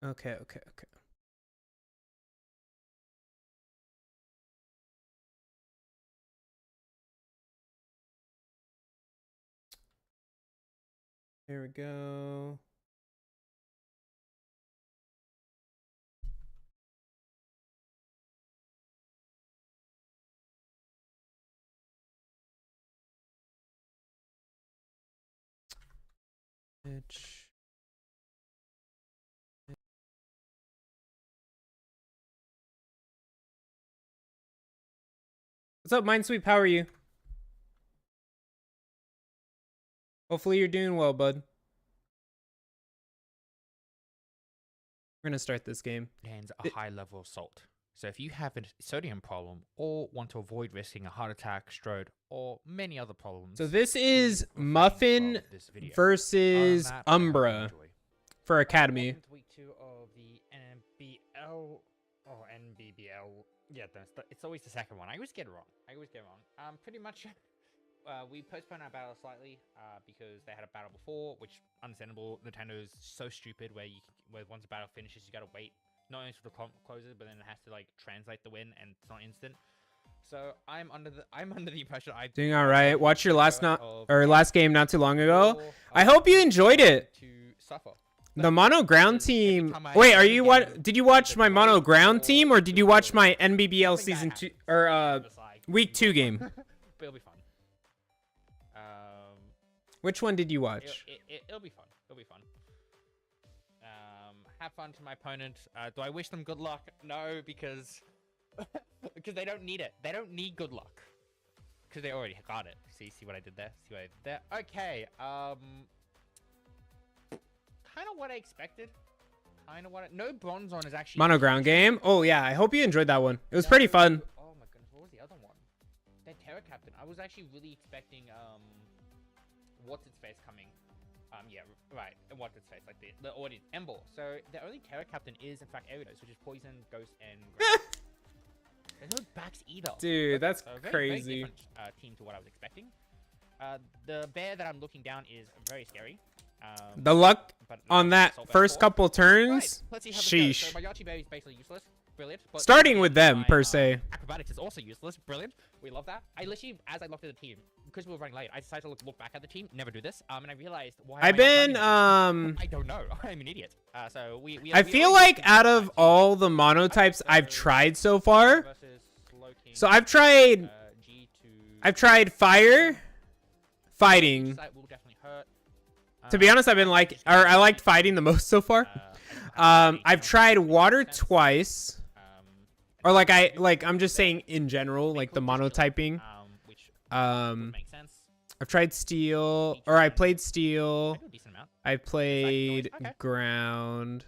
Okay, okay, okay. There we go. Bitch. What's up, Minesweep? How are you? Hopefully you're doing well, bud. We're gonna start this game. And a high level of salt. So if you have a sodium problem or want to avoid risking a heart attack, stroke, or many other problems. So this is please refrain Muffin from this video. versus Other than that, I hope you Umbra enjoy. for Academy. Welcome to week 2 of the NBBL or NBBL. Yeah, it's always the second one. I always get it wrong. Pretty much, we postponed our battle slightly because they had a battle before, which understandable. Nintendo's so stupid where once a battle finishes, you gotta wait not only until the comp closes, but then it has to like translate the win, and it's not instant. So I'm under the impression I Doing all right. Watch your last game not too long ago. I hope you enjoyed it. To suffer. The mono ground team. Wait, are you what? Did you watch my mono ground team or did you watch my NBBL season 2 or week 2 game? But it'll be fun. Which one did you watch? It'll be fun. It'll be fun. Have fun to my opponent. Do I wish them good luck? No, because they don't need it. They don't need good luck because they already got it. See what I did there? See what I did there? Okay. Kind of what I expected. No bronze on is actually Mono ground game. Oh yeah, I hope you enjoyed that one. It was pretty fun. Oh my goodness, what was the other one? That Terra Captain. I was actually really expecting what's its face coming. Yeah, right. What's its face, like the audience Embor. So the only Terra Captain is in fact Aridos, which is Poison, Ghost, and Ground. There's no backs either. Dude, that's very, crazy. Very different team to what I was expecting. The bear that I'm looking down is very scary. The luck but on that first couple turns. Right, let's see how this goes. Sheesh. So my Yachi Bear is basically useless. Brilliant. But Starting with them, my, per se. Acrobatics is also useless. Brilliant. We love that. I literally, as I looked at the team, because we were running late, I decided to look back at the team. Never do this. And I realized why. I've been I don't know. I'm an idiot. So I feel like out of all the monotypes I've tried so far, so I've tried fire, fighting. That will definitely hurt. To be honest, I liked fighting the most so far. I've tried water twice. Or I'm just saying in general, like the monotyping. I've tried steel, or I played steel. I played ground.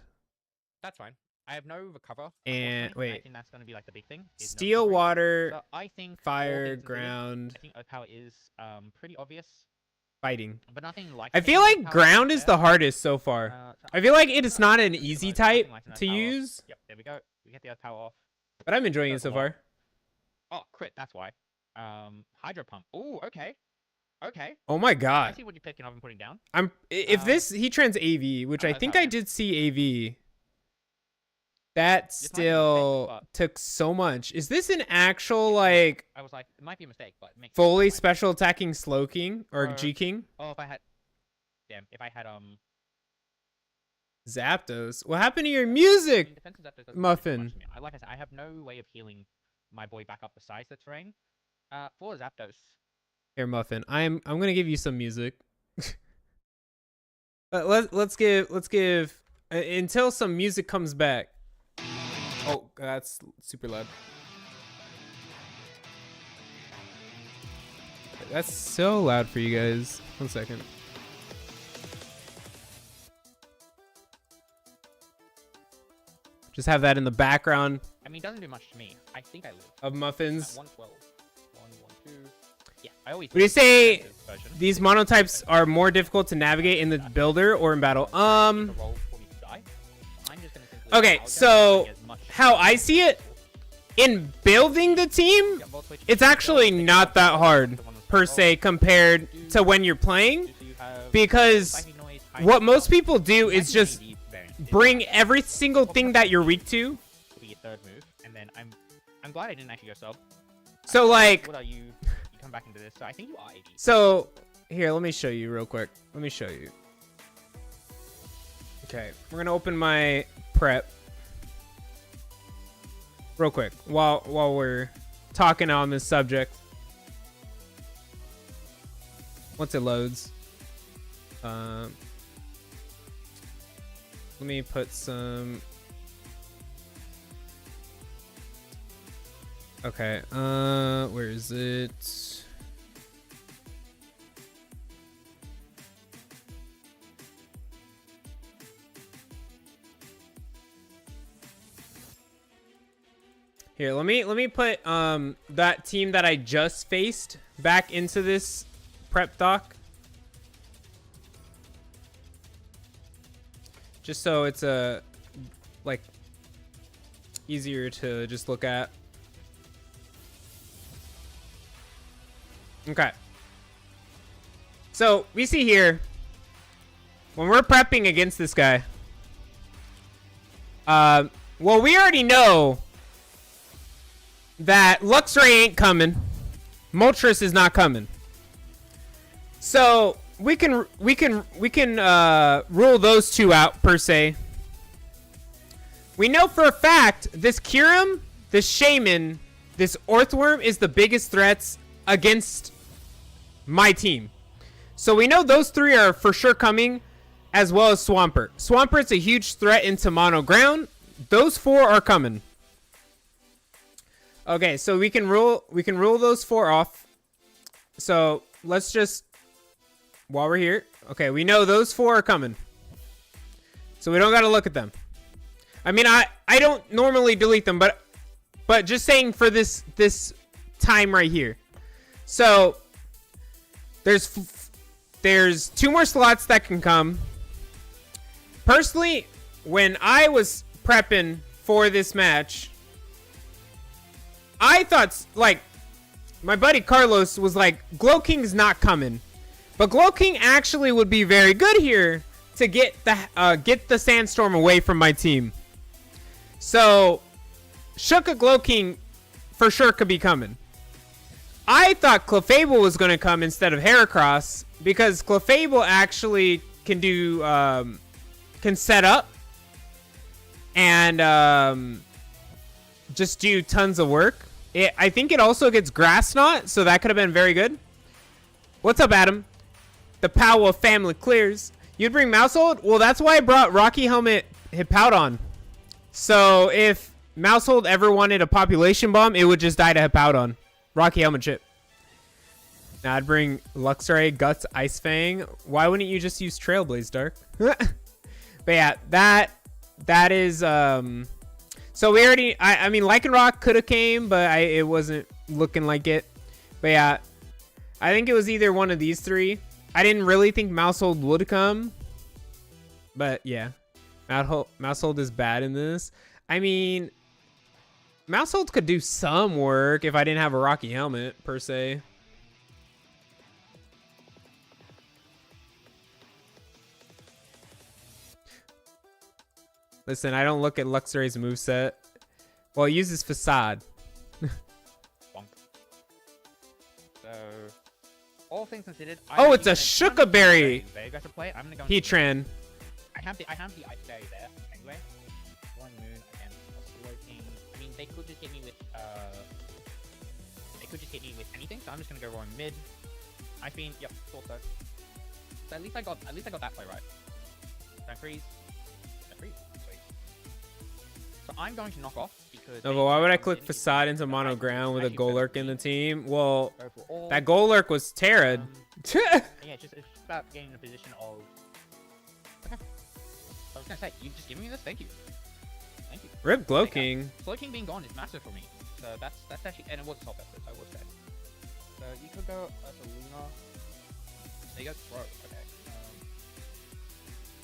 That's fine. I have no recover. And wait, I think that's going to be like the big thing. Steel, water, so I think fire, ground. I think power is pretty obvious. Fighting. But nothing like. I feel like ground is the hardest so far. I feel like it is not an easy type to use. Yep, there we go. We get the power off. But I'm enjoying it so far. Oh, crit, that's why. Hydro pump. Ooh, okay. Okay. Oh my I god. see what you're picking up and putting down. If this he trans AV, which I think I did see AV. That still took so much. Is this an actual like I was like, it might be a mistake, but it makes fully special attacking Slow King or G King? Oh, if I had Zapdos. What happened to your music? Muffin. Like I said, I have no way of healing my boy back up besides the terrain. For Zapdos. Here, Muffin. I'm gonna give you some music. let's give until some music comes back. Oh, that's super loud. That's so loud for you guys. 1 second. Just have that in the background. I mean, it doesn't do much to me. I think I live. Of Muffins. 112. 112. Yeah, I always. Would you say these monotypes are more difficult to navigate in the builder or in battle? Okay, so how I see it, in building the team, it's actually not that hard per se compared to when you're playing, because what most people do is just bring every single thing that you're weak to. Will be your third move, and then I'm glad I didn't actually go sub. So like, What are you? You come back into this, so I think you are AD. so here, let me show you real quick. Let me show you. Okay, we're gonna open my prep real quick while we're talking on this subject. Once it loads, let me put some. Okay, where is it? Here, let me put that team that I just faced back into this prep doc. Just so it's like easier to just look at. Okay. So we see here when we're prepping against this guy. Well, we already know that Luxray ain't coming. Moltres is not coming. So we can rule those two out per se. We know for a fact this Kyurem, this Shaman, this Orthworm is the biggest threats against my team. So we know those three are for sure coming, as well as Swampert. Swampert's a huge threat into mono ground. Those four are coming. Okay, so we can rule those four off. So let's just, while we're here, okay, we know those four are coming. So we don't got to look at them. I mean, I don't normally delete them, but just saying for this time right here. So there's two more slots that can come. Personally, when I was prepping for this match, I thought, like, my buddy Carlos was like, Glow King's not coming. But Glow King actually would be very good here to get the Sandstorm away from my team. So, Shuka Glow King for sure could be coming. I thought Clefable was going to come instead of Heracross because Clefable actually can do, can set up and just do tons of work. I think it also gets Grass Knot, so that could have been very good. What's up, Adam? The power of family clears. You'd bring Mousehold? Well, that's why I brought Rocky Helmet Hippowdon. So if Mousehold ever wanted a population bomb, it would just die to Hippowdon. Rocky Helmet chip. Now I'd bring Luxray, Guts, Ice Fang. Why wouldn't you just use Trailblaze Dark? But yeah, that is so we already I mean Lycanroc could have came, but it wasn't looking like it. But yeah, I think it was either one of these three. I didn't really think Mousehold would come. But yeah. Mousehold is bad in this. I mean, Mousehold could do some work if I didn't have a Rocky Helmet, per se. Listen, I don't look at Luxray's moveset. Well, it uses Facade. So, all things considered... Oh, it's a Shuka Berry! Heatran. I have the Ice Berry there, anyway. One Moon against a Slow King. I mean, they could just hit me with, anything, so I'm just gonna go Roaring mid. I mean, yep, thought so. So at least I got that play right. Don't freeze. Don't freeze. Sweet. So I'm going to knock off because... No, but why would I click Facade into mono ground with a Golurk in the team? Well, that Golurk was Terra. Yeah, it's just about getting in a position of... Okay. I was gonna say, you just giving me this? Thank you. Thank you. Rip Glow King. Glow King being gone is massive for me. So that's actually... And it was a top episode, so I was dead. So you could go as a Luna. There you go, throw. Okay.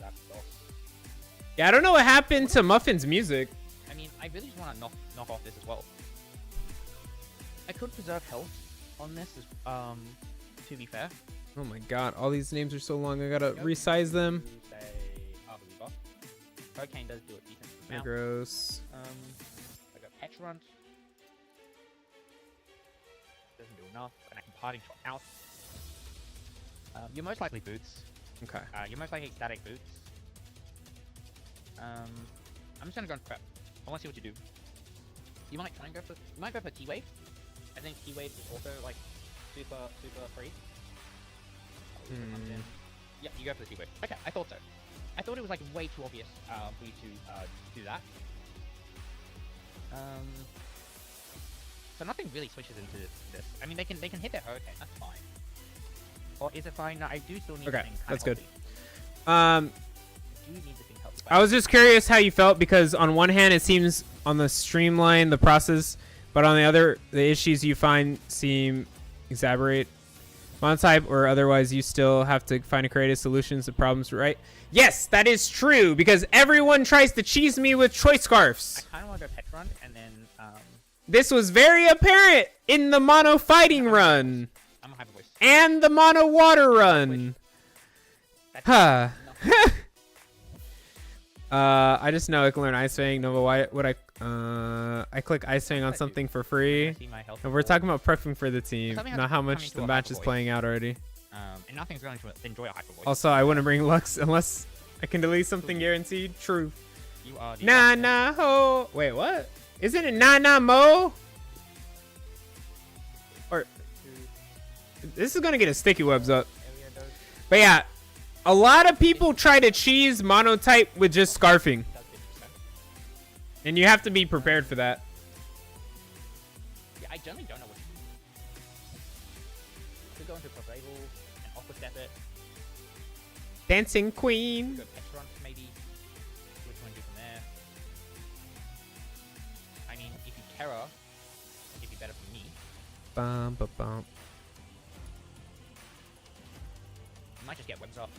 That's off. Yeah, I don't know what happened to Muffin's music. I mean, I really just want to knock off this as well. I could preserve health on this, to be fair. Oh my god, all these names are so long, I gotta resize them. Hurricane does do a decent amount. Gross. I got Petrant. Doesn't do enough, and I can parting shot out. You're most likely boots. Okay. You're most likely static boots. I'm just gonna go and prep. I want to see what you do. You might try and go for. You might go for T-Wave. I think T-Wave is also like super free. Yeah, you go for the T-Wave. Okay, I thought so. I thought it was like way too obvious for you to do that. So nothing really switches into this. I mean, they can hit their Hurricane. That's fine. Or is it fine? No, I do still need. Okay, things that's healthy. good. I do need the thing healthy. I was just curious how you felt because on one hand it seems on the streamline the process, but on the other the issues you find seem exaggerate. Monotype or otherwise you still have to find creative solutions to problems, right? Yes, that is true because everyone tries to cheese me with choice scarfs. I kind of want to go pet run and then This was very apparent in the mono fighting run I'm a hyper voice. and the mono water run. Huh. I just know I can learn Ice Fang. No, but why would I click Ice Fang on something for free? See my health And we're level. talking about prepping for the team, Something has not how come much into the a match hyper is voice. playing out already. And nothing's going to enjoy a hyper voice. Also, I wouldn't bring Lux unless I can delete something guaranteed. True. You are the Nah nah ho. Wait, what? Isn't it nah nah mo? Or this is gonna get a sticky webs up. But yeah, a lot of people try to cheese monotype with just scarfing, and you have to be prepared for that. Yeah, I generally don't know what to do. Could go into Survival and Aqua Step it. Dancing Queen. Go Petron maybe. Which one do from there? I mean, if you Terra, it'd be better for me. Bum ba bum. I might just get webs off.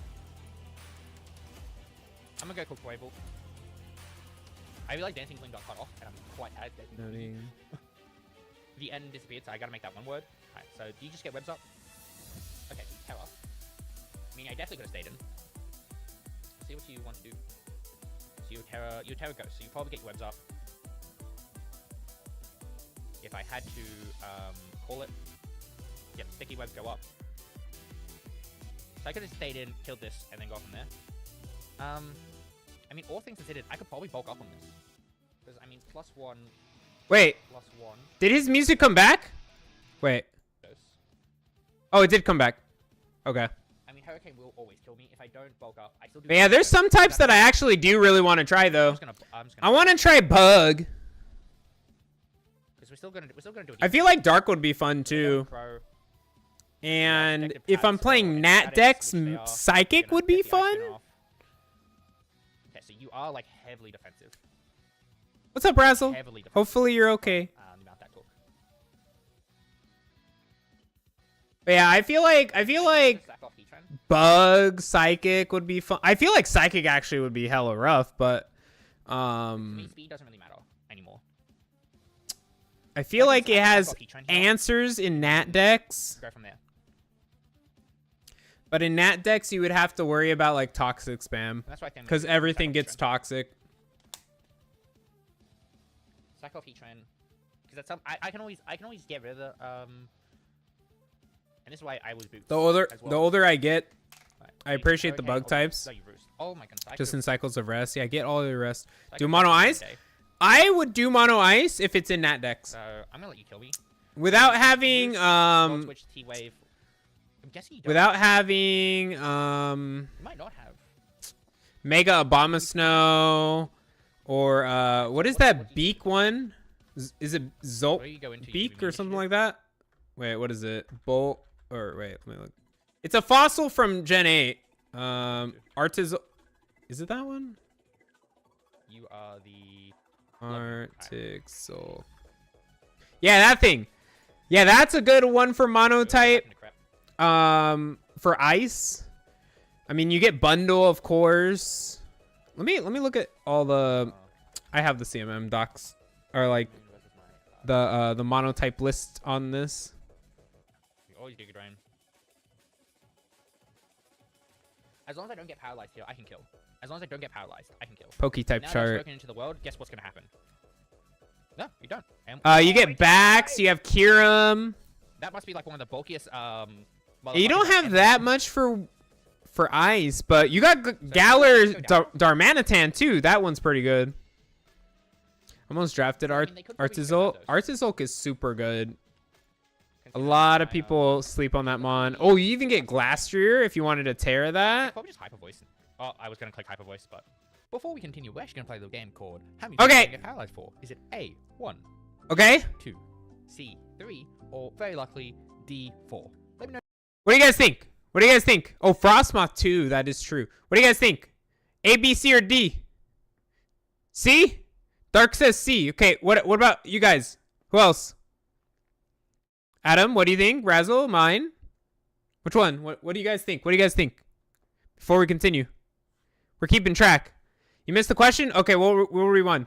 I'm gonna go Cook Wable. I feel like Dancing Queen got cut off, and I'm quite sad that Noting. the end disappeared, so I gotta make that one word. Alright, so do you just get webs up? Okay, Terra. I mean, I definitely could have stayed in. See what you want to do. So your Terra goes, so you probably get your webs up. If I had to call it, yeah, sticky webs go up. So I could have stayed in, killed this, and then go from there. I mean, all things considered, I could probably bulk up on this. Because, I mean, +1, Wait, +1 did his music come back? Wait. goes. Oh, it did come back. Okay. I mean, Hurricane will always kill me. If I don't bulk up, I still do. But yeah, there's some types that I actually do really want to try though. I'm just I gonna want to try Bug. because we're still gonna do it. I feel like Dark would be fun too. Crow. And Protective if I'm Pads, playing and Nat Statics, Dex, which they are, Psychic gonna would be get the fun. icon off. Okay, so you are like heavily defensive. What's up, Razzle? Heavily defensive. Hopefully you're okay. The amount that took. But yeah, I feel like Sack off Heatran. Bug, Psychic would be fun. I feel like Psychic actually would be hella rough, but To me, speed doesn't really matter anymore. I feel I like can it sack has off Heatran here. answers in Nat Dex, Go from there. but in Nat Dex you would have to worry about like toxic spam And that's why I think because everything gets toxic. Sack off Heatran. Because that's some. I can always get rid of the And this is why I was boots. The older as well. the older I get, Right. I Maybe appreciate the Hurricane bug or- types. No, you roost. Oh my god. Just in cycles of rest. Yeah, get all of the rest. Psycho Do mono every ice? day. I would do mono ice if it's in Nat Dex. So I'm gonna let you kill me. Without having Roll Switch T-Wave. I'm guessing you don't. without having You might not have. Mega Abomasnow or what is that beak one? Is it Zolt Where you go into beak your or something initiative. like that? Wait, what is it? Bolt or wait, let me look. It's a fossil from Gen 8. Artiz is it that one? You are the Arctic Soul. Yeah, that thing. Yeah, that's a good one for monotype. For ice, I mean, you get bundle, of course. Let me look at all the. I have the CMM docs, or like the monotype list on this. You always Giga Drain. As long as I don't get paralyzed here, I can kill. As long as I don't get paralyzed, I can kill. Pokey type Now that I've chart. spoken into the world, guess what's gonna happen? No, you don't. And You get Bax. You have Kiram. that must be like one of the bulkiest. You don't motherfuckers have ever. that much for ice, but you got Galar go down. Darmanitan too. That one's pretty good. Almost drafted I mean, they could probably skip Artisolk. out Artisolk is super good. A Considering lot of my, people sleep on that mon. Oh, you even get Glastrier if you wanted to tear that. Probably just hyper voice. Oh, I was gonna click hyper voice, but before we continue, we're actually gonna play a little game called How many times Okay. do you get paralyzed for? Is it A 1, Okay. 2, C 3, or very likely D 4? Let me know. What do you guys think? What do you guys think? Oh, Frostmoth too. That is true. What do you guys think? A, B, C, or D? C? Dark says C. Okay. What about you guys? Who else? Adam, what do you think? Razzle, mine. Which one? What do you guys think? What do you guys think? Before we continue, we're keeping track. You missed the question? Okay, we'll rewind.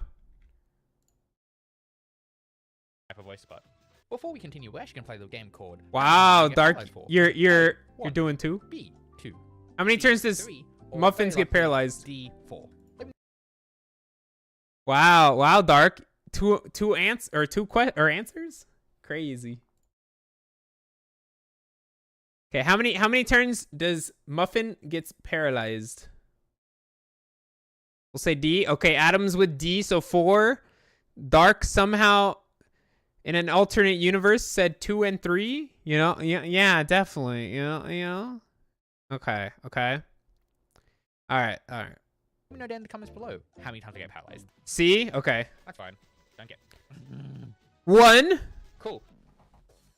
Hyper voice, but before we continue, we're actually gonna play a little game called Wow, How many times do you get Dark, paralyzed for? you're One. doing two. B 2. How many turns does 3, or Muffins very get likely paralyzed? D 4. Wow, Dark. Two answers? Crazy. Okay, how many turns does Muffin gets paralyzed? We'll say D. Okay, Adam's with D, so 4. Dark somehow in an alternate universe said 2 and 3. You know, yeah, definitely. You know. Okay. All right. Let me know down in the comments below how many times I get paralyzed. C. Okay. That's fine. Don't get. 1. Cool.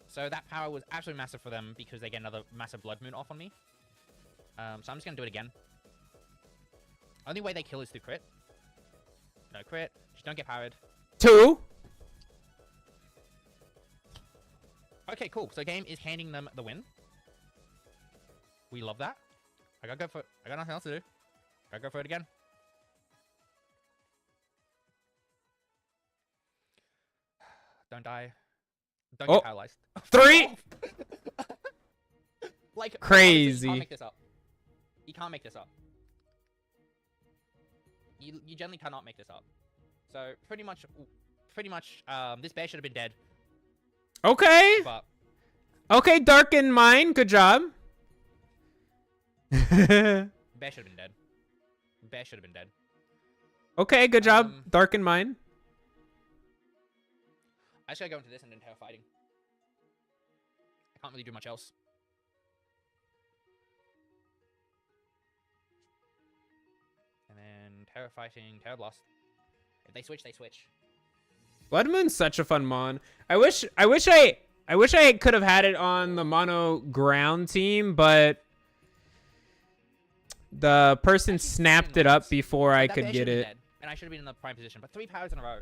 So that power was absolutely massive for them because they get another massive blood moon off on me. So I'm just gonna do it again. Only way they kill is through crit. No crit. Just don't get powered. 2. Okay, cool. So game is handing them the win. We love that. I gotta go for it. I got nothing else to do. Gotta go for it again. Don't die. Don't Oh. get paralyzed. 3. Like Crazy. honestly, you can't make this up. You can't make this up. You generally cannot make this up. So pretty much, this bear should have been dead. Okay. But Okay, Dark and mine. Good job. bear should have been dead. Bear should have been dead. Okay, good job. Dark and mine. I just gotta go into this and then terror fighting. I can't really do much else. And then terror fighting, terror blast. If they switch, they switch. Blood Moon's such a fun mon. I wish I could have had it on the mono ground team, but the person snapped it up before I That could bear get should've been it. dead, and I should have been in the prime position. But 3 powers in a row.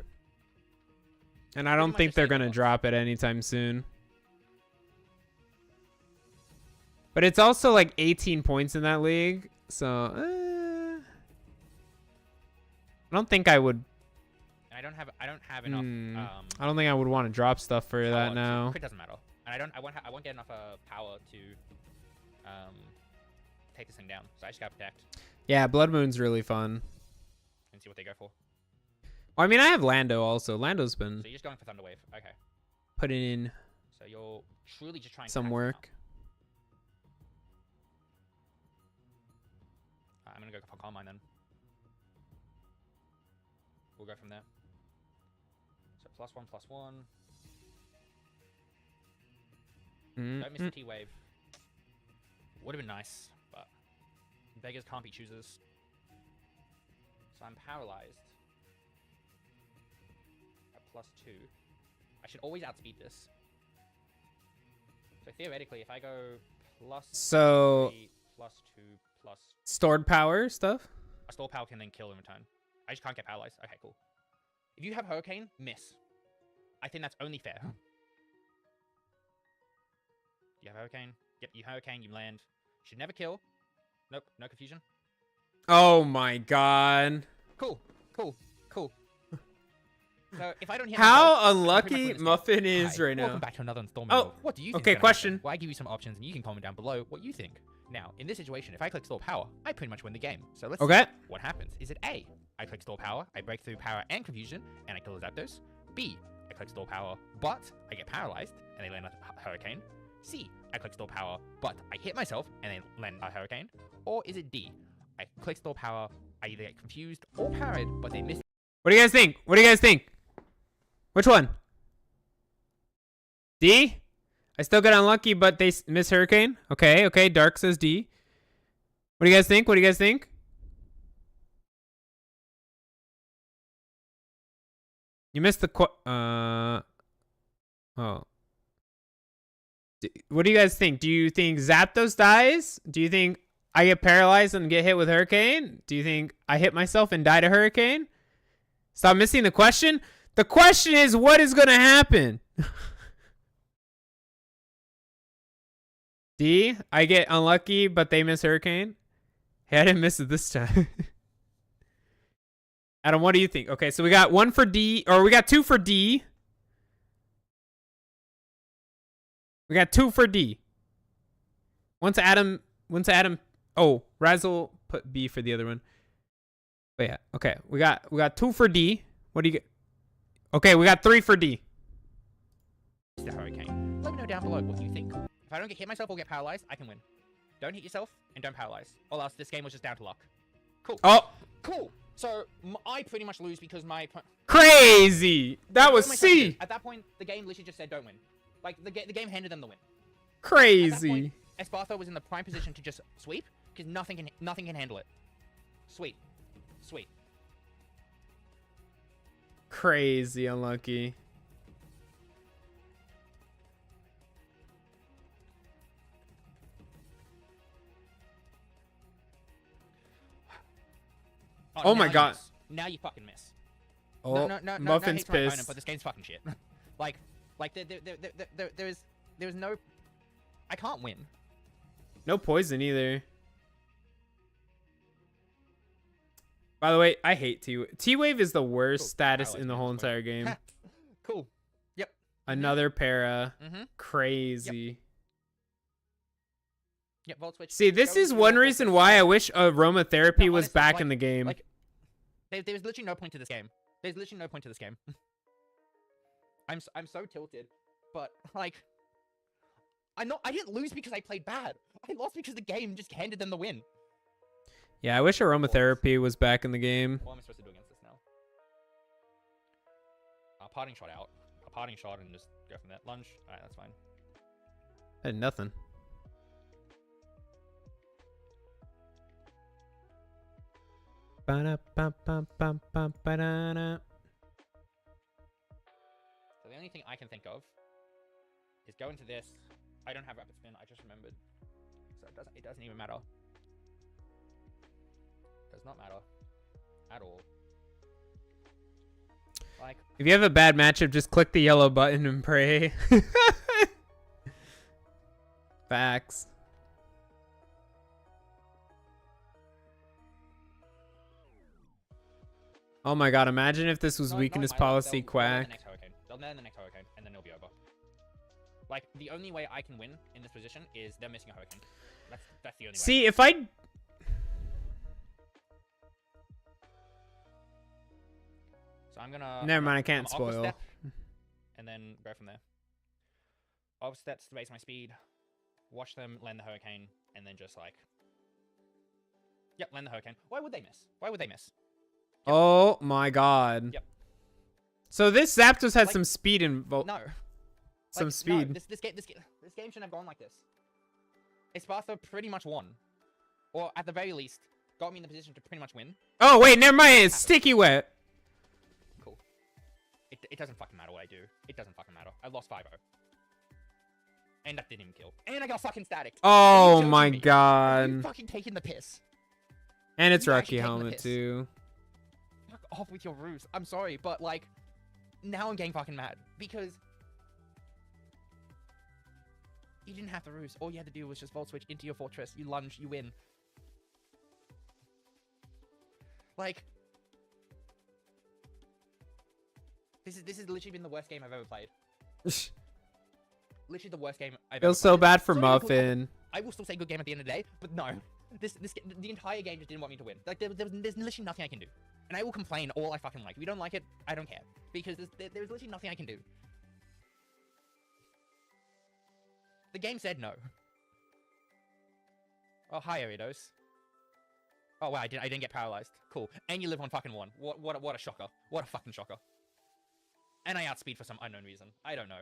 And I don't much think just they're save it gonna once. drop it anytime soon. But it's also like 18 points in that league, so I don't think I would. And I don't have enough. I don't think I would want to drop stuff for Power that to- now. Crit doesn't matter, and I won't get enough power to take this thing down. So I just gotta protect Yeah, Blood Moon's really fun. and see what they go for. Well, I mean, I have Lando also. Lando's been So you're just going for Thunder Wave. Okay. putting in So you're truly just trying to some hack them work. out. I'm gonna go for Calm Mind then. We'll go from there. So +1/+1. Don't miss the T wave. Would have been nice, but beggars can't be choosers. So I'm paralyzed. At +2. I should always outspeed this. So theoretically, if I go So +3, +2, plus stored power stuff. a store power can then kill in return. I just can't get paralyzed. Okay, cool. If you have Hurricane, miss. I think that's only fair. You have Hurricane. Yep, you Hurricane, you land. Should never kill. Nope, no confusion. Oh my god. Cool. So if I don't hit How myself, I can pretty much unlucky win this game. Muffin is Hi, right now. Welcome back to another installment Oh, of What do you think? okay, is gonna question. happen? Well, I give you some options and you can comment down below what you think. Now, in this situation, if I click store power, I pretty much win the game. So let's Okay. see what happens. Is it A, I click store power, I break through power and confusion, and I kill the Zapdos? B, I click store power, but I get paralyzed, and they land a hurricane? C, I click store power, but I hit myself, and they land a hurricane? Or is it D, I click store power, I either get confused or parried, but they miss. What do you guys think? What do you guys think? Which one? D? I still got unlucky, but they miss hurricane. Okay, okay. Dark says D. What do you guys think? What do you guys think? You missed the oh. What do you guys think? Do you think Zapdos dies? Do you think I get paralyzed and get hit with hurricane? Do you think I hit myself and die to hurricane? Stop missing the question. The question is, what is going to happen? D, I get unlucky, but they miss hurricane. Hey, I didn't miss it this time. Adam, what do you think? Okay, so we got one for D, or we got two for D. We got two for D. Once Adam. Oh, Razzle put B for the other one. But yeah, okay. We got two for D. What do you get? Okay, we got three for D. The hurricane. Let me know down below what you think. If I don't get hit myself or get paralyzed, I can win. Don't hit yourself and don't paralyze. Or else this game was just down to luck. Cool. Oh. Cool. So I pretty much lose because my crazy. That was C. At that point, the game literally just said don't win. Like the game handed them the win. Crazy. At that point, Espartho was in the prime position to just sweep because nothing can handle it. Sweep. Sweep. Crazy unlucky. Oh my god. Now you fucking miss. Oh, no, Muffin's no, pissed. but this game's fucking shit. like there is no. I can't win. No poison either. By the way, I hate T-Wave. T-Wave is the worst status in the whole entire game. Cool. Yep. Another para. Crazy. Yep, Volt Switch. See, this is one reason why I wish aromatherapy was back in the game. Like, there was literally no point to this game. There's literally no point to this game. I'm so tilted, but like, I didn't lose because I played bad. I lost because the game just handed them the win. Yeah, I wish aromatherapy was back in the game. What am I supposed to do against this now? Parting shot out. A parting shot and just go from that. Lunge. Alright, that's fine. I had nothing. So the only thing I can think of is go into this. I don't have rapid spin. I just remembered. So it doesn't even matter. Does not matter at all. Like, if you have a bad matchup, just click the yellow button and pray. Facts. Oh my god, imagine if this was weakness policy quack. They'll land the next hurricane, and then it'll be over. Like, the only way I can win in this position is them missing a hurricane. That's the only way. See, if I... So I'm gonna... Never mind, I can't spoil. Step, and then go from there. Off steps to raise my speed. Watch them land the hurricane, and then just like... Yep, land the hurricane. Why would they miss? Why would they miss? Yep. Oh my god. Yep. So this Zapdos had some speed in... No. Some like, speed. No, this game shouldn't have gone like this. Espartho pretty much won. Or at the very least, got me in the position to pretty much win. Oh wait, never mind, it's sticky wet. Cool. It doesn't fucking matter what I do. It doesn't fucking matter. I lost 5-0. And that didn't even kill. And I got fucking static. Oh my god. You fucking taking the piss. And it's Rocky Helmet too. Fuck off with your ruse. I'm sorry, but like, now I'm getting fucking mad. Because you didn't have to ruse. All you had to do was just Volt Switch into your fortress. You lunge, you win. Like, this is literally been the worst game I've ever played. Literally the worst game I've ever played. Feels so bad for Muffin. I will still say good game at the end of the day, but no. The entire game just didn't want me to win. Like, there's literally nothing I can do. And I will complain all I fucking like. If you don't like it, I don't care. Because there's literally nothing I can do. The game said no. Oh, hi, Aridos. Oh, wow, I didn't get paralyzed. Cool. And you live on fucking 1. What a shocker. What a fucking shocker. And I outspeed for some unknown reason. I don't know.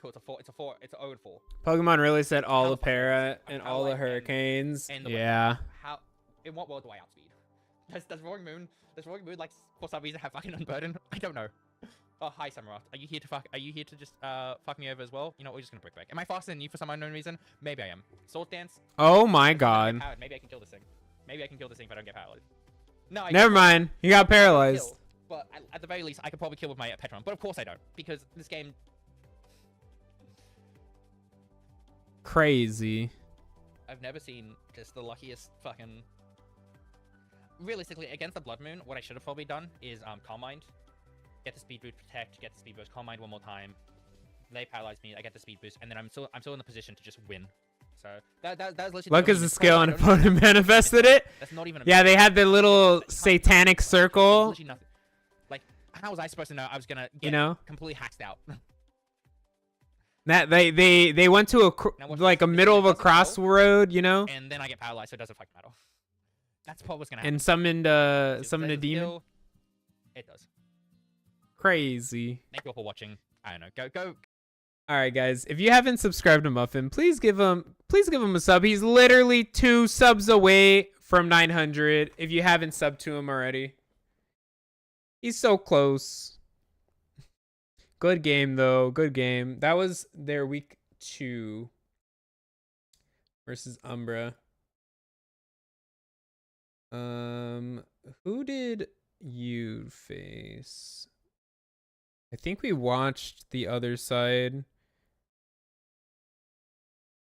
Cool, it's a 0 and 4. Pokemon really said all How the the fuck para I'm and all the paralyzed hurricanes. and the Yeah. How, in what world do I outspeed? Does Roaring Moon, like, for some reason have fucking Unburden? I don't know. Oh, hi, Samurott. Are you here to just, fuck me over as well? You know, we're just gonna brick back. Am I faster than you for some unknown reason? Maybe I am. Sword Dance? Oh my If I god. get powered, maybe I can kill this thing. Maybe I can kill this thing if I don't get paralyzed. No, I Never mind. You got paralyzed. kill, but at the very least, I could probably kill with my Petron. But of course I don't, because this game... Crazy. I've never seen just the luckiest fucking... Realistically, against the Blood Moon, what I should have probably done is Calm Mind. Get the speed boost, protect, get the speed boost, Calm Mind one more time. They paralyze me, I get the speed boost, and then I'm still in the position to just win. So that's literally... Luck is the skill and opponent manifested it. That's not even... Yeah, they had the little satanic There's circle. literally nothing. Like, how was I supposed to know I was gonna get You know? completely hacked out? That they went to like a middle of a crossroad, you know, And then I get paralyzed, so it doesn't fucking matter. That's probably what's gonna happen. and summoned a demon. It does. Crazy. Thank you all for watching. I don't know. Go. All right, guys. If you haven't subscribed to Muffin, please give him a sub. He's literally 2 subs away from 900. If you haven't subbed to him already, he's so close. Good game though. Good game. That was their week 2 versus Umbra. Who did you face? I think we watched the other side.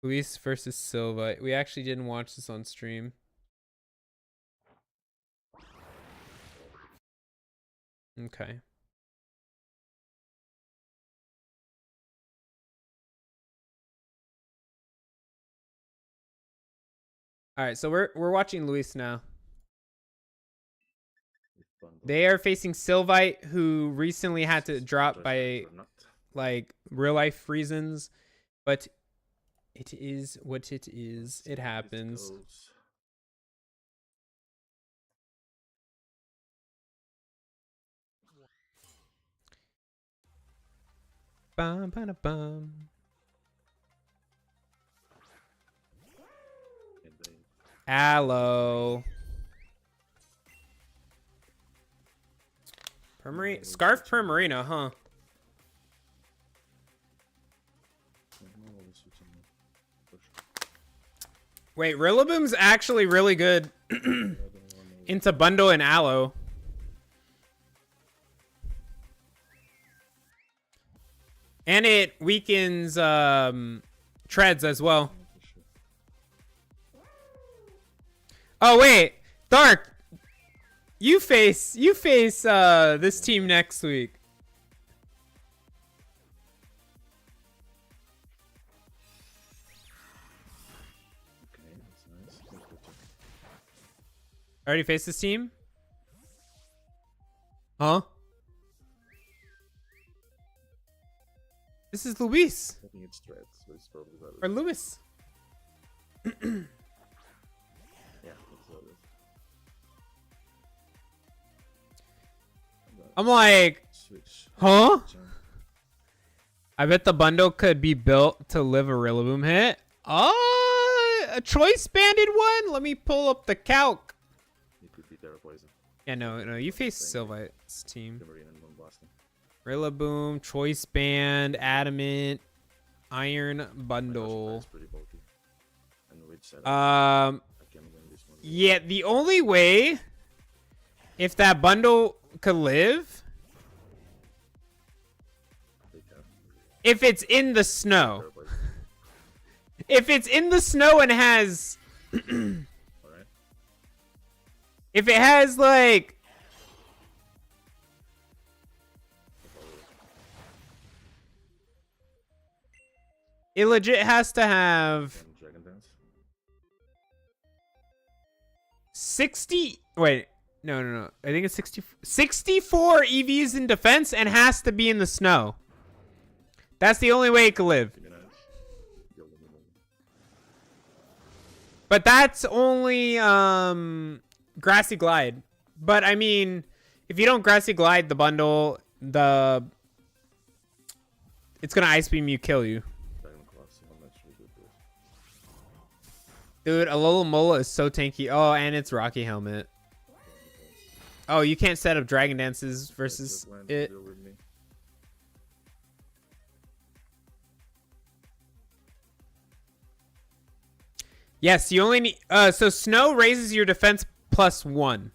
Luis versus Silva. We actually didn't watch this on stream. Okay. All right, so we're watching Luis now. They are facing Sylvite, who recently had to drop by like real life reasons, but it is what it is. It happens. Bum, bum, bum. Aloe. Scarf Primarina, huh? Wait, Rillaboom's actually really good into Bundle and Aloe. And it weakens treads as well. Oh wait, Dark. You face this team next week. Okay, that's nice. Already faced this team? Huh? This is Luis. I think it's Dread, so it's probably better. Or Lewis. Yeah, that's what it is. I'm like, Switch. huh? I bet the bundle could be built to live a Rillaboom hit. A choice banded one? Let me pull up the calc. It could be Terra Poison. Yeah, no, you face Sylvite's team. Primarina and Bombasting. Rillaboom, choice band, adamant, iron bundle. It's pretty bulky. And with setup, I can win this one. Yeah, the only way, if that bundle could live, if it's in the snow. Terra Poison. If it's in the snow and has, Alright. if it has like, it legit has to have And Dragon Dance. 60. Wait. No. I think it's 64 EVs in defense and has to be in the snow. That's the only way it can live. But that's only Grassy Glide. But I mean, if you don't Grassy Glide the bundle, it's gonna Ice Beam you, kill you. Dude, Alola is so tanky. Oh, and it's Rocky Helmet. Oh, you can't set up Dragon Dances versus it. Yes, you only need... so Snow raises your defense +1.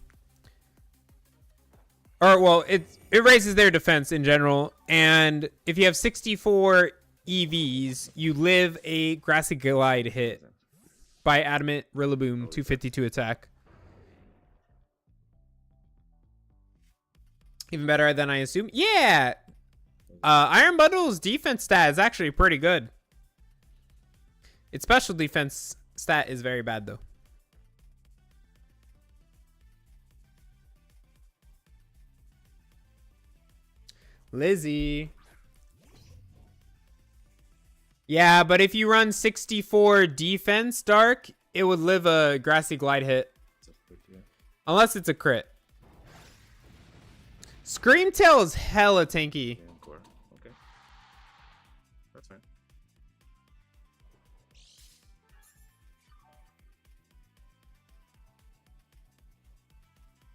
Or, well, it raises their defense in general. And if you have 64 EVs, you live a Grassy Glide hit by Adamant Rillaboom, 252 attack. Even better than I assume. Yeah! Iron Bundle's defense stat is actually pretty good. Its special defense stat is very bad, though. Lizzie. Yeah, but if you run 64 defense, Dark, it would live a Grassy Glide hit. Unless it's a crit. Screamtail is hella tanky. Okay. That's fine.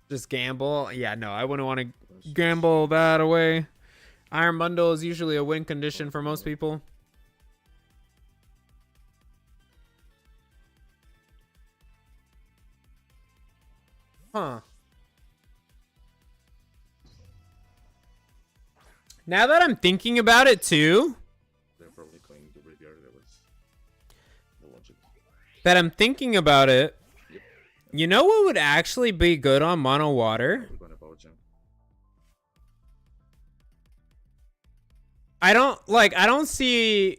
Just gamble. Yeah, no, I wouldn't want to gamble that away. Iron Bundle is usually a win condition for most people. Huh. Now that I'm thinking about it too, They're probably going to graveyard. That was the logic. that I'm thinking about it, you know what would actually be good on Mono Water? We're going to Power Gem. I don't see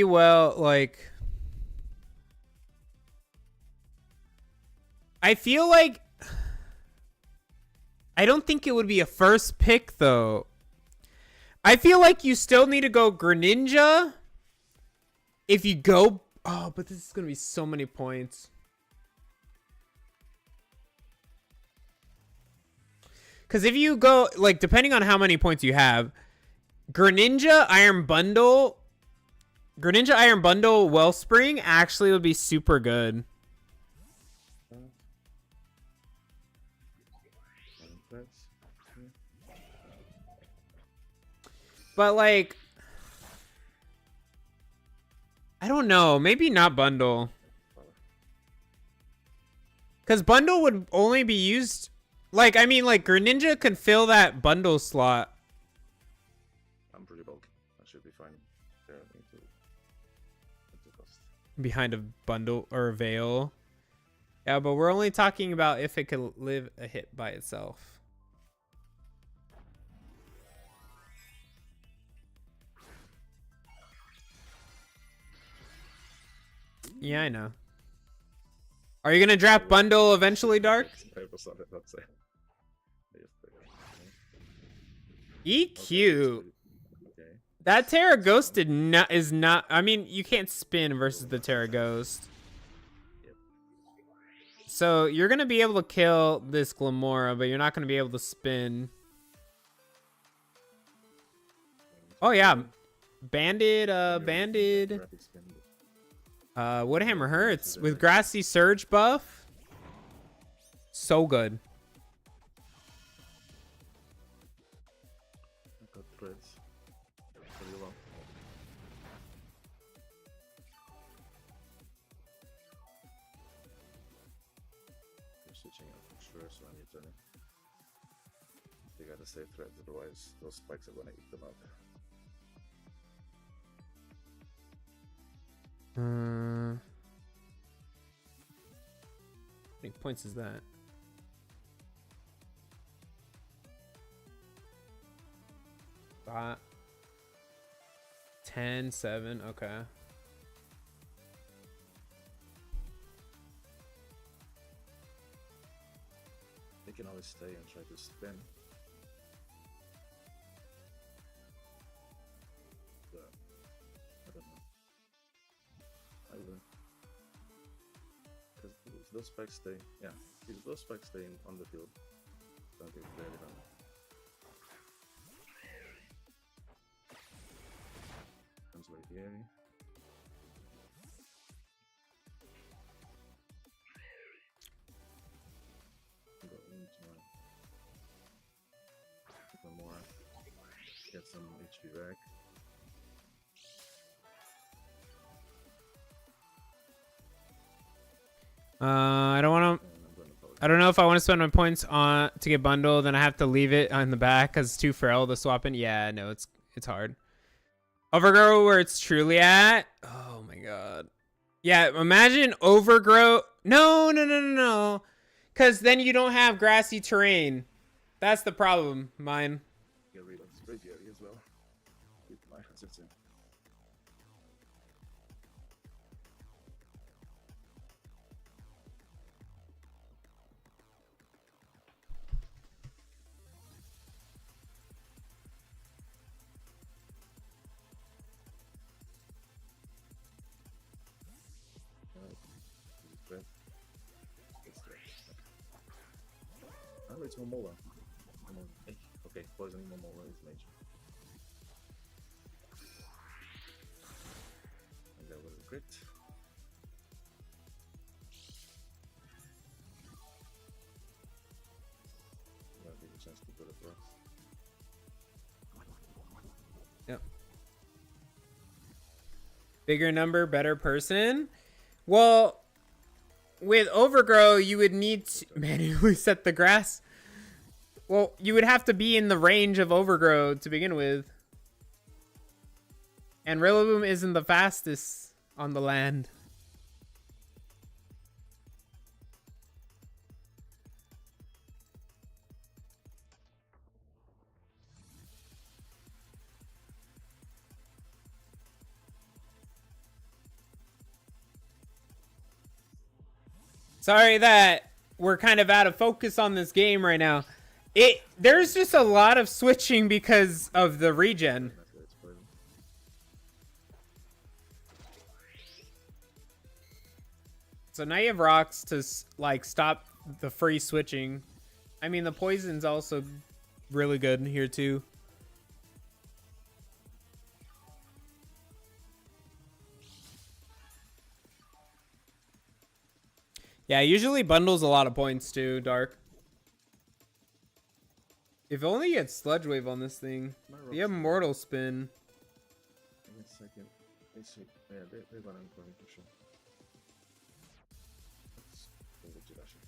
well, like, I feel like I don't think it would be a first pick though. I feel like you still need to go Greninja. If you go, oh, but this is gonna be so many points. Because if you go, like, depending on how many points you have, Greninja Iron Bundle, Wellspring actually would be super good. But, like, I don't know. Maybe not Bundle. Because Bundle would only be used... Like, I mean, like, Greninja can fill that Bundle slot. I'm pretty bulky. I should be fine. There, I need to cost. Behind a Bundle or a Veil. Yeah, but we're only talking about if it could live a hit by itself. Yeah, I know. Are you gonna draft Bundle eventually, Dark? EQ. Okay. That Terra Ghost is not. I mean, you can't spin versus the Terra Ghost. So you're gonna be able to kill this Glamora, but you're not gonna be able to spin. Oh yeah, Banded. Woodhammer hurts with Grassy Surge buff. So good. I got threads. Pretty long. You're switching out for sure, so I need to. You gotta save threads, otherwise those spikes are gonna eat them up. How many points is that? That 10, 7, okay. can always stay and try to spin. But I don't know. I will. Because if those spikes stay, yeah, if those spikes stay on the field, don't get very done. Comes right here. Go into one more. Get some HP back. I don't want to. And I'm going to I don't know if I want to spend my points on to get bundle. Then I have to leave it on the back because it's too frail to swap in. Yeah, no, it's hard. Overgrow where it's truly at. Oh my god. Yeah, imagine overgrow. No, no, no, no, no. Because then you don't have grassy terrain. That's the problem, mine. get rid of this brazier as well. With my hazards in. Oh, it's Momola. Okay, poisoning Momola is major. And that was a crit. That'll give a chance to put it for us. Yep. Bigger number, better person. Well, with overgrow, you would need to manually set the grass. Well, you would have to be in the range of overgrow to begin with. And Rillaboom isn't the fastest on the land. Sorry that we're kind of out of focus on this game right now. There's just a lot of switching because of the regen. So now you have rocks to like stop the free switching. I mean, the poison's also really good here too. Yeah, usually bundles a lot of points too, Dark. If only you had Sludge Wave on this thing. You have Mortal Spin. In a second. Yeah, they're gonna for me for sure. Let's go to that shit.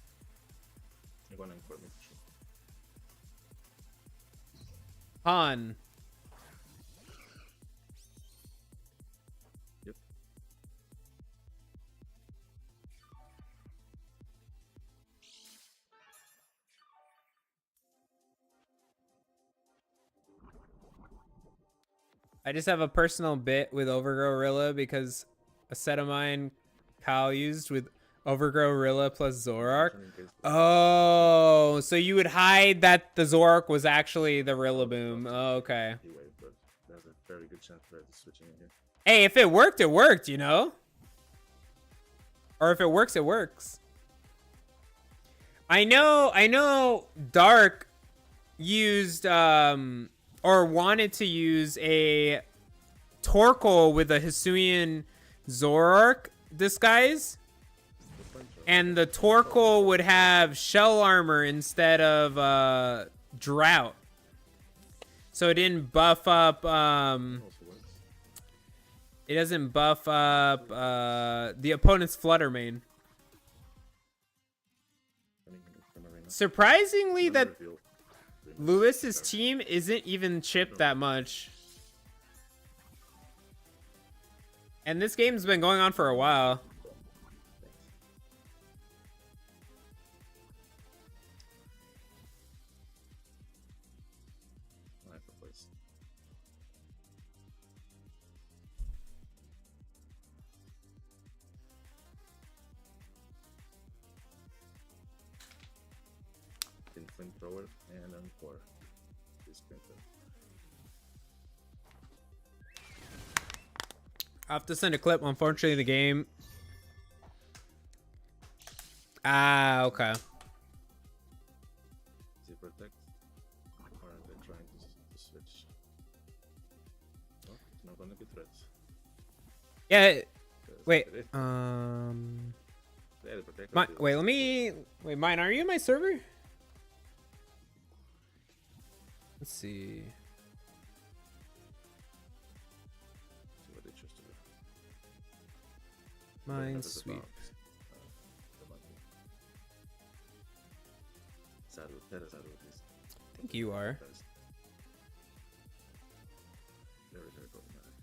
They're gonna for me for sure. Han. Yep. I just have a personal bit with Overgrow Rilla because a set of mine Kyle used with Overgrow Rilla plus Zoroark. Oh, so you would hide that the Zoroark was actually the Rillaboom. Oh, okay. But there's a very good chance for it switching in here. Hey, if it worked, you know? Or if it works, it works. I know Dark used or wanted to use a Torkoal with a Hisuian Zoroark disguise. And the Torkoal would have shell armor instead of drought. So it didn't buff up it doesn't buff up the opponent's Flutter Mane. Surprisingly that Lewis's team isn't even chipped that much. And this game's been going on for a while. flamethrower, and then 4. This printer. I have to send a clip. Unfortunately, the game. Ah, okay. Is it protect? Or are they trying to switch? Well, it's not gonna be threats. Yeah. 'Cause Wait. it is- yeah, the protector is- Wait. Let me. Wait, mine. Are you in my server? Let's see. See what they choose to do. Mine's There's a sweet. box. The monkey. Saru, that is Saru, please. I think you are. Best. Very, very problematic.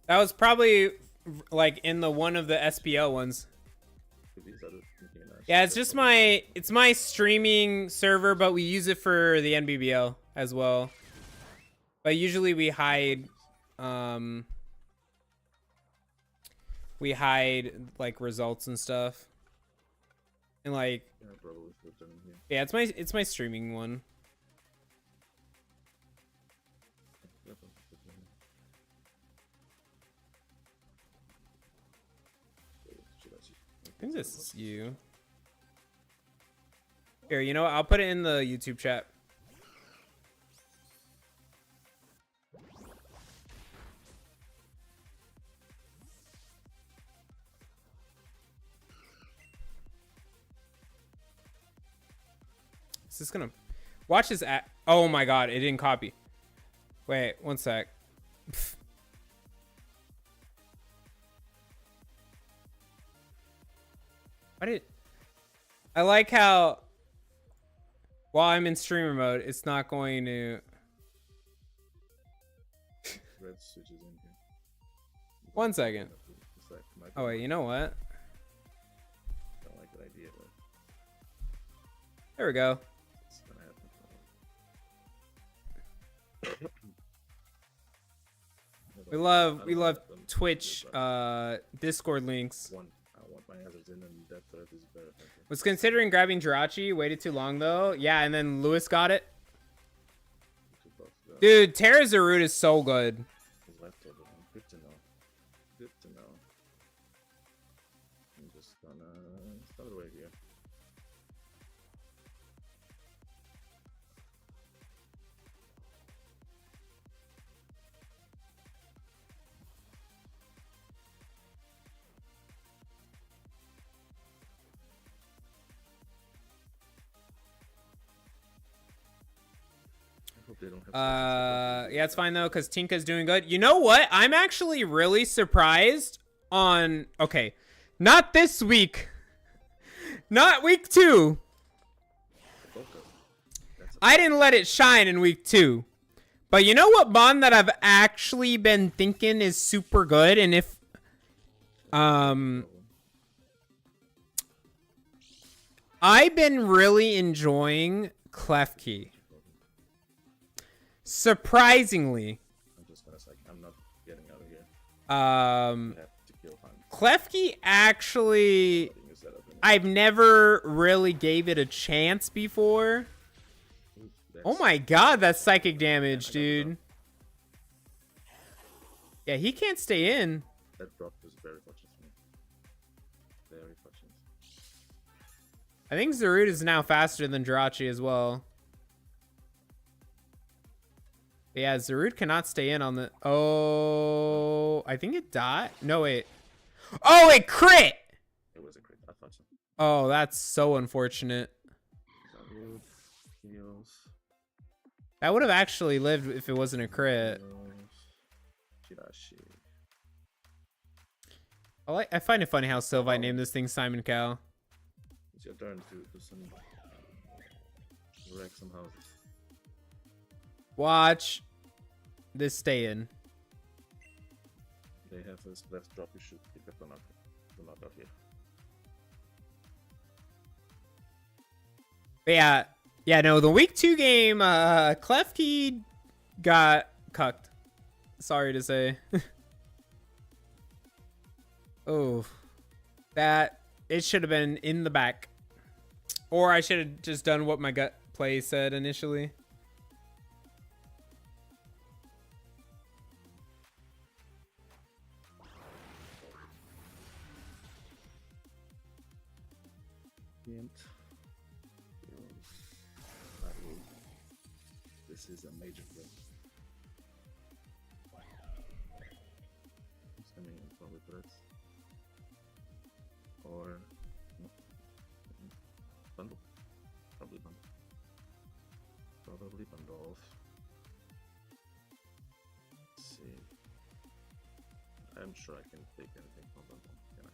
That was probably like in the one of the SPL ones. Could be Saru, Mickey Minaj. Yeah, it's just it's my streaming server, but we use it for the NBBL as well. But usually we hide like results and stuff. And like Yeah, probably put them in here. yeah, it's my streaming one. Yeah, probably put them in. So, should I see? I think this is you. Here, you know what? I'll put it in the YouTube chat. Is this gonna watch this at? Oh my god, it didn't copy. Wait, one sec. Pff. Why did I like how while I'm in streamer mode, it's not going to. Red switches in here. 1 second. It's like, might Oh wait, you know what? don't like that idea, but There we go. it's gonna happen. We love Twitch Discord links. I want my hazards in, and that threat is better. Was considering grabbing Jirachi, waited too long though. Yeah, and then Lewis got it. Dude, Terra's root is so good. His leftover. Good to know. Good to know. I'm just gonna start right here. I hope they don't have Yeah, it's fine though, because Tinka's doing good. You know what? I'm actually really surprised on okay. Not this week. Not week 2. I didn't let it shine in week 2. But you know what bond that I've actually been thinking is super good, and if I've been really enjoying Klefki. Surprisingly. I'm just gonna say I'm not getting out of here. I have to kill Hunt. Klefki actually, Putting his setup in. I've never really gave it a chance before. Oof, Oh that's- my god, that's psychic damage, dude. Yeah, he can't stay in. That drop was very fortunate for me. Very fortunate. I think Zarud is now faster than Jirachi as well. But yeah, Zarud cannot stay in on the... Oh, I think it died. No, wait. Oh, it crit! It was a crit. I thought so. Oh, that's so unfortunate. Salud, heals, That would have actually lived if it wasn't a crit. Chirashi. I find it funny how Sylvite named this thing Simon Cow. It's your turn to do some wreck some houses. Watch this stay in. They have this left drop. You should pick up the knock. The knockout here. But yeah, no, the week 2 game, Klefki got cucked. Sorry to say. Oh, That it should have been in the back. Or I should have just done what my gut play said initially. This is a major thing. Sending in probably threats. Or no. Bundle. Probably bundle. Probably bundle. Let's see. I'm sure I can take anything from bundle, can I?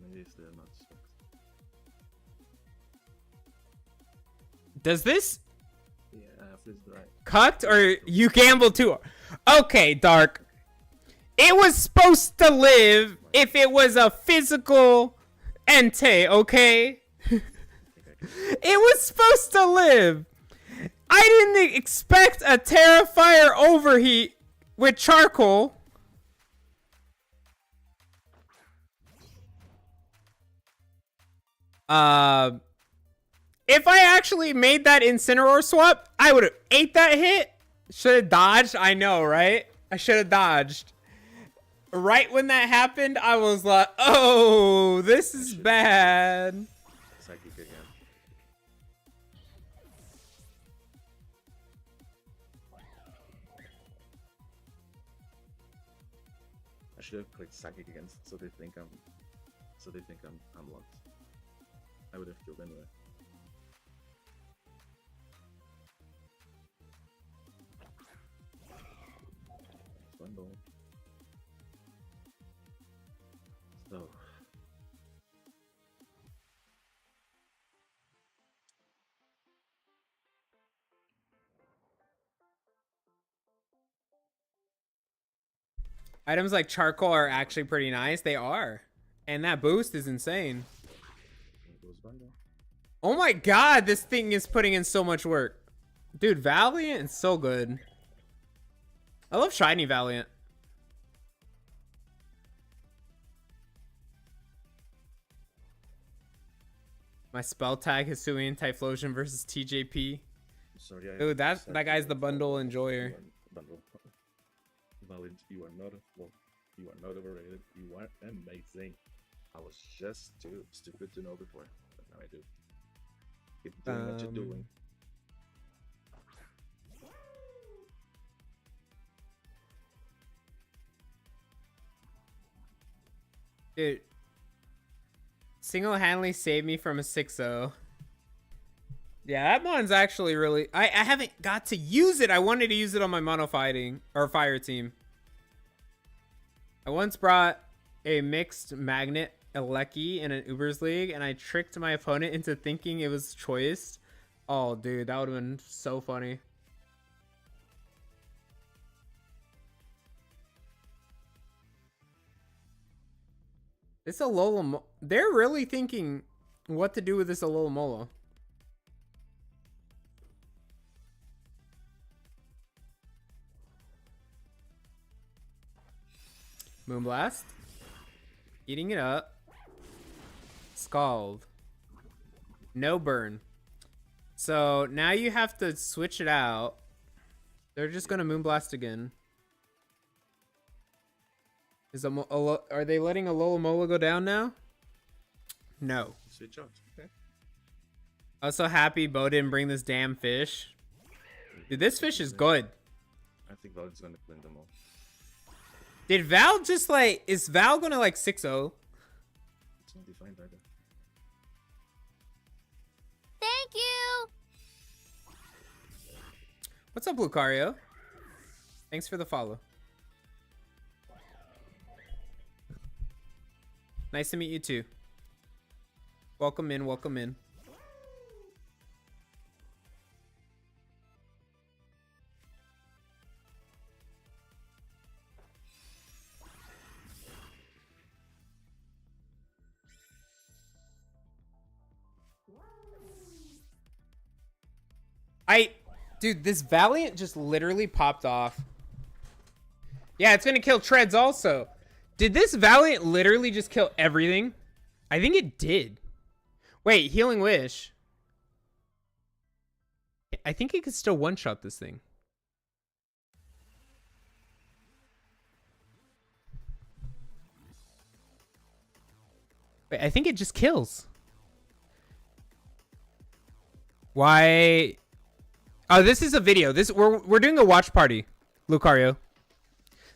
Maybe if they're not specs. Does this Yeah, freeze dry. cut or you gamble too? Okay, Dark. It was supposed to live if it was a physical ente, okay? It was supposed to live. I didn't expect a Terrifier overheat with charcoal. If I actually made that Incineroar swap, I would have ate that hit. Should have dodged. I know, right? I should have dodged. Right when that happened, I was like, oh, this is bad. Psychic again. I should have clicked psychic again, so they think I'm locked. I would have killed anyway. Bundle. So. Items like charcoal are actually pretty nice. They are. And that boost is insane. There goes bundle. Oh my god, this thing is putting in so much work. Dude, Valiant is so good. I love shiny Valiant. My spell tag Hisuian Typhlosion versus TJP. Sorry, Dude, that guy's the bundle enjoyer. Bundle. Valiant, you are not you are not overrated. You are amazing. I was just too stupid to know before, but now I do. Keep doing what you're doing. Dude, single-handedly saved me from a 6-0. Yeah, that mon's actually really... I haven't got to use it. I wanted to use it on my mono fighting or fire team. I once brought a mixed magnet Aleki in an Ubers League, and I tricked my opponent into thinking it was choice. Oh, dude, that would have been so funny. It's a Alola. They're really thinking what to do with this Alola. Moonblast. Eating it up. Scald. No burn. So now you have to switch it out. They're just gonna Moonblast again. Is are they letting Alola go down now? No. Switch out. Okay. I was so happy Bo didn't bring this damn fish. Dude, this fish is good. I think Valiant's gonna clean them all. Did Val just like... Is Val gonna like 6-0? It's not defined either. Thank you. What's up, Lucario? Thanks for the follow. Nice to meet you too. Welcome in, welcome in. Dude, this Valiant just literally popped off. Yeah, it's gonna kill Treads also. Did this Valiant literally just kill everything? I think it did. Wait, Healing Wish. I think it could still one-shot this thing. Wait, I think it just kills. Why? Oh, this is a video. We're doing a watch party, Lucario.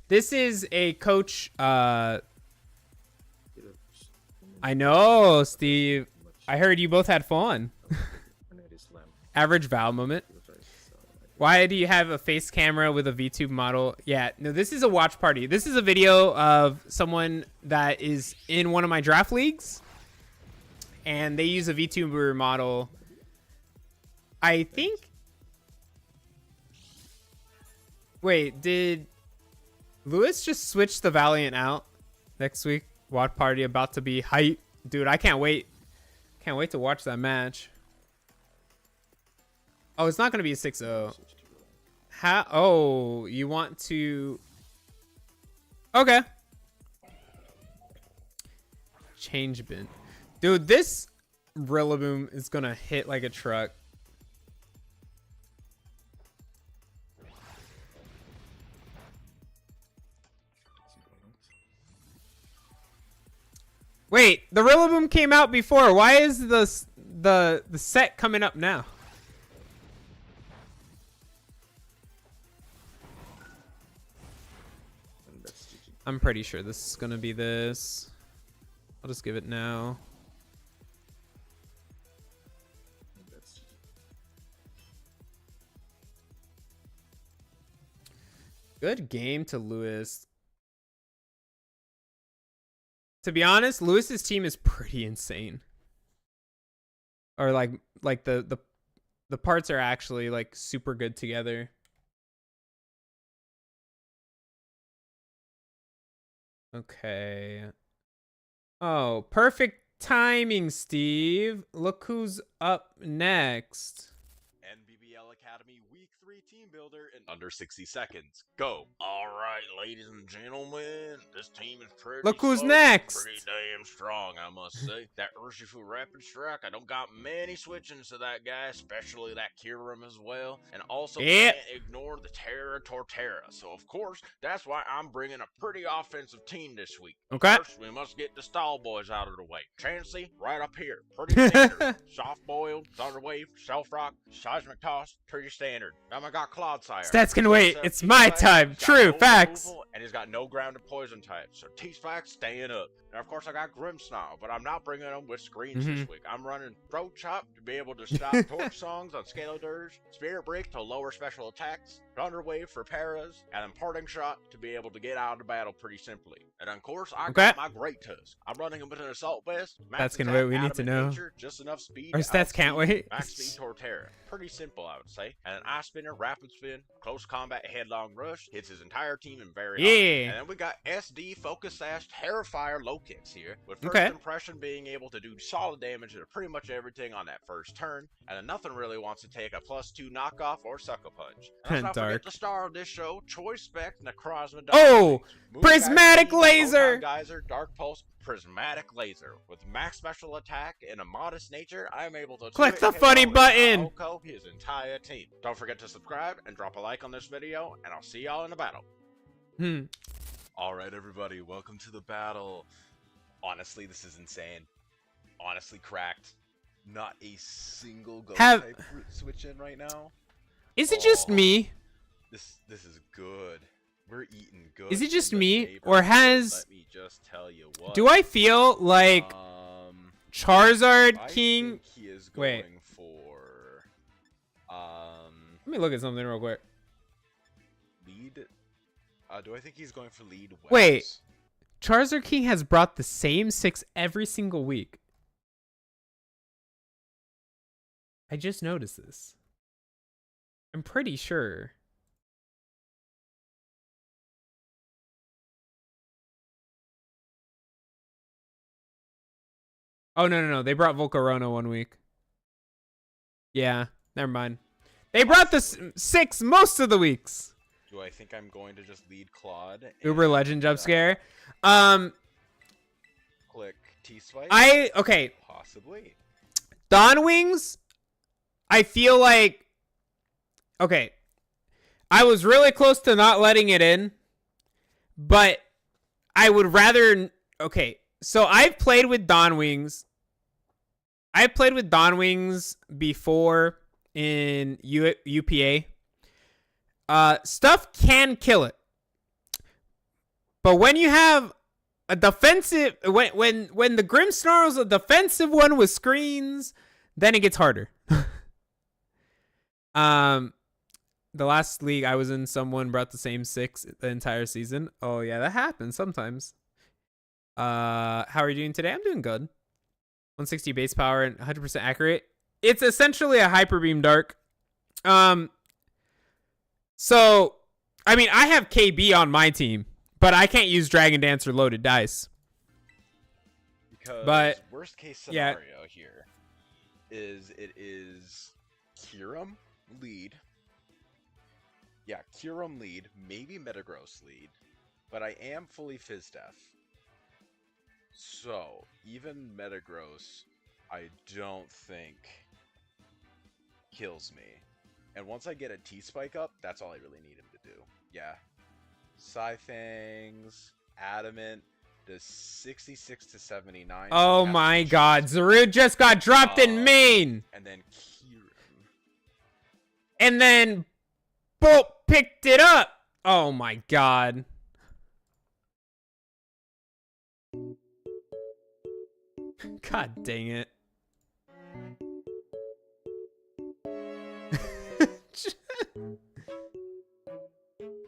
This is a coach. I know, Steve. I heard you both had fun. Average Val moment. Why do you have a face camera with a VTube model? Yeah, no, this is a watch party. This is a video of someone that is in one of my draft leagues, and they use a VTuber model. I think. Wait, did Lewis just switch the Valiant out next week? Watch party about to be hype, dude. I can't wait. Can't wait to watch that match. Oh, it's not gonna be a 6-0. How? Oh, you want to? Okay. Change bin, dude. This Rillaboom is gonna hit like a truck. Wait, the Rillaboom came out before. Why is the set coming up now? I'm pretty sure this is gonna be this. I'll just give it now. Good game to Lewis. To be honest, Lewis's team is pretty insane. Or like the parts are actually like super good together. Okay. Oh, perfect timing, Steve. Look who's up next. NBBL Academy Week 3 Team Builder in under 60 seconds. Go. Alright, ladies and gentlemen. This team is pretty Look who's slow, next. Pretty damn strong, I must say. That Urshifu Rapid Strike, I don't got many switchings to that guy, especially that Kyurem as well. And also Yep. can't ignore the Terra Torterra. So of course, that's why I'm bringing a pretty offensive team this week. Okay. First, we must get the stall boys out of the way. Chansey, right up here. Pretty standard. Soft-boiled, Thunderwave, Self-Rock, Seismic Toss, pretty standard. Now I got Clodsire. Stats can wait. It's my time. He's got True. no Facts. removal, and he's got no grounded poison types. So T-Spike staying up. And of course I got Grimmsnarl, but I'm not bringing them with screens this week. I'm running Throat Chop to be able to stop Torch Songs on Scalodurge, Spirit Break to lower special attacks, Thunder Wave for paras, and then Parting Shot to be able to get out of the battle pretty simply. And of course I got my Great Tusk. I'm running him with an Assault Vest. Stats can wait. We need to know. Nature, just enough speed. Our stats can't wait. Max speed Torterra. Pretty simple, I would say. And an Ice Spinner, Rapid Spin, Close Combat, Headlong Rush hits his entire team in very hard. Yeah. And then we got SD, Focus Sash, Terrifier, Low Kicks here. With first impression being able to do solid damage to pretty much everything on that first turn. And then nothing really wants to take a +2 knockoff or Sucker Punch. And let's not forget the star of this show, Choice Spec, Necrozma. Oh! Prismatic Laser! Geyser, Dark Pulse, Prismatic Laser. With max special attack and a modest nature, I am able to click the funny button. His entire team. Don't forget to subscribe and drop a like on this video, and I'll see y'all in the battle. Alright everybody, welcome to the battle. Honestly, this is insane. Honestly cracked. Not a single ghost type switch in right now. Is it just me? This is good. We're eating good. Is it just me, or has? Let me just tell you what. Do I feel like Charizard King? I think he is going for. Let me look at something real quick. Lead. Do I think he's going for lead? West? Wait, Charizard King has brought the same 6 every single week. I just noticed this. I'm pretty sure. Oh, no. They brought Volcarona one week. Yeah, never mind. They brought the 6 most of the weeks. Do I think I'm going to just lead Claude? Uber Legend jump uh, scare. Click T-Spike? Okay. Possibly. Dawn Wings, I feel like, okay, I was really close to not letting it in, but I would rather, okay, so I've played with Dawn Wings. I've played with Dawn Wings before in UPA. Stuff can kill it. But when you have a defensive, when the Grim Snarl's a defensive one with screens, then it gets harder. The last league I was in, someone brought the same 6 the entire season. Oh yeah, that happens sometimes. How are you doing today? I'm doing good. 160 base power and 100% accurate. It's essentially a hyper beam dark. So I mean, I have KB on my team, but I can't use Dragon Dance or loaded dice. Because worst case scenario here is it is Kiram lead. Yeah, Kiram lead, maybe Metagross lead, but I am fully Fizdef. So, even Metagross, I don't think kills me. And once I get a T-Spike up, that's all I really need him to do. Yeah. Psyfangs, Adamant, does 66 to 79. Oh my god, Zaru just got dropped in main! And then Kiram. And then Bolt picked it up! Oh my god. God dang it.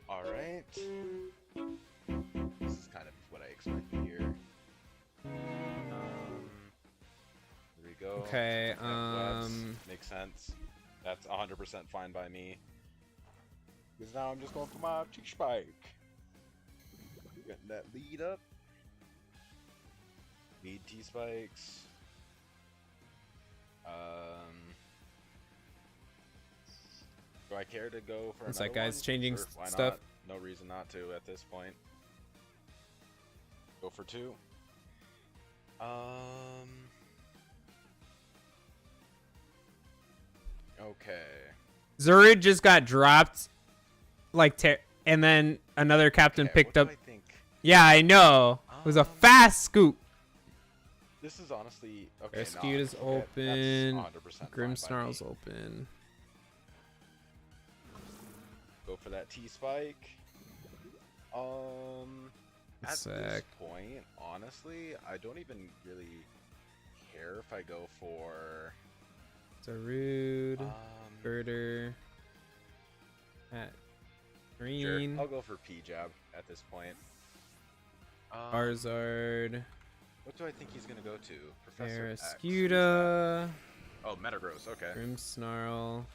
Alright. This is kind of what I expected here. Here we go. Okay, Makes sense. That's 100% fine by me. Because now I'm just going for my T-Spike. Getting that lead up. Need T-Spikes. Do I care to go for What's another that, guys? one? Changing Sure, why stuff? not? No reason not to at this point. Go for 2. Okay. Zaru just got dropped, like, and then another captain Okay, picked what up. do I think? Yeah, I know. It was a fast scoop. This is honestly okay. Rescued is okay, open. that's 100% Grim fine by Snarl's me. open. Go for that T-Spike. At this Sec. point, honestly, I don't even really care if I go for Zarude. Birder. At green. Sure, I'll go for P-Jab at this point. Charizard. What do I think he's gonna go to? Professor X. Barraskewda. Oh, Metagross. Okay. Grim Snarl.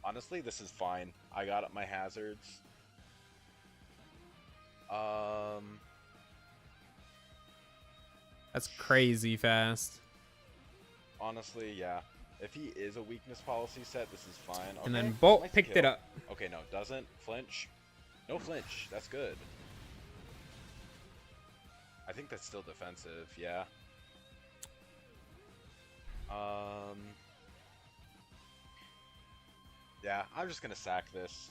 Honestly, this is fine. I got up my hazards. That's crazy fast. Honestly, yeah. If he is a weakness policy set, this is fine. Okay, And then Bolt nice picked kill. it up. Okay, no, doesn't. Flinch. No flinch. That's good. I think that's still defensive, yeah. Yeah, I'm just gonna sack this.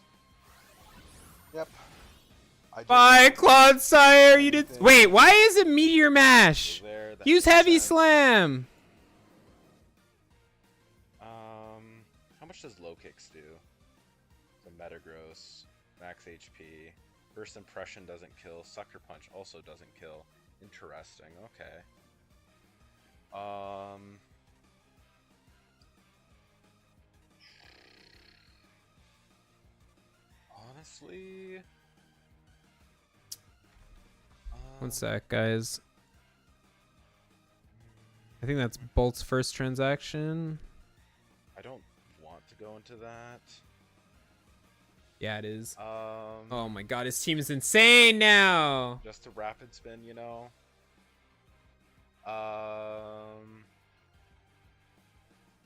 Yep. Bye, Claude Sire. You did. Wait, why is it Meteor Mash? There, that Use makes Heavy sense. Slam. How much does low kicks do? So Metagross, max HP. First impression doesn't kill. Sucker Punch also doesn't kill. Interesting. Okay. Honestly. One sec, guys. I think that's Bolt's first transaction. I don't want to go into that. Yeah, it is. Oh my god, his team is insane now. Just a rapid spin, you know.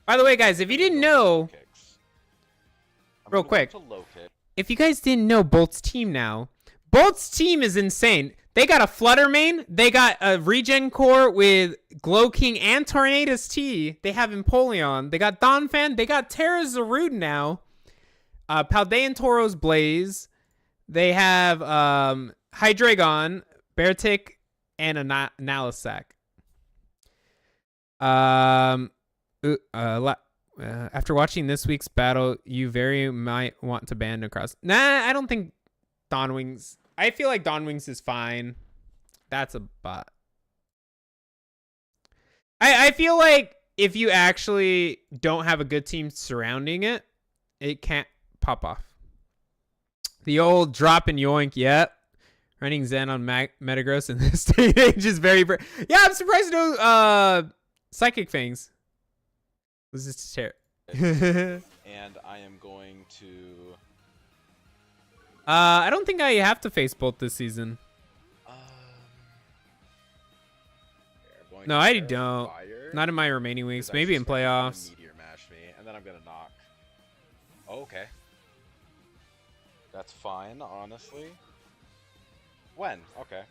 By the way, guys, if you didn't know, I'm real gonna go quick. to low kick. if you guys didn't know Bolt's team now, Bolt's team is insane. They got a Flutter main. They got a Regen Core with Glow King and Tornadus T. They have Empoleon. They got Donphan. They got Terra Zarude now. Paldean Tauros Blaze. They have Hydreigon, Beartic, and a Nalisac. After watching this week's battle, you very might want to ban across. Nah, I don't think Dawnwings. I feel like Dawnwings is fine. That's a bot. I feel like if you actually don't have a good team surrounding it, it can't pop off. The old drop and yoink, yep. Running Zen on Metagross in this day and age is very... Yeah, I'm surprised no Psychic Fangs. Was this terrible? And I am going to... I don't think I have to face Bolt this season. No, I don't. Not in my remaining weeks. Maybe in playoffs. Meteor mash me, and then I'm gonna knock. Oh, okay. That's fine, honestly. When? Okay.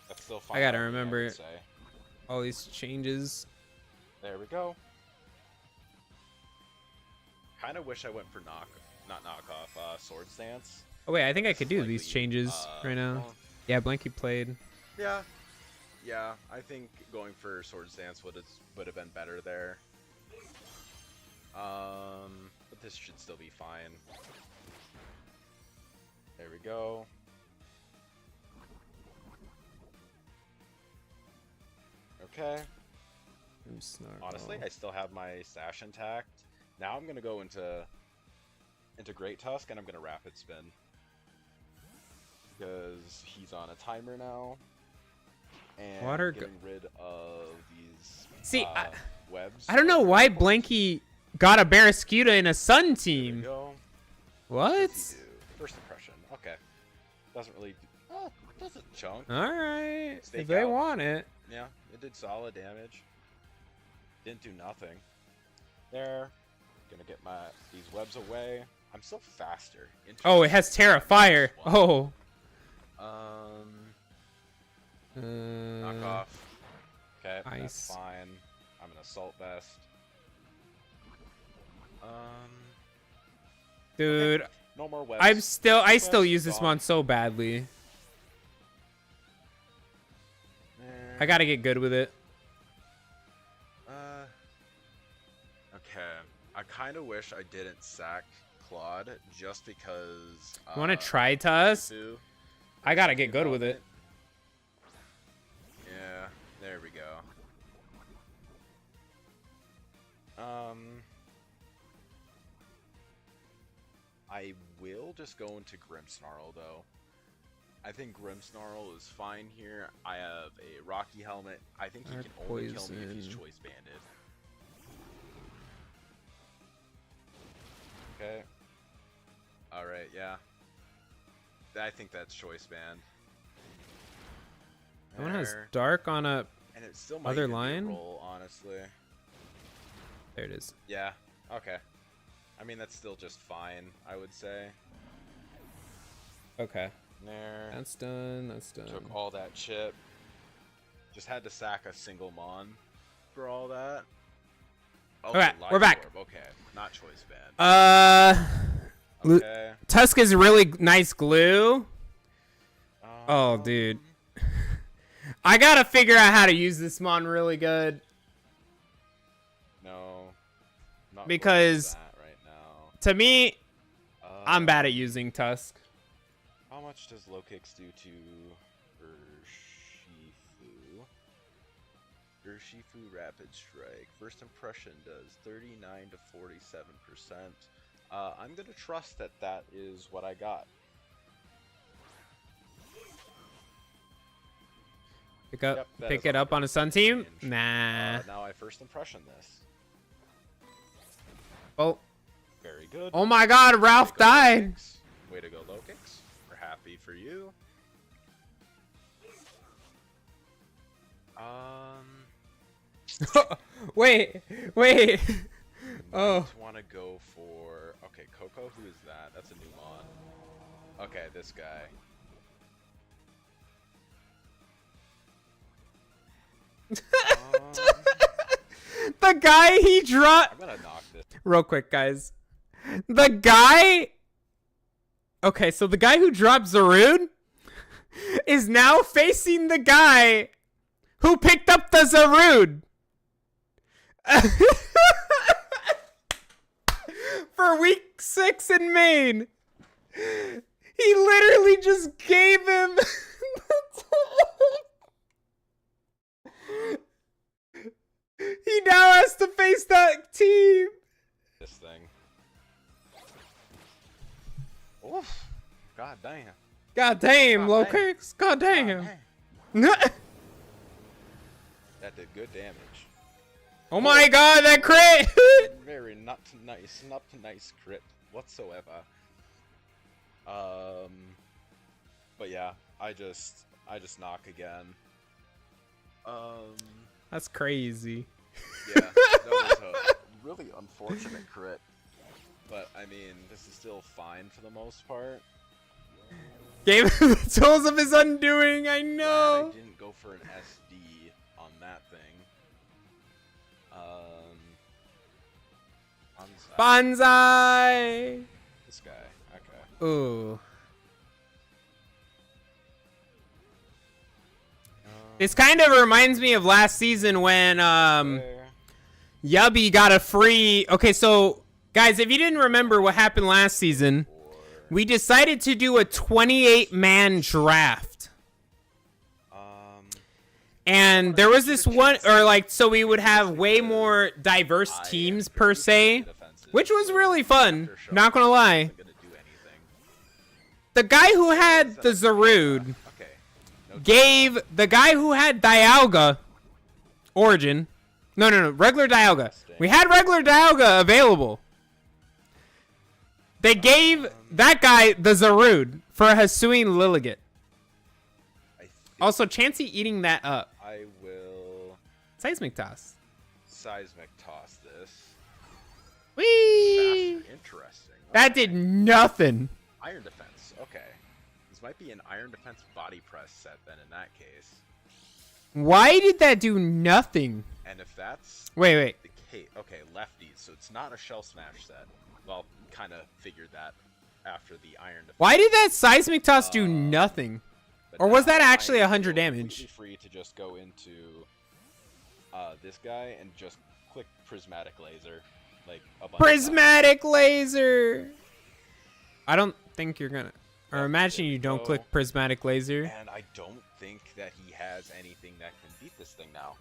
That's still fine. I gotta by me, remember would say. all these changes. There we go. Kind of wish I went for not knockoff, Sword Stance. Oh wait, I think I could do Slightly, these changes right now. well, Yeah, Blanky played. yeah. Yeah, I think going for Sword Stance would have been better there. But this should still be fine. There we go. Okay. Honestly, I still have my Sash intact. Now I'm gonna go into Great Tusk and I'm gonna Rapid Spin because he's on a timer now. And getting rid of these webs. I don't know why Blanky got a Barraskewda in a Sun team. What? What does he do? First impression. Okay. Doesn't really. Oh, doesn't chunk. All right. Stake If they out. want it. Yeah, it did solid damage. Didn't do nothing. There. Gonna get these webs away. I'm still faster. Oh, it has Terra Fire. Oh. Knock off. Okay, Ice. that's fine. I'm an Assault Vest. Dude, okay. No more webs. I still use this gone. mon so badly. I gotta get good with it. Okay. I kind of wish I didn't sack Claude just because. You wanna try Tusk? I gotta get good with it. Yeah, there we go. I will just go into Grimmsnarl though. I think Grimmsnarl is fine here. I have a Rocky Helmet. I think he can only kill me if he's Choice Banded. Okay. Alright, yeah. I think that's Choice Band. Someone has Dark on a and it still might other give me a line? roll, honestly. There it is. Yeah, okay. I mean, that's still just fine, I would say. Okay. There. That's done. That's done. Took all that chip. Just had to sack a single mon for all that. Oh, Okay, we're back. Orb. Okay, not Choice Band. Okay. Tusk is really nice glue. Oh, dude. I gotta figure out how to use this mon really good. No. Not Because that right now. To me, I'm bad at using Tusk. How much does low kicks do to Urshifu? Urshifu Rapid Strike. First impression does 39 to 47%. I'm gonna trust that that is what I got. Pick it up on a Sun team? Range. Nah. Now I first impression this. Oh. Very good. Oh my God, Ralph died. Way to go, low kicks. We're happy for you. Wait. Oh. Want to go for? Okay, Coco, who is that? That's a new mon. Okay, this guy. The guy he dropped. I'm gonna knock this. Real quick, guys. The guy. Okay, so the guy who dropped Zarude is now facing the guy who picked up the Zarude. For week 6 in Maine. He literally just gave him. He now has to face that team. This thing. Oof. God damn. God damn, God low damn. kicks. God damn. God That did good damage. Oh my god, that crit! Very not nice crit whatsoever. But yeah, I just knock again. That's crazy. Yeah, that was a really unfortunate crit. But I mean, this is still fine for the most part. Gave him the tools of his undoing, I Glad know. I didn't go for an SD on that thing. Bonsai! This guy, okay. Ooh. This kind of reminds me of last season when There. Yubby got a free. Okay, so guys, if you didn't remember what happened last season, we decided to do a 28-man draft. And there was this one, or like, so we would have way more diverse teams per se, which was really fun. Not gonna lie. The guy who had the Zarude gave the guy who had Dialga Origin. No, regular Dialga. We had regular Dialga available. They gave that guy the Zarude for a Hisuian Lilligant. Also, Chansey eating that up. I will Seismic Toss. seismic toss this. Whee! Faster. Interesting. That Okay. did nothing. Iron defense. Okay. This might be an iron defense body press set then in that case. Why did that do nothing? And if that's Wait. the case, okay, lefties. So it's not a shell smash set. Well, kind of figured that after the iron defense. Why did that Seismic Toss do nothing? But Or was now that actually I 100 feel damage? completely free to just go into this guy and just click prismatic laser, like a bunch of Prismatic Laser! I don't think you're gonna. Or Yep, imagine there you we don't go. click Prismatic Laser. times. And I don't think that he has anything that can beat this thing now.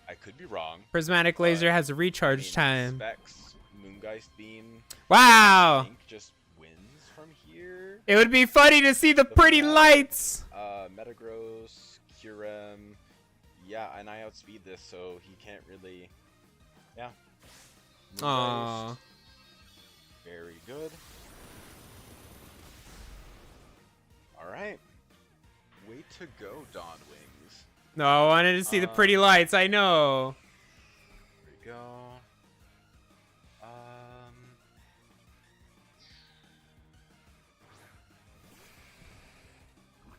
I could be wrong. Prismatic Laser has a recharge time. Specs, Moongeist Beam, I Wow! think just wins from here. It would be funny to see the pretty lights! Metagross, Curem. Yeah, and I outspeed this, so he can't really. Yeah. Aww. Moongeist, very good. Alright. Way to go, Dawn Wings. No, I wanted to see the pretty lights, I know. There we go.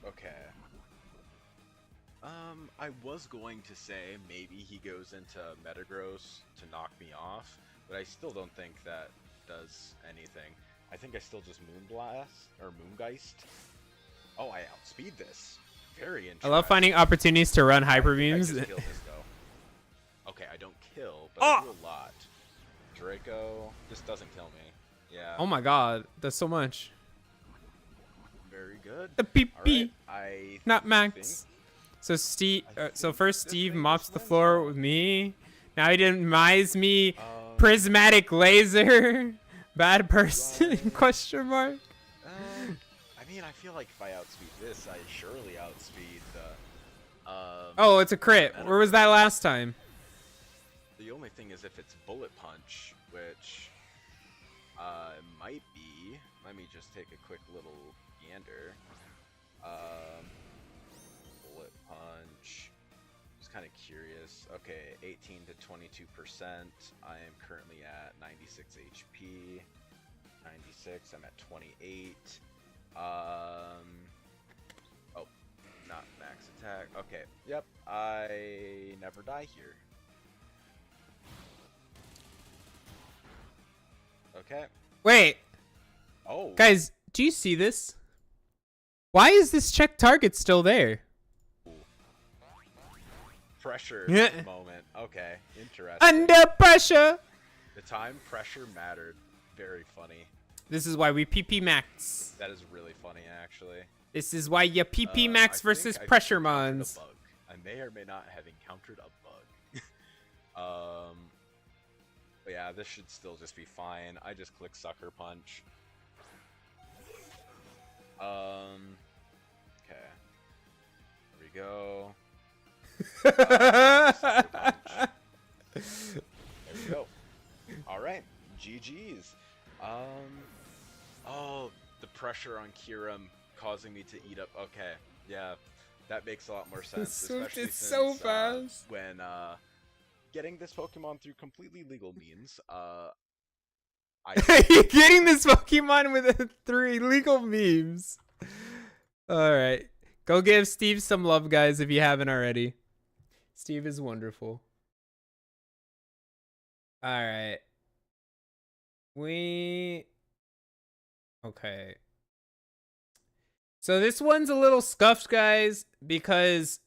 Okay. I was going to say maybe he goes into Metagross to knock me off, but I still don't think that does anything. I think I still just Moonblast or Moongeist. Oh, I outspeed this. Very interesting. I love finding opportunities to run hyper I beams. just killed this, though. Okay, I don't kill, but I do a lot. Draco just doesn't kill me. Yeah. Oh my god, that's so much. Very good. The PP, Alright, I not think Max. So Steve, so first this Steve thing mops just the wins floor now. with me. Now he demise me. Prismatic Laser. Bad person? Right. Question mark. I mean, I feel like if I outspeed this, I surely outspeed the. Oh, it's a crit. Where was that last time? The only thing is if it's Bullet Punch, which might be. Let me just take a quick little gander. Bullet Punch. just kind of curious. Okay, 18 to 22%. I am currently at 96 HP. 96. I'm at 28. Oh, not max attack. Okay. Yep. I never die here. Okay. Wait, Oh. guys, do you see this? Why is this check target still there? Pressure moment. Okay. Interesting. Under pressure. The time pressure mattered. Very funny. This is why we PP max. That is really funny, actually. This is why you PP max I versus think I've pressure encountered a mons. bug. I may or may not have encountered a bug. But yeah, this should still just be fine. I just click Sucker Punch. Okay. There we go. Sucker Punch. There we go. Alright. GG's. Oh, the pressure on Kiram causing me to eat up. Okay, yeah, that makes a lot more sense. Swift Especially is so since, fast. when getting this Pokemon through completely legal means, You're getting this Pokemon with 3 legal memes. Alright. Go give Steve some love, guys, if you haven't already. Steve is wonderful. Alright. Okay. So this one's a little scuffed, guys, because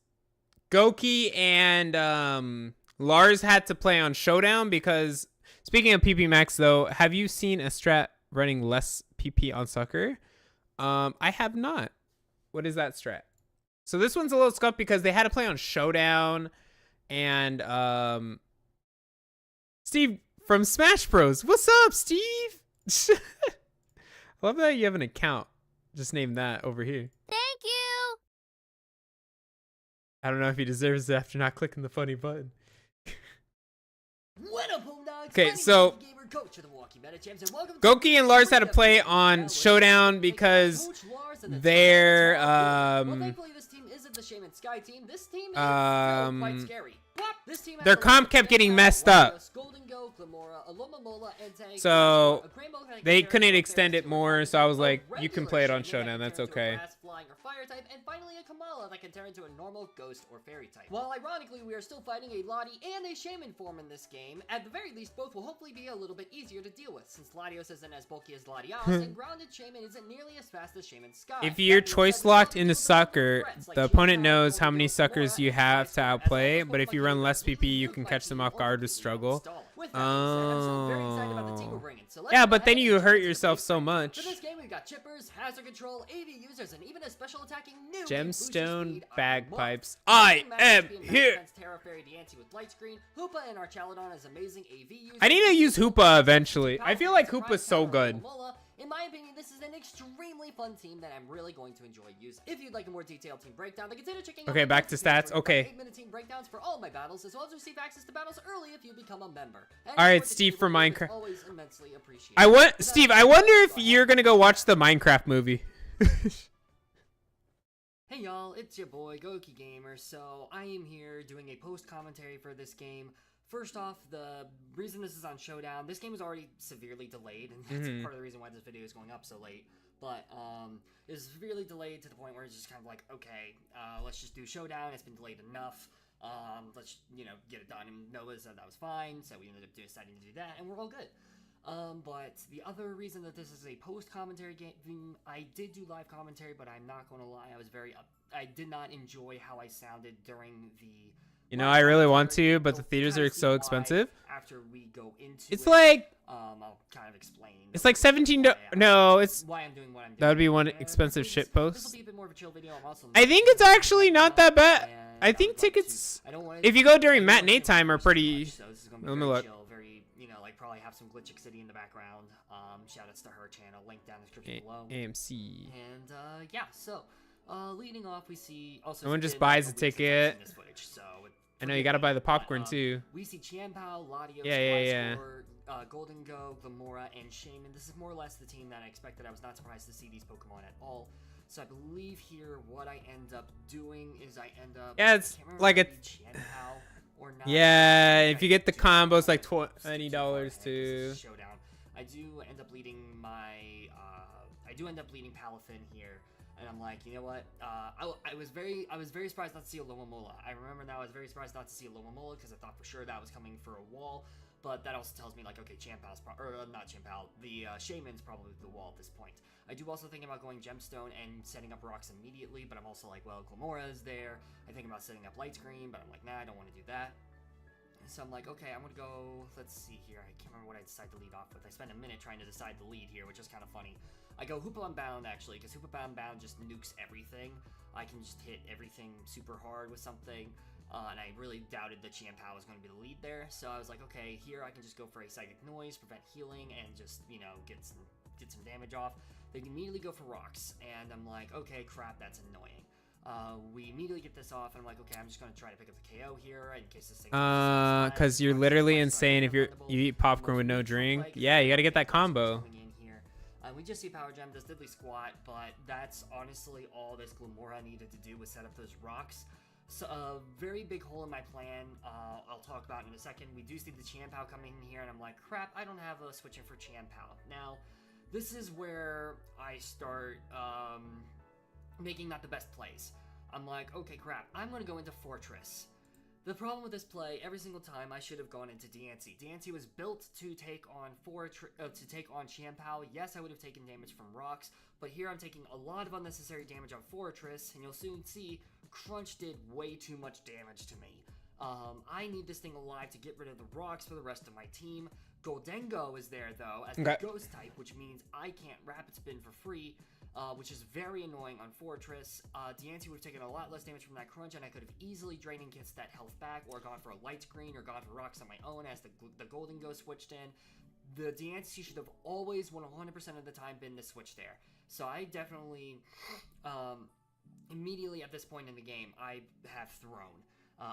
Goki and Lars had to play on Showdown because, speaking of PP Max, though, have you seen a strat running less PP on Sucker? I have not. What is that strat? So this one's a little scuffed because they had to play on Showdown, and Steve from Smash Bros. What's up, Steve? I love that you have an account. Just name that over here. Thank you. I don't know if he deserves it after not clicking the funny button. What up, Boondogs? Okay, My name is so Gamer, coach of the Milwaukee Meta Champs, and welcome to Goki and Lars had to play on Showdown because their well, thankfully this team isn't the Shaman Sky team. This team is still quite scary. This team has their a comp kept getting messed up. Golden Go, Glamora, Alomomola, Entei, So a Greymon that they can couldn't carry extend it to more, so I was like, a you can regular play it on Shaman Showdown, that that's can turn into a okay. grass, flying, or fire type, and finally a Kamala that can turn into a normal ghost or fairy type. While ironically we are still fighting a Lottie and a Shaman form in this game, at the very least both will hopefully be a little bit easier to deal with, since Latios isn't as bulky as Latias, and grounded Shaman isn't nearly as fast as Shaman Sky. If you're choice locked into Sucker, the opponent knows how many Suckers you have to outplay, but if you run less PP, you can catch them off guard with struggle. Yeah, but then you hurt yourself so much. For this game, we've got chippers, hazard control, AV users, and even a special attacking new Gemstone bagpipes. I am here. I need to use Hoopa eventually. I feel like Hoopa's so good. In my opinion, this is an extremely fun team that I'm really going to enjoy using. If you'd like a more detailed team breakdown, then consider checking out Okay, my back to Discord stats. where Okay. I have 8-minute team breakdowns for all my battles, as well as receive access to battles early if you become a member. And All right, support the Steve team for is Minecraft. always immensely appreciated. I want With Steve. that, I wonder if go ahead. you're gonna go watch the Minecraft movie. Hey y'all, it's your boy Goki Gamer. So I am here doing a post commentary for this game. First off, the reason this is on Showdown, this game is already severely delayed, and that's part of the reason why this video is going up so late. But it's severely delayed to the point where it's just kind of like, okay, let's just do Showdown. It's been delayed enough. Let's get it done. And Noah said that was fine, so we ended up deciding to do that, and we're all good. But the other reason that this is a post-commentary game, I did do live commentary, but I'm not going to lie, I did not enjoy how I sounded during the... You know, I really want to, but the theaters are so expensive. After we go into It's like I'll kind of explain. it's like 17. No, it's why I'm doing what I'm doing. that would be one And expensive this- shit This will post. be a bit more of a chill video. I'm also I think it's actually not that bad. I think tickets, I don't want if you go during matinee time, are pretty. So this is gonna be Let me very look. chill, very, like probably have some Glitchic City in the background. Shout outs to her channel, link down in the description below. AMC. And yeah, so leading off, we see also. Someone just it's been buys a a week since I've ticket. seen this footage, so I know you gotta buy the forgive me, popcorn but, too. We see Chianpao, Latios, Yeah. Golden Go, Glamora, and Shaman. This is more or less the team that I expected. I was not surprised to see these Pokemon at all. So I believe here what I end up doing is I end up. Yeah, I it's can't remember like if a. I need Qianpao or not. Yeah, I think if you I get the do. combo, it's like Skip too far $20 ahead 'cause this too. is Showdown. I do end up leading my. I do end up leading Palafin here. And I'm like, you know what? I was very surprised not to see a Lomomola. I remember now I was very surprised not to see a Lomomola because I thought for sure that was coming for a wall. But that also tells me like, okay, Champal's not Champal. The Shaman's probably the wall at this point. I do also think about going Gemstone and setting up rocks immediately, but I'm also like, well, Glamora is there. I think about setting up Light Screen, but I'm like, nah, I don't want to do that. So I'm like, okay, I'm gonna go. Let's see here. I can't remember what I decide to lead off with. I spent a minute trying to decide the lead here, which is kind of funny. I go Hoopa Unbound actually, because Hoopa Unbound just nukes everything. I can just hit everything super hard with something, and I really doubted that Qianpao was going to be the lead there. So I was like, okay, here I can just go for a Psychic Noise, prevent healing, and just get some damage off. They immediately go for rocks, and I'm like, okay, crap, that's annoying. We immediately get this off, and I'm like, okay, I'm just going to try to pick up the KO here in case this thing. Cause you're literally insane if you eat popcorn with no drink. Yeah, you gotta get that combo. We just see Power Gem does Diddly Squat, but that's honestly all this Glamora needed to do was set up those rocks. So a very big hole in my plan, I'll talk about in a second. We do see the Qianpao coming in here, and I'm like, crap, I don't have a switch in for Qianpao. Now, this is where I start making not the best plays. I'm like, okay, crap, I'm going to go into Fortress. The problem with this play, every single time I should have gone into Diancie. Diancie was built to take on Qianpao. Yes, I would have taken damage from rocks, but here I'm taking a lot of unnecessary damage on Fortress, and you'll soon see Crunch did way too much damage to me. I need this thing alive to get rid of the rocks for the rest of my team. Goldengo is there though as the ghost type, which means I can't rapid spin for free. Which is very annoying on Fortress. Diancie would have taken a lot less damage from that crunch, and I could have easily draining kits that health back, or gone for a light screen, or gone for rocks on my own as the Golden Ghost switched in. The Diancie should have always 100% of the time been the switch there. So I definitely, immediately at this point in the game, I have thrown.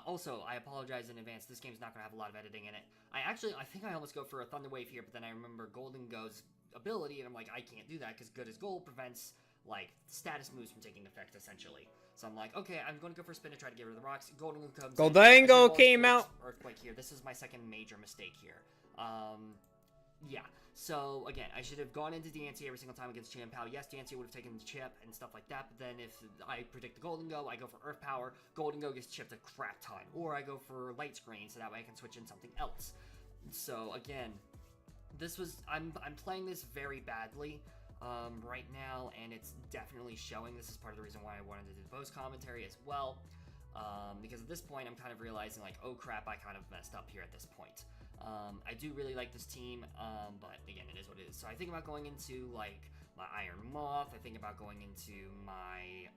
Also, I apologize in advance. This game's not going to have a lot of editing in it. I think I almost go for a Thunder Wave here, but then I remember Golden Go's ability, and I'm like, I can't do that because Good as Gold prevents like status moves from taking effect essentially. So I'm like, okay, I'm going to go for a spin to try to get rid of the rocks. Goldengo comes. Goldengo came out. Earthquake here. This is my second major mistake here. Yeah. So again, I should have gone into Diancie every single time against Qianpao. Yes, Diancie would have taken the chip and stuff like that, but then if I predict the Goldengo, I go for Earth Power. Goldengo gets chipped a crap ton, or I go for Light Screen so that way I can switch in something else. So again, I'm playing this very badly right now, and it's definitely showing. This is part of the reason why I wanted to do the post commentary as well, because at this point I'm kind of realizing like, oh crap, I kind of messed up here at this point. I do really like this team, but again, it is what it is. So I think about going into like my Iron Moth. I think about going into my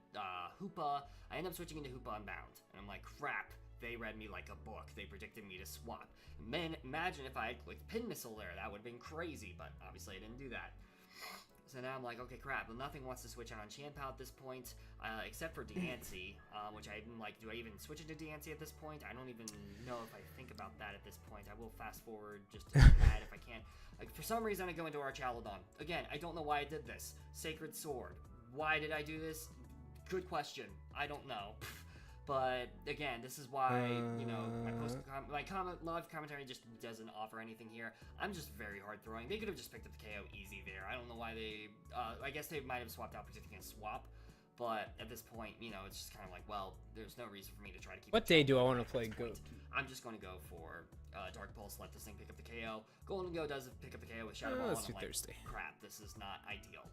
Hoopa. I end up switching into Hoopa Unbound, and I'm like, crap. They read me like a book. They predicted me to swap. Man, imagine if I had clicked Pin Missile there. That would have been crazy, but obviously I didn't do that. So now I'm like, okay, crap. Well, nothing wants to switch out on Qianpao at this point, except for Diancie, which I'm like, do I even switch into Diancie at this point? I don't even know if I think about that at this point. I will fast forward just to that if I can. Like, for some reason, I go into Archaludon. Again, I don't know why I did this. Sacred Sword. Why did I do this? Good question. I don't know. But again, this is why, my live commentary just doesn't offer anything here. I'm just very hard throwing. They could have just picked up the KO easy there. I don't know why they, I guess they might have swapped out because they can't swap. But at this point, it's just kind of like, well, there's no reason for me to try to keep. What day do I want to play Goat? I'm just going to go for Dark Pulse, let this thing pick up the KO. Golden Go does pick up the KO with Shadow Ball, and I'm like, Thursday. Crap, this is not ideal.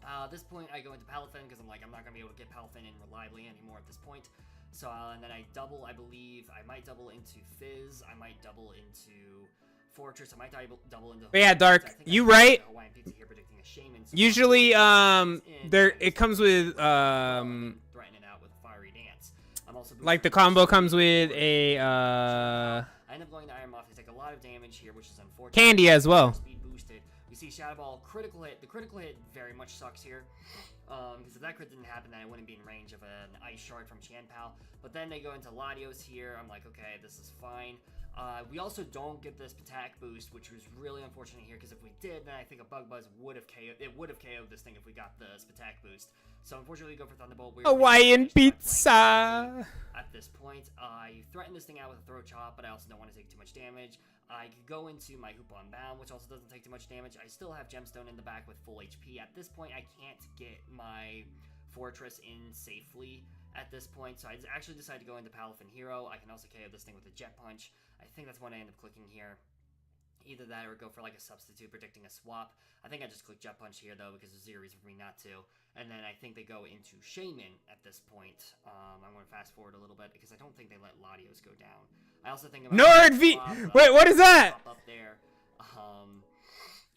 At this point, I go into Palafin because I'm like, I'm not going to be able to get Palafin in reliably anymore at this point. So, and then I double, I believe, I might double into Fizz, I might double into Fortress, I might double into... But yeah, Dark, you right. Usually, it comes with, threatening out with Fiery Dance. I'm also like the combo comes with a, I end up going to Iron Moth to take a lot of damage here, which is unfortunate. Candy as well. Speed boosted. We see Shadow Ball critical hit. The critical hit very much sucks here. Because if that crit didn't happen, then I wouldn't be in range of an Ice Shard from Qianpao. But then they go into Latios here. I'm like, okay, this is fine. We also don't get this attack boost, which was really unfortunate here, because if we did, then I think a Bug Buzz would have KO'd this thing if we got the attack boost. So unfortunately, we go for Thunderbolt. Hawaiian pizza. At this point, I threaten this thing out with a Throat Chop, but I also don't want to take too much damage. I could go into my Hoop on Bound, which also doesn't take too much damage. I still have Gemstone in the back with full HP. At this point, I can't get my Fortress in safely at this point, so I actually decided to go into Palafin Hero. I can also KO this thing with a Jet Punch. I think that's what I end up clicking here. Either that or go for like a substitute predicting a swap. I think I just click Jet Punch here though, because there's zero reason for me not to. And then I think they go into Shaman at this point. I'm going to fast forward a little bit because I don't think they let Latios go down. I also think about Nord V. Wait, what is that? Up there.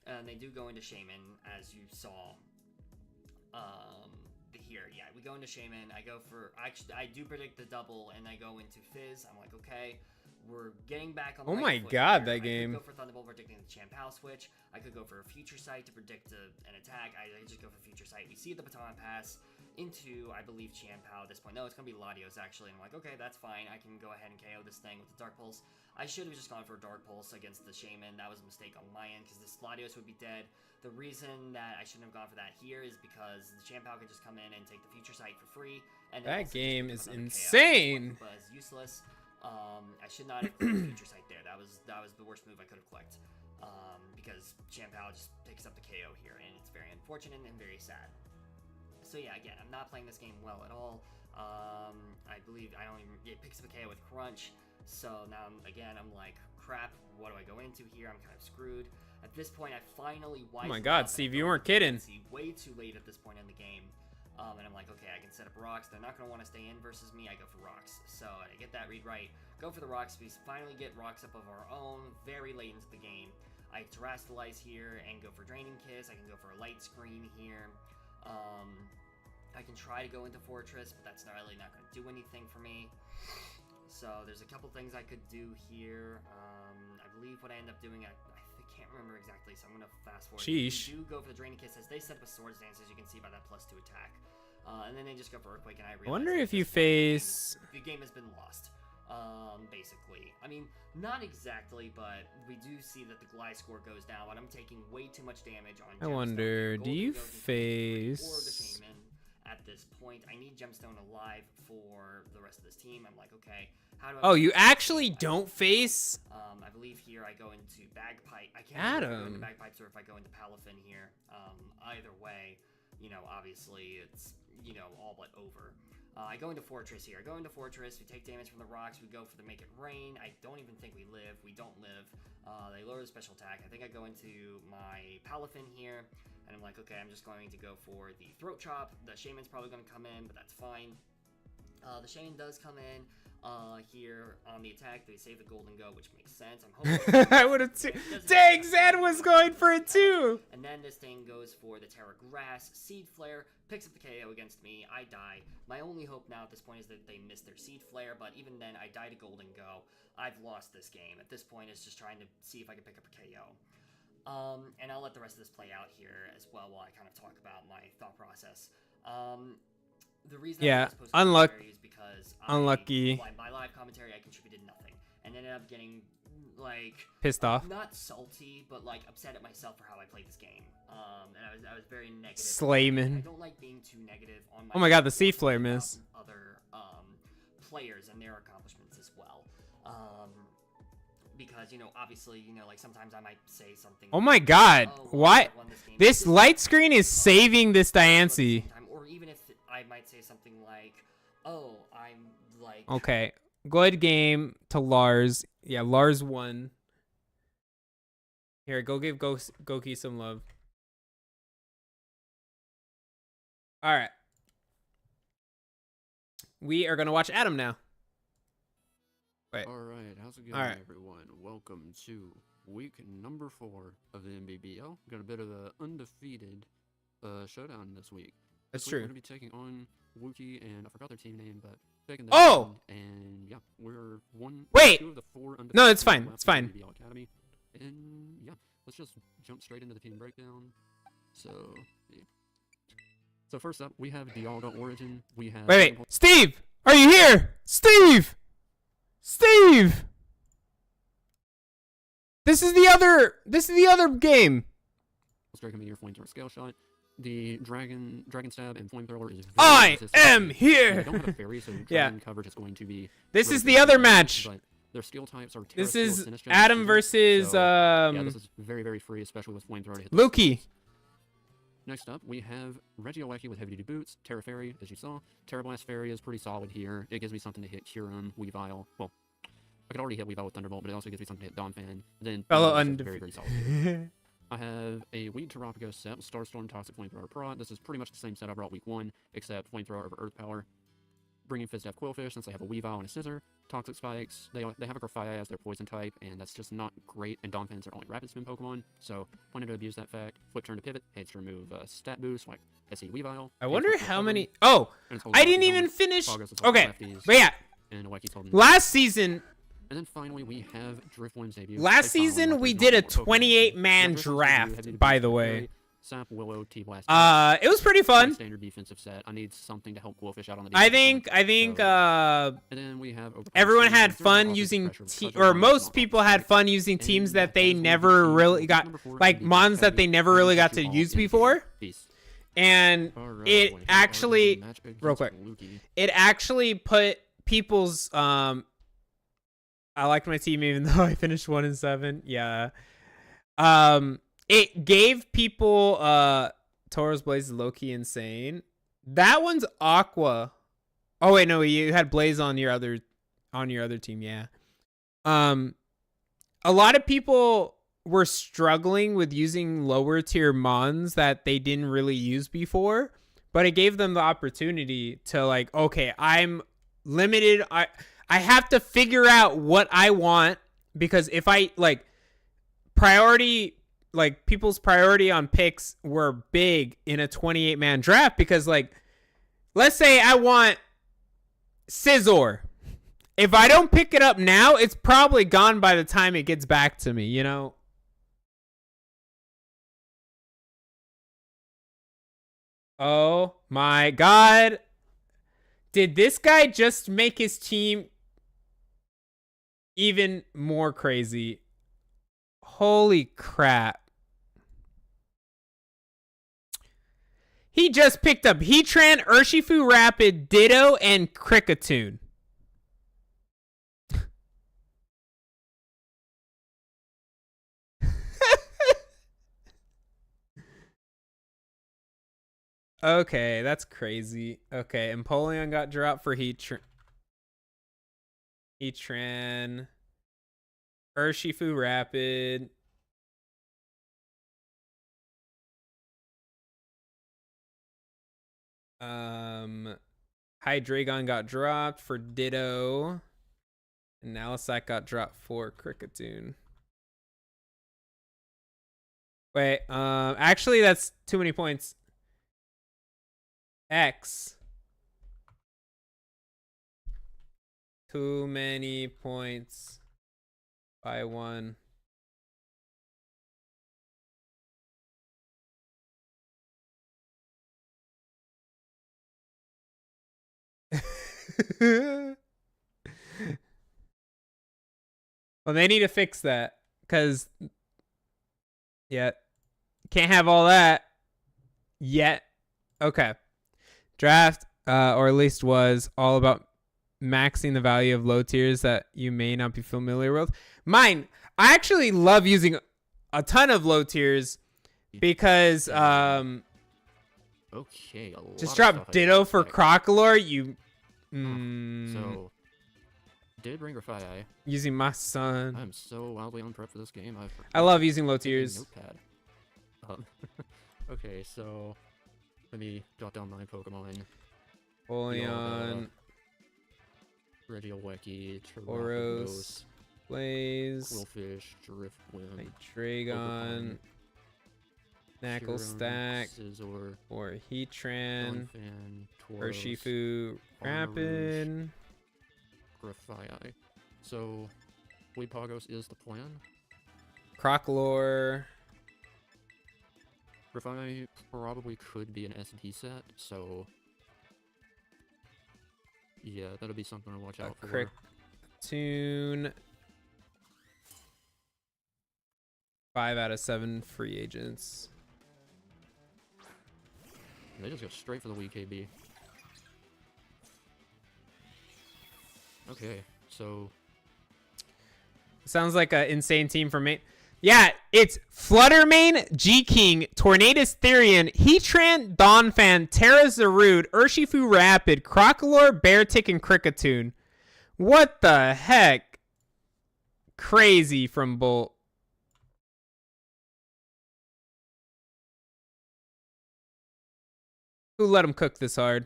And they do go into Shaman, as you saw. Here, yeah, we go into Shaman. I go for I do predict the double, and I go into Fizz. I'm like, okay. We're getting back on the Oh my foot god, here. that game. I could go for Thunderbolt predicting the Champ-Pow switch. I could go for a Future Sight to predict an attack. I just go for Future Sight. We see the Baton Pass into, I believe, Champ-Pow at this point. No, it's going to be Latios, actually. And I'm like, okay, that's fine. I can go ahead and KO this thing with the Dark Pulse. I should have just gone for a Dark Pulse against the Shaman. That was a mistake on my end, because this Latios would be dead. The reason that I shouldn't have gone for that here is because the Champ-Pow could just come in and take the Future Sight for free. And that game is KO. insane. But it's useless. I should not have clicked the Future Sight there. That was the worst move I could have clicked. Because Champ-Pow just picks up the KO here, and it's very unfortunate and very sad. So yeah, again, I'm not playing this game well at all. I believe it picks up a KO with Crunch. So now I'm like, crap, what do I go into here? I'm kind of screwed. At this point, I finally Oh my god, Steve, you weren't kidding. Way too late at this point in the game. And I'm like, okay, I can set up rocks. They're not going to want to stay in versus me. I go for rocks. So I get that read right. Go for the rocks. We finally get rocks up of our own very late into the game. I Terrastalize here and go for Draining Kiss. I can go for a Light Screen here. I can try to go into Fortress, but that's really not going to do anything for me. So there's a couple things I could do here. I believe what I end up doing, I can't remember exactly, so I'm going to fast forward. Sheesh. They do go for the Draining Kiss as they set up a Swords Dance, as you can see by that +2 attack. And then they just go for Earthquake, and I realize wonder if that you this face... The game has been lost, basically. I mean, not exactly, but we do see that the Glide score goes down, and I'm taking way too much damage on I Gemstone wonder, here. do you Golden Goat can take 3 or the face... Shaman at this point. I need Gemstone alive for the rest of this team. I'm like, okay, how do I... Oh, you actually don't face... I believe here I go into Bagpipe. I can't remember if I go into Adam. Bagpipes or if I go into Palafin here. Either way, obviously it's, all but over. I go into Fortress here. I go into Fortress. We take damage from the rocks. We go for the Make It Rain. I don't even think we live. We don't live. They lower the special attack. I think I go into my Palafin here. And I'm like, okay, I'm just going to go for the Throat Chop. The Shaman's probably going to come in, but that's fine. The Shaman does come in here on the attack. They save the Golden Goat, which makes sense. I'm hoping... I would have too. Dang, Zed was going for it too. And then this thing goes for the Terra Grass. Seed Flare picks up the KO against me. I die. My only hope now at this point is that they miss their Seed Flare, but even then, I die to Golden Go. I've lost this game. At this point, it's just trying to see if I can pick up a KO. And I'll let the rest of this play out here as well while I kind of talk about my thought process. The reason I was commentary is because unlucky. My live commentary, I contributed nothing, and ended up getting like pissed off, not salty, but like upset at myself for how I played this game. And I was very negative. Slayman. I don't like being too negative on my. Oh my god, the sea flare miss. Other players and their accomplishments as well. Because obviously, like sometimes I might say something. Oh my god, what? This light screen is saving this Diancie. Or even if I might say something like, "Oh, I'm like." Okay, good game to Lars. Yeah, Lars won. Here, go give Goki some love. All right, we are gonna watch Adam now. Wait. All right, how's it going, everyone? Welcome to week number 4 of the NBBL. Got a bit of an undefeated showdown this week. That's We're true. going to be taking on Wookie, and I forgot their team name, but taking Oh! on, and yeah, we're Wait! 2 of the 4 undefeated. No, it's fine. left It's in fine. NBBL Academy. And yeah, let's just jump straight into the team breakdown. So, yeah. So first up, we have Dialga Origin. We have Wait, Steve, are you here? Steve. This is the other game. Strike your flamethrower scale shot. The dragon stab and flamethrower is very I consistent. am here. They don't have a fairy, so Yeah. dragon coverage is going to be. This really is good the other for you, match. But their skill types are Terra This Steel, is Sinistcha, Adam Scissor, versus so, yeah, this is very free, especially with flamethrower to hit the Loki. skills. Next up, we have Regieleki with heavy-duty boots, Terra Fairy, as you saw. Terra Blast Fairy is pretty solid here. It gives me something to hit Huron, Weavile. Well, I could already hit Weavile with Thunderbolt, but it also gives me something to hit Donphan. Then Fellow Thunderbolt is very solid. undefeated. I have a Weed Terrapago set with Starstorm, Toxic Flamethrower, Prod. This is pretty much the same set I brought week 1, except Flamethrower over Earth Power. Bringing Fizzdeath Quillfish since they have a Weavile and a Scissor. Toxic Spikes, they have a Grafaiai as their poison type, and that's just not great, and Donphan's are only Rapid Spin Pokemon, so planning to abuse that fact. Flip turn to pivot, hates to remove Stat Boost, like SE Weavile. I wonder how many. Oh, I didn't even finish. Okay, but yeah, And last season. And then finally, we have Driftwood's debut. Last season we did a 28-man draft, by the way. Sap, Willow, T-Blast. It was pretty fun. Standard defensive set. I need something to help Quillfish out on the I defense think and then we have everyone had fun using or most people had fun using teams that they never really got, like mons that they never really got to use before. And it actually, real quick, it actually put people's I liked my team even though I finished 1-7. Yeah. It gave people Tauros Blaze, Loki, Insane. That one's Aqua. Oh wait, no, you had Blaze on your other team, yeah. A lot of people were struggling with using lower tier mons that they didn't really use before, but it gave them the opportunity to like, okay, I'm limited. I have to figure out what I want, because if I like priority, like people's priority on picks were big in a 28-man draft, because like, let's say I want Scizor. If I don't pick it up now, it's probably gone by the time it gets back to me, you know? Oh my God. Did this guy just make his team even more crazy? Holy crap. He just picked up Heatran, Urshifu Rapid, Ditto, and Kricketune. Okay, that's crazy. Okay, Empoleon got dropped for Heatran. Urshifu Rapid. Hydreigon got dropped for Ditto. And Nalisac got dropped for Kricketune. Wait, actually that's too many points. X. Too many points by one. Well, they need to fix that, because yeah, can't have all that yet. Okay. Draft, or at least was, all about maxing the value of low tiers that you may not be familiar with. Mine, I actually love using a ton of low tiers because Okay, just drop Ditto for Crocolore. You So did bring Grafaiai. using my son. I'm so wildly unprepped for this game. I love using low taken a tiers. Notepad. Okay, so let me jot down my Pokemon. Oleon, Regieleki, Tauros, Blaze, Quillfish, Driftwind, Dragon, Knackle Stack, Scizor, or Heatran, Donphan, Tauros, Urshifu Armarouge, Rapid. Grafaiai. So, Weepagos is the plan. Crocolore. Grafaiai probably could be an SD set, so yeah, that'll be something to watch out for. Tune. 5 out of 7 free agents. They just go straight for the weak KB. Okay, so Sounds like an insane team for me. Yeah, it's Fluttermane, G-King, Tornadus Therian, Heatran, Donphan, Terra Zarude, Urshifu Rapid, Crocolore, Beartic, and Kricketune. What the heck? Crazy from Bolt. Who let him cook this hard?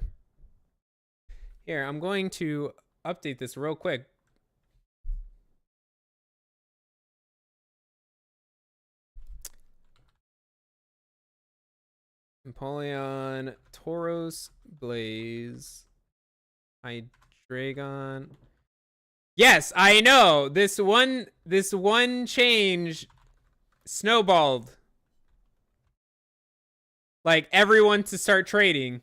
Here, I'm going to update this real quick. Empoleon, Tauros, Blaze, Hydreigon. Yes, I know. This one change snowballed. Like everyone to start trading.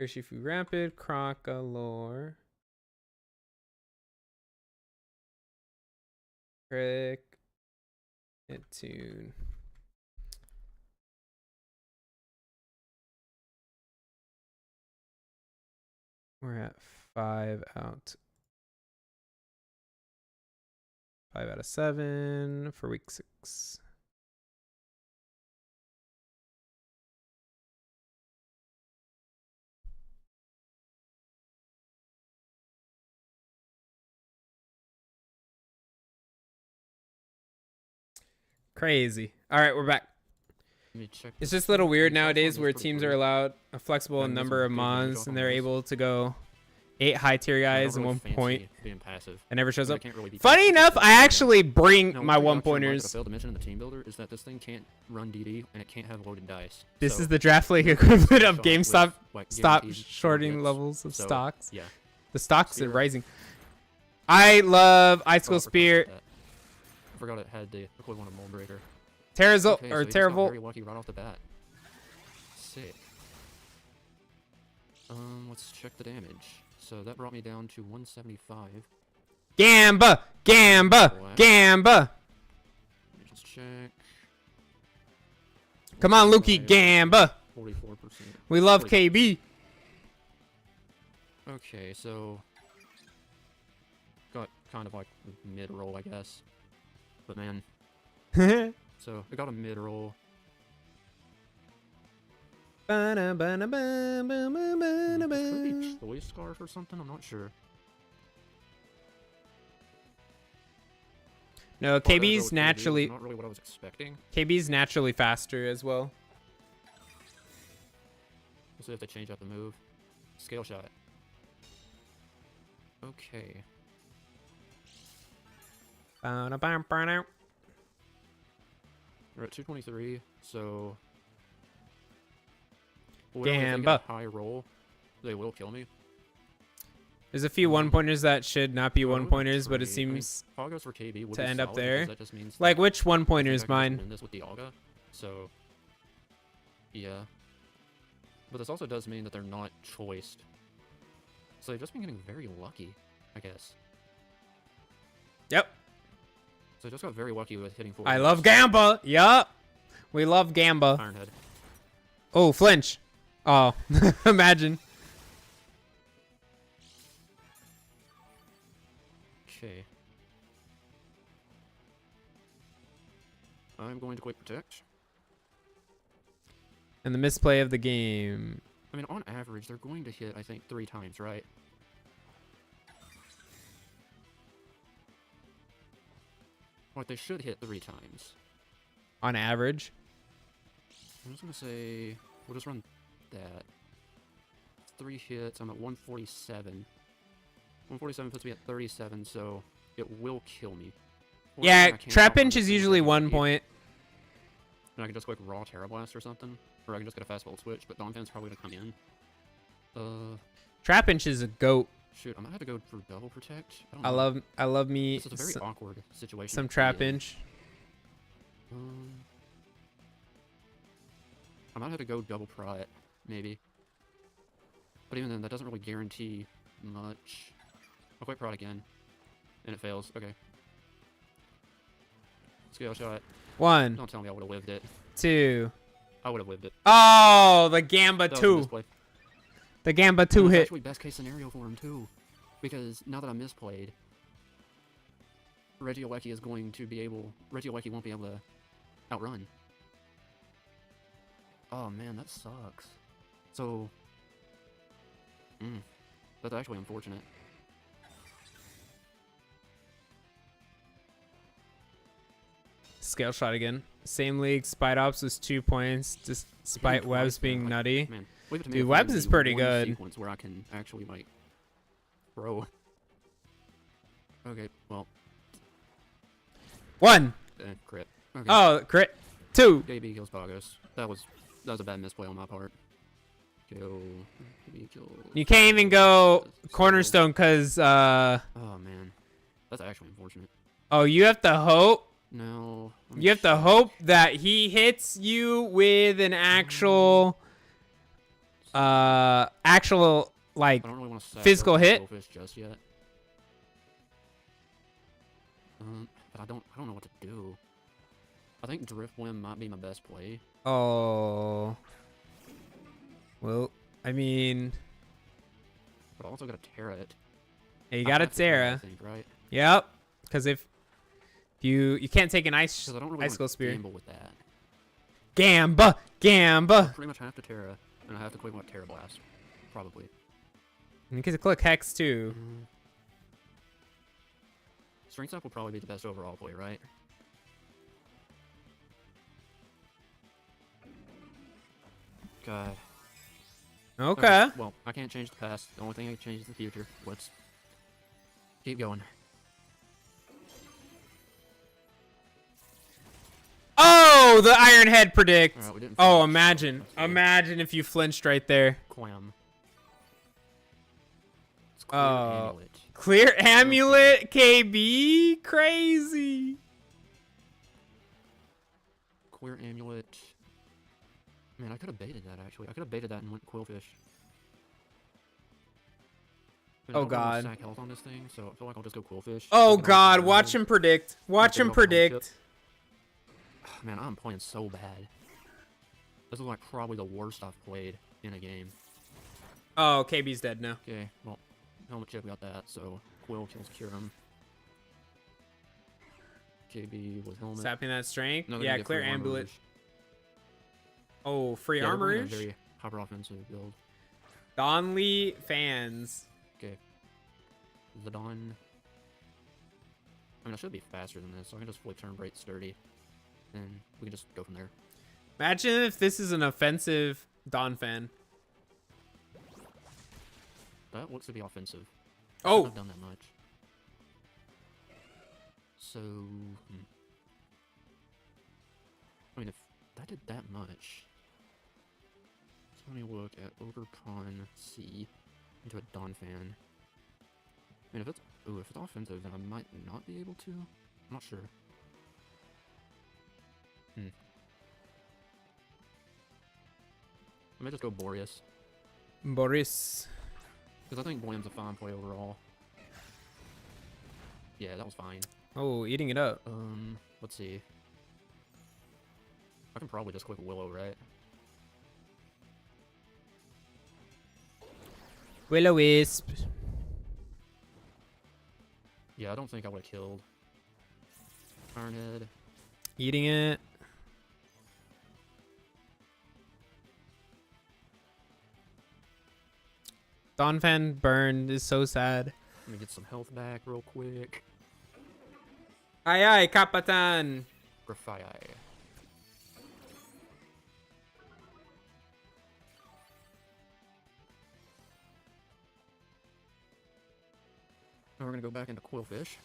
Urshifu Rapid, Crocolore. Kricketune. We're at 5 out of 7 for week 6. Crazy. All right, we're back. let me check. It's this just a little out. weird The soft nowadays one where is pretty teams great. are allowed a flexible And number of some good range mons off and on they're those. able to go 8 high tier I don't guys in really one fancy point being passive. and never shows I up. can't really be Funny passive enough, because I it's actually bring Now, my one thing I one actually like that I pointers. failed to mention in the team builder is that this thing can't run DD and it can't have loaded dice. This So, is the draft league you know, equivalent shot of with, GameStop like, stop guaranteed shorting targets. levels of So, stocks. Yeah. The stocks are Spear. rising. I love Icicle Oh, I forgot Spear, about that. I forgot it had the equivalent of Mold Breaker. Terrazol Okay, so or he just got Terravolt. very lucky right off the bat. Sick. Let's check the damage. So that brought me down to 175. Gamba, Gamba, What? Gamba. Let me just check. Come on, Lukey, 175, Gamba. 44%. We love 40%. KB. Okay, so got kind of like mid-roll, I guess. But man, so I got a mid-roll. Bana, bana, ba, ba, ba, bana, This could be ba. Choice Scarf or something, I'm not sure. No, Thought I'd go KB's with KB, naturally Not really what I was expecting. KB's naturally faster as well. We'll see if they change out the move. Scale shot. Okay. Bana, bana, bana. We're at 223, so... Well, if they get a Gamba. high roll, they will kill me. There's a few one pointers that should not be So I one would pointers, but it trade- I mean, seems Poggos for KB would to be end up solid because there. That just means like that which one I pointers think I can just mine? win this with the Alga, so yeah. But this also does mean that they're not choiced. So they've just been getting very lucky, I guess. Yep. So I just got very lucky with hitting 4. I love Gamba. Yup. We love Gamba. Ironhead. Oh, flinch. Oh, imagine. Okay. I'm going to quick protect. And the misplay of the game. I mean, on average, they're going to hit, I think, 3 times, right? Like, they should hit 3 times. On average. I'm just gonna say, we'll just run that. 3 hits, I'm at 147. 147 puts me at 37, so it will kill me. Or Yeah, I can trap outrun inch this is thing usually with 1 AP, point. And I can just quick raw Terra Blast or something. Or I can just get a fast volt switch, but Donphan's probably gonna come in. Trap inch is a goat. Shoot, I might have to go for double protect. I don't I know. love me This is a very awkward situation. some to be trap in. inch. I might have to go double prot, maybe. But even then, that doesn't really guarantee much. I'll quick prot again. And it fails. Okay. Scale shot. 1, Don't tell me I would have lived it. 2. I would have lived it. Oh, the Gamba That was a 2. misplay. The Gamba And 2 it's hit. actually best case scenario for him too, because now that I misplayed, Regieleki is going to be able. Regieleki won't be able to outrun. Oh man, that sucks. So, that's actually unfortunate. Scale shot again. Same league. Spite Ops was 2 points, despite Him Webb's twice, man, being like, nutty. Man, leave it to me Dude, to Webb's find is the pretty one good. Sequence where I can actually like throw. Okay, well, 1. crit. Okay. Oh, crit. 2. KB kills Pagos. That was a bad misplay on my part. Kill. KB kills. You can't even go Skills. Cornerstone because, Oh man, that's actually unfortunate. oh, you have to hope. No. You have to hope that he hits you with an actual, like, I don't really want to physical hit. just yet. But I don't know what to do. I think Drift Whim might be my best play. oh. Well, I mean, But I also got to Terra it. you I got a have to Terra, I Terra. think, right? Yep. Because if you can't take an ice Because I don't really icicle want to spear. gamble with that. Gamba, I Gamba. pretty much have to Terra, and I have to click what Terra Blast, probably. You can click Hex too. String Step will probably be the best overall play, right? God. Okay. Well, I can't change the past. The only thing I can change is the future. Let's keep going. Oh, the Iron Head predict. Alright, we didn't Oh, finish. imagine. That's good. Imagine if you flinched right there. Quam. It's clear Oh. amulet. Clear Amulet, KB. Crazy. Clear amulet. Man, I could have baited that actually. I could have baited that and went Quillfish. But I Oh, don't really wanna God. stack health on this thing, so I feel like I'll just go Quillfish. Oh, Take it off God. the Watch board. him predict. Watch Take it him off the board chip. predict. Man, I'm playing so bad. This is like probably the worst I've played in a game. Oh, KB's dead now. Okay, well, helmet chip got that, so Quill kills Curum. KB with helmet. Sapping that strength. No, they're Yeah, gonna get clear free armor Amulet. rouge. Oh, free Yeah, they're armor running a rouge? very hyper offensive build. Donley fans. Okay. Zidane. I mean, I should be faster than this, so I can just flip turn break sturdy. And we can just go from there. Imagine if this is an offensive Don fan. That looks to be offensive. Oh. I've done that much. So, I mean, if that did that much, so let me look at Overpawn C into a Don fan. I mean, if it's offensive, then I might not be able to. I'm not sure. I may just go Boreas, Boris. because I think Boyam's a fine play overall. Yeah, that was fine. Oh, eating it up. Let's see. I can probably just click Willow, right? Will-O-Wisp. Yeah, I don't think I would have killed Ironhead. Eating it. Don fan burned is so sad. Let me get some health back real quick. Aye aye, Kapatan. Grafii. Now we're gonna go back into Quillfish.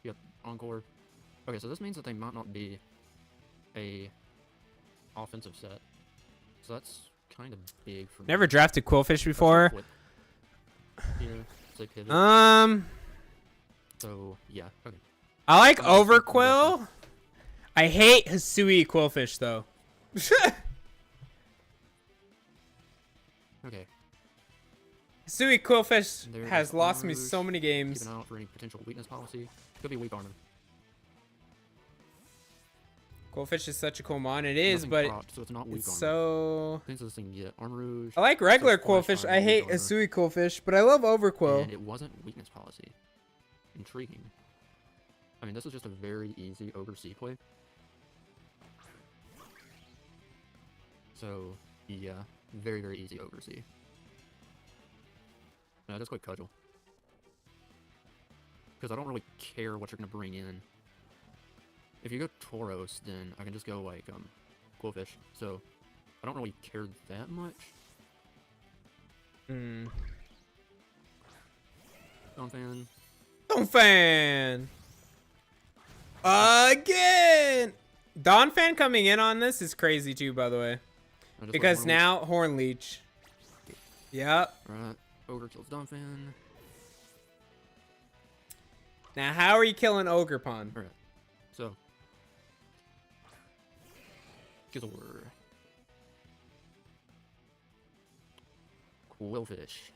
Yep, Encore. Okay, so this means that they might not be a offensive set. So that's kind of big for me. Never drafted Quillfish Let's before. flip here, say pivot. So yeah, okay. I like Oh, that's Overquill. I hate Hisui Quillfish though. Okay. Sui Quillfish There has is lost me Armor so Rouge. many Keep games. an eye out for any potential weakness policy. Could be weak armor. Quillfish is such a cool mon. It is, Nothing but propped, so it's not weak it's armor. so... Things this thing get. Armor Rouge. I like regular says flash Quillfish. time, I weak hate armor. Asui Quillfish, but I love Overquill. And it wasn't weakness policy. Intriguing. I mean, this is just a very easy Ogre C play. So, yeah, very, very easy Ogre C. No, just quick cudgel. Because I don't really care what you're going to bring in. If you go Tauros, then I can just go, like, Quillfish. So, I don't really care that much. Hmm. Donphan. Donphan! Again! Donphan coming in on this is crazy too, by the way. Because now, Horn Leech. Yep. Alright, Ogre kills Donphan. Now, how are you killing Ogerpon? Alright, so. Gizor. Quillfish.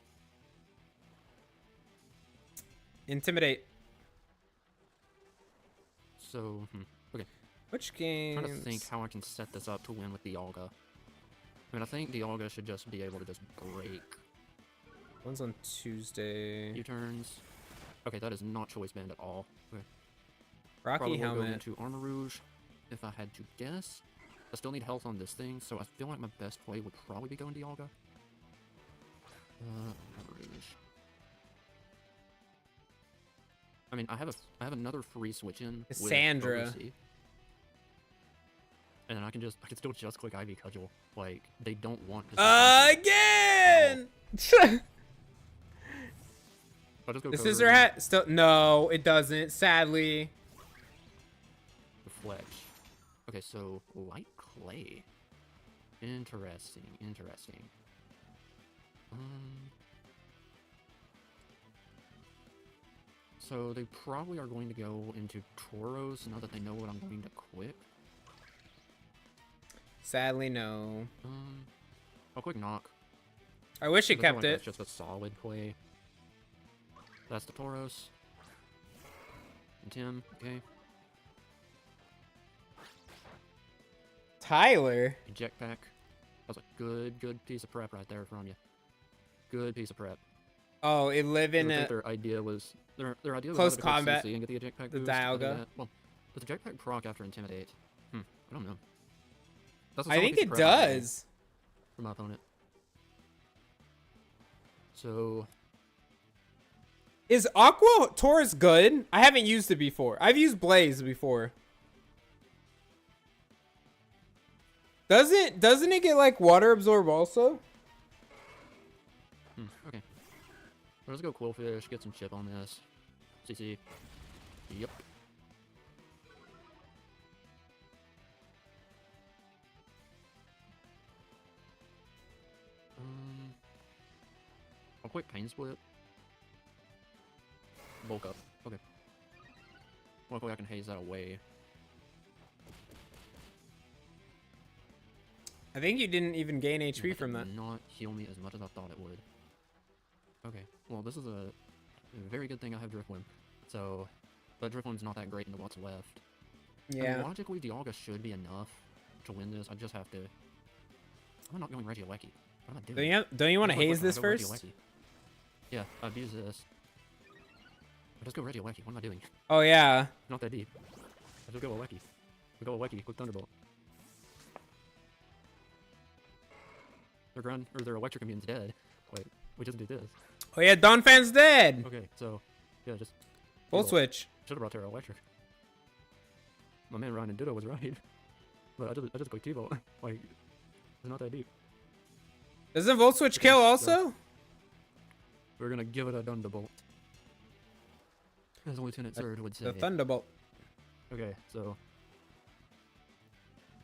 Intimidate. So, okay. Which game? Trying to think how I can set this up to win with Dialga. I mean, I think Dialga should just be able to just break One's on Tuesday. U-turns. Okay, that is not choice band at all. Okay. Rocky Probably will go Helmet. into Armor Rouge, if I had to guess. I still need health on this thing, so I feel like my best play would probably be going Dialga. Armor Rouge. I mean, I have another free switch in with Sandra. OC. And then I can still just click Ivy Cudgel. Like, they don't want to Again! I'll just go The Cobra scissor and hat? Still, no, it doesn't, sadly. the Fletch. Okay, so light clay. Interesting, interesting. So they probably are going to go into Tauros now that they know what I'm going to quit. Sadly, no. I'll quick knock. I wish it 'cause I feel kept like it. That's just a solid play. That's the Tauros. And Tim, okay. Tyler. Eject pack. That was a good piece of prep right there from you. Good piece of prep. Oh, it live in I a... think their idea was Close either to go combat, CC and get the eject pack the boost, either Dialga. that- Well, does the eject pack proc after intimidate? I don't know. That's a I solid think piece of it prep right there does. for my opponent. So Is Aqua Taurus good? I haven't used it before. I've used Blaze before. Doesn't it get like water absorb also? okay. Let's go Quillfish, get some chip on this. CC. Yep. I'll quick pain split. Bulk up. Okay. Luckily I can haze that away. I think you didn't even gain HP That from did that. not heal me as much as I thought it would. Okay, well this is a very good thing I have Driftwind. So, but Driftwind's not that great into what's left. I mean, Yeah. logically, Dialga should be enough to win this. I just have to... I'm not going Regieleki. What am I doing? Don't you want to Wait, haze I'll this go first? Regieleki. Yeah, I've used this. I just go Regieleki. What am I doing? Oh yeah. Not that deep. I just go Aleki. We go Aleki. Quick Thunderbolt. Their ground or their electric immune's dead. Wait, we just do this. Oh yeah, Donphan's dead. Okay, so yeah, just Full T-bolt. switch. Should have brought Terra Electric. My man Ryan and Ditto was right, but I just go T-bolt. Like, it's not that deep. Doesn't Volt Switch kill also? We're gonna give it a Thunderbolt, as Lieutenant Surge would say. The Thunderbolt. Okay, so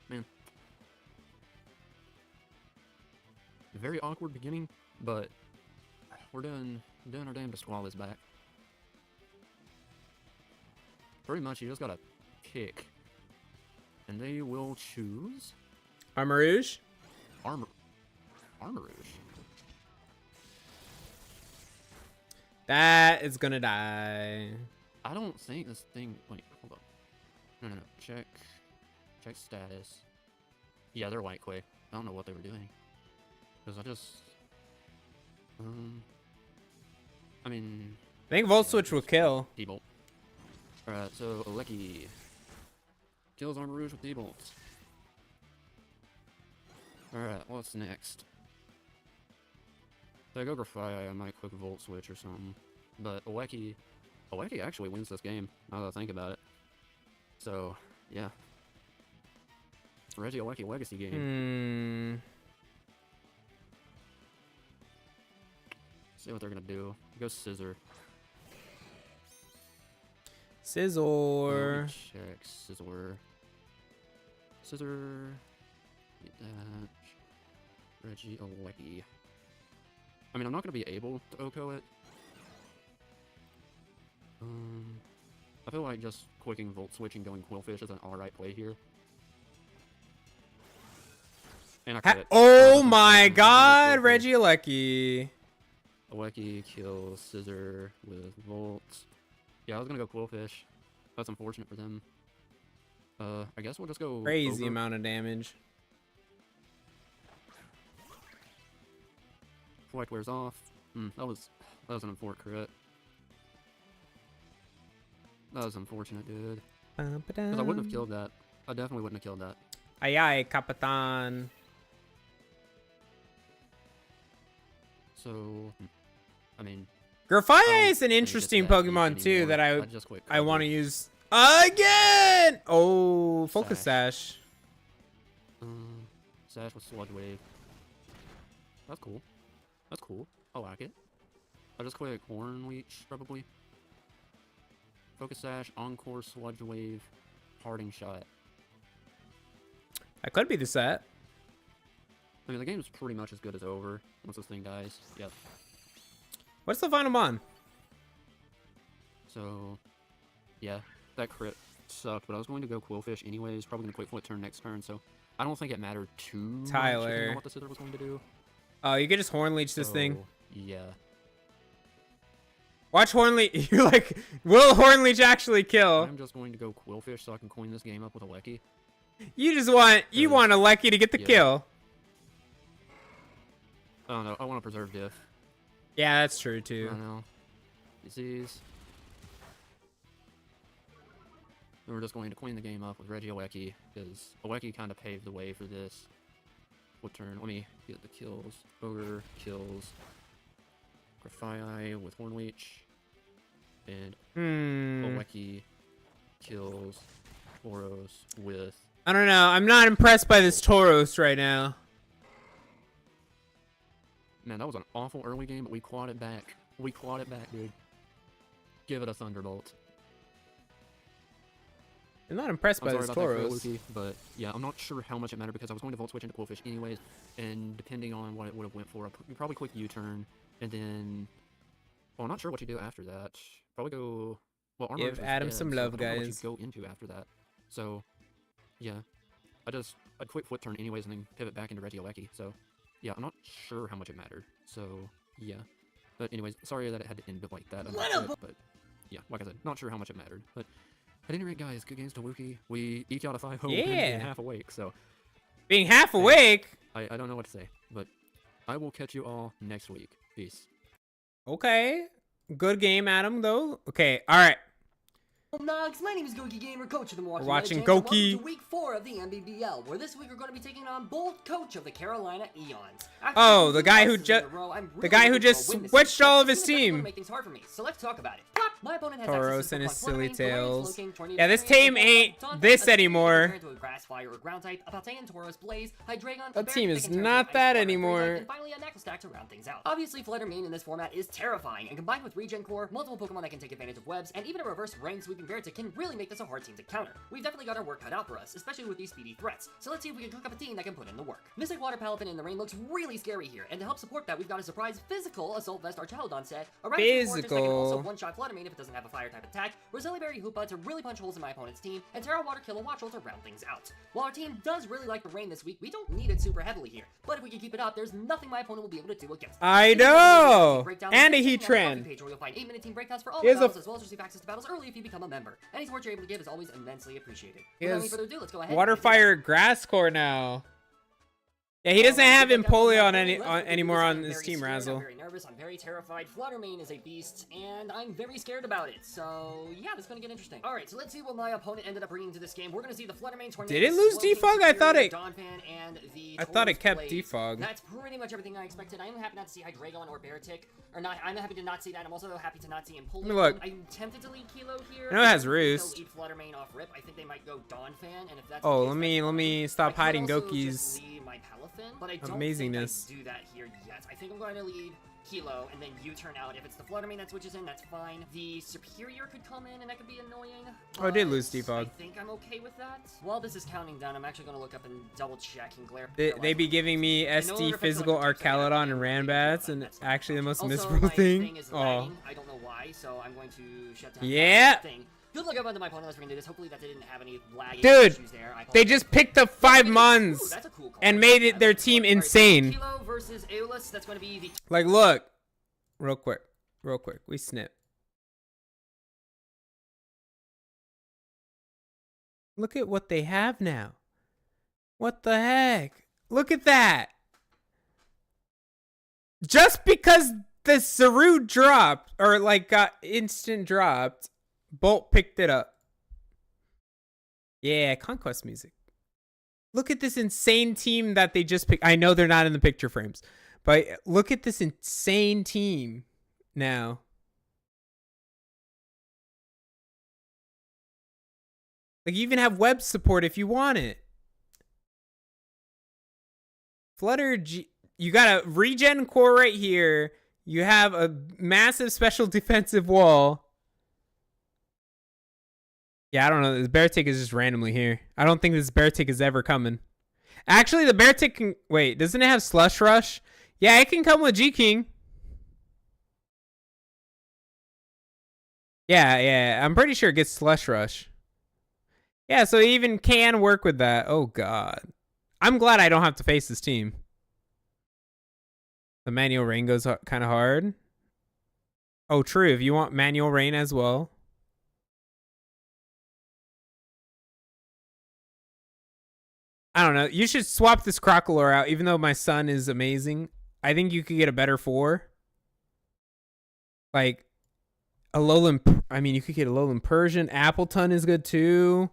man, very awkward beginning, but we're doing our damn to squall this back. Pretty much, you just gotta pick, and they will choose Armor Rouge. Armor Rouge. that is gonna die. I don't think this thing. Wait, hold on. No. Check status. Yeah, they're white quake. I don't know what they were doing. Cause I just. I mean. I think Volt Switch will kill. D-Bolt. Alright, so Aleki kills Armor Rouge with D-Bolt. Alright, what's next? If I go Grafai, I might quick Volt Switch or something. But Aleki actually wins this game, now that I think about it. So, yeah. Reggie Aleki Legacy game. See what they're gonna do. Go Scissor. Scissor. Let me check Scissor. Scissor. Get that. Reggie Alecki. I mean, I'm not gonna be able to OHKO it. I feel like just quicking Volt Switch and going Quillfish is an alright play here. And I crit. Oh my god, Reggie Alecki. Alecki kills Scissor with Volt. Yeah, I was gonna go Quillfish. That's unfortunate for them. I guess we'll just go Crazy Ogre. amount of damage. Flight wears off. That was an unfortunate crit. That was unfortunate, dude. Because I wouldn't have killed that. I definitely wouldn't have killed that. Aye aye, Capitan. So, I mean, Grafai is an think interesting it's that deep Pokemon too anymore. that I just quit want to coverage. use again. Oh, Focus Sash. Sash with Sludge Wave. That's cool. That's cool. I like it. I'll just quit Horn Leech, probably. Focus Sash, Encore, Sludge Wave, Parting Shot. That could be the set. I mean, the game's pretty much as good as over once this thing dies. Yep. What's the final bond? So, yeah, that crit sucked, but I was going to go Quillfish anyways. Probably going to quick flip turn next turn, so I don't think it mattered too much depending on what the Sither was going to do. Oh, you could just Horn Leech this thing. Yeah. Watch Horn Leech. You're like, will Horn Leech actually kill? I'm just going to go Quillfish so I can coin this game up with Alecki. You just want Alecki to get the Yeah. kill. I don't know. I want to preserve Diff. Yeah, that's true I too. don't know. Disease. And we're just going to clean the game up with Reggie Alecki, because Alecki kind of paved the way for this. What turn? Let me get the kills. Ogre kills Grafai with Horn Leech. And Alecki kills Boros with... I don't know. I'm not impressed by this Tauros right now. Man, that was an awful early game, but we clawed it back. We clawed it back, dude. Give it a Thunderbolt. I'm not impressed by I'm this sorry about that, Tauros. Luki, but yeah, I'm not sure how much it mattered because I was going to Volt Switch into Quillfish anyways, and depending on what it would have went for, you probably click U-turn, and then... Well, I'm not sure what you do after that. Probably go... Well, Armor Give Rouge was Adam dead, some so love, I don't know guys. what you go into after that. So, yeah. I'd quick flip turn anyways and then pivot back into Reggie Alecki, so... Yeah, I'm not sure how much it mattered, so yeah. But anyways, sorry that it had to end like that. But yeah, like I said, not sure how much it mattered. But at any rate, guys, good games to Wookie. We each out of 5 home and Yeah. half awake, so Being half awake. I don't know what to say. But I will catch you all next week. Peace. Okay. Good game, Adam, though. Okay, all right. Nogs, my name is Goki Gamer, coach of the Milwaukee We're watching Magic, and welcome Goki. to week 4 of the NBBL, where this week we're going to be taking on bold coach of the Carolina Eons. Oh, the guy who just switched all of his team. Make things hard for me, so let's talk about it. My opponent has Tauros access to and his Pokemon silly Fluttermane, Galarian, tails. Slowking, Tornado, Yeah, this Tornado, team Pokemon ain't Taunt, this a Scizor, anymore. turn into a Grass, Fire, or Ground type, a Paltean, Tauros, Blaze, Hydreigon, a That Bear team Stick, is and turn not into that Ice Water, anymore. Freeze, and finally a Knuckle Stack to round things out. Obviously, Fluttermane in this format is terrifying, and combined with Regen Core, multiple Pokemon that can take advantage of webs, and even a reverse Rain Sweep sweeping Beartic can really make this a hard team to counter. We've definitely got our work cut out for us, especially with these speedy threats. So let's see if we can cook up a team that can put in the work. Mystic Water Palafin in the rain looks really scary here, and to help support that, we've got a surprise physical Assault Vest Archaludon set, a Rabbit Fortress that can also Physical. one-shot Fluttermane if it doesn't have a fire type attack, Roselli Berry Hoopa to really punch holes in my opponent's team, and Terra Water Killer Watchel to round things out. While our team does really like the rain this week, we don't need it super heavily here, but if we can keep it up, there's nothing my opponent will be able to do against it. I know! And a Heat Trend. Page where you'll find 8-minute team breakdowns for all Here's the a- battles, as well as receive access to battles early if you become a member. Any support you're able to give is always immensely appreciated. Without any Here's further ado, let's go ahead. Water, and Fire, Grass Core now. Yeah, he doesn't have Empoleon anymore on his team, Razzle. I'm very nervous, I'm very terrified. Fluttermane is a beast, and I'm very scared about it. So, yeah, this is gonna get interesting. Alright, so let's see what my opponent ended up bringing to this game. We're gonna see the Fluttermane Tornado. Did it lose Defog? I thought it- I thought it kept Blaze. Defog. That's pretty much everything I expected. I'm happy not to see Hydreigon or Beartic. Or not, I'm happy to not see that. I'm also happy to not see Empoleon. Look. I'm tempted to lead Kilo here. I know it has I don't think Roost. they'll lead Fluttermane off rip. I think they might go Donphan, and if that's Oh, the case, let me stop I hiding could also Doki's. just lead my Palafin, but I don't amazingness. think I do that here yet. I think I'm going to lead Kilo, and then you turn out. If it's the Fluttermane that switches in, that's fine. The Superior could come in, and that could be annoying. Oh, I did but lose Defog. I think I'm okay with that. While this is counting down, I'm actually going to look up and double check and glare. They be giving me SD Physical Archaludon and Ranbats, and actually the most Also, miserable my thing. is Oh, lagging. I don't know why, so I'm going to shut down Yeah. that thing. Good luck everyone to my opponent as we're gonna do this. Hopefully that didn't have any lagging Dude, issues there. I they apologize. just picked up 5 Ooh, Mons that's a cool card. and made it That's their a cool team card. Alright, insane. Kilo versus Aeolus. That's going to be the Like, look, real quick, we snip. Look at what they have now. What the heck? Look at that. Just because the Saru dropped, or like got instant dropped, Bolt picked it up. Yeah, Conquest music. Look at this insane team that they just picked. I know they're not in the picture frames, but look at this insane team now. Like, you even have web support if you want it. Flutter G. You got a regen core right here. You have a massive special defensive wall. Yeah, I don't know. This Beartic is just randomly here. I don't think this Beartic is ever coming. Actually, the Beartic can... Wait, doesn't it have Slush Rush? Yeah, it can come with G-King. Yeah, I'm pretty sure it gets Slush Rush. Yeah, so it even can work with that. Oh, God. I'm glad I don't have to face this team. The manual rain goes kind of hard. Oh, true. If you want manual rain as well. I don't know. You should swap this Crocolore out, even though my son is amazing. I think you could get a better 4. Like, Alolan... I mean, you could get Alolan Persian. Appleton is good, too.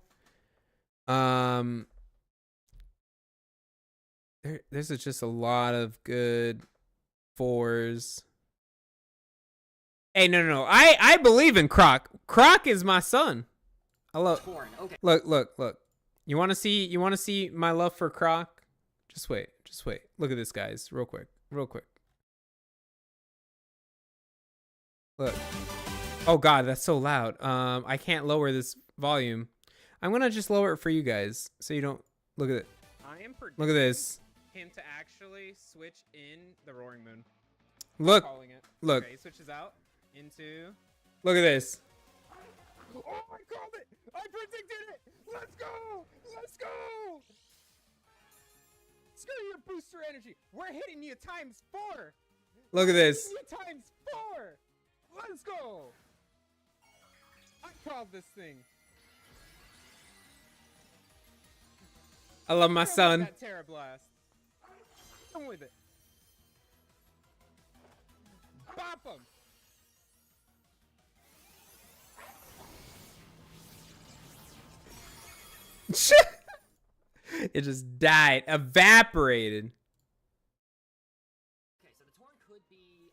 There's just a lot of good 4s. Hey, no. I believe in Croc. Croc is my son. I love... Torn. Okay. Look. You want to see my love for Croc? Just wait. Look at this, guys. Real quick. Look. Oh God, that's so loud. I can't lower this volume. I'm gonna just lower it for you guys, so you don't look at it. Look at this. Him to actually switch in the Roaring Moon. Look. Look. Okay, he switches out into. Look at this. Oh, I called it! I predicted it! Let's go! Screw your booster energy. We're hitting you ×4. Look at this. ×4. Let's go. I called this thing. I love my son. That Terra Blast. Come with it. Bop him. It just died, evaporated. Okay, so the Torn could be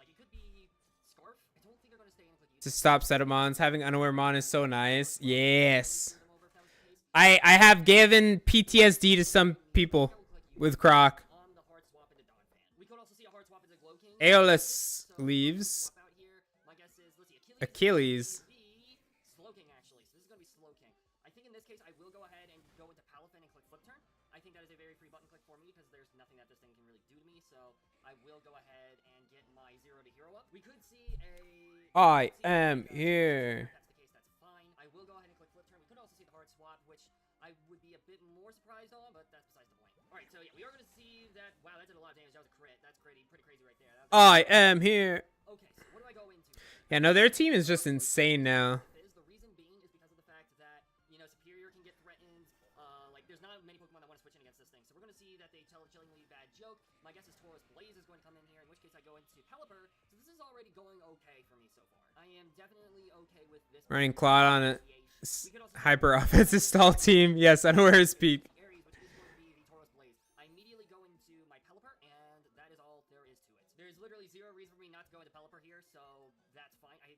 it could be Scarf. I don't think they're gonna stay in with you. To stop Setamons, having Unaware Mon is so nice. Yes. I have given PTSD to some people with Croc. On the hard swap into Donphan. We could also see a hard swap into Glowking. Aeolus leaves. Swap out here. My guess is, let's see, Achilles. Slow so I will go ahead and get my 0 to hero up. We could see a... I am here. If that's the case, that's fine. I will go ahead and click flip turn. We could also see the hard swap, which I would be a bit more surprised on, but that's besides the point. Alright, so yeah, we are going to see that... Wow, that did a lot of damage. That was a crit. That's pretty crazy right there. I am here. Okay, so what do I go into? Yeah, no, their team is just insane now. The reason being is because of the fact that, you know, Superior can get threatened. Like, there's not many Pokemon that want to switch in against this thing. So we're going to see that they tell a chillingly bad joke. My guess is Tauros Blaze is going to come in here, in which case I go into Pelipper. So this is already going okay for me so far. I am definitely okay with this. Running Claude on a hyper offensive stall team. Yes, I know where to speak. Aries, which is going to be the Tauros Blaze. I immediately go into my Pelipper, and that is all there is to it. There's literally zero reason for me not to go into Pelipper here, so that's fine. I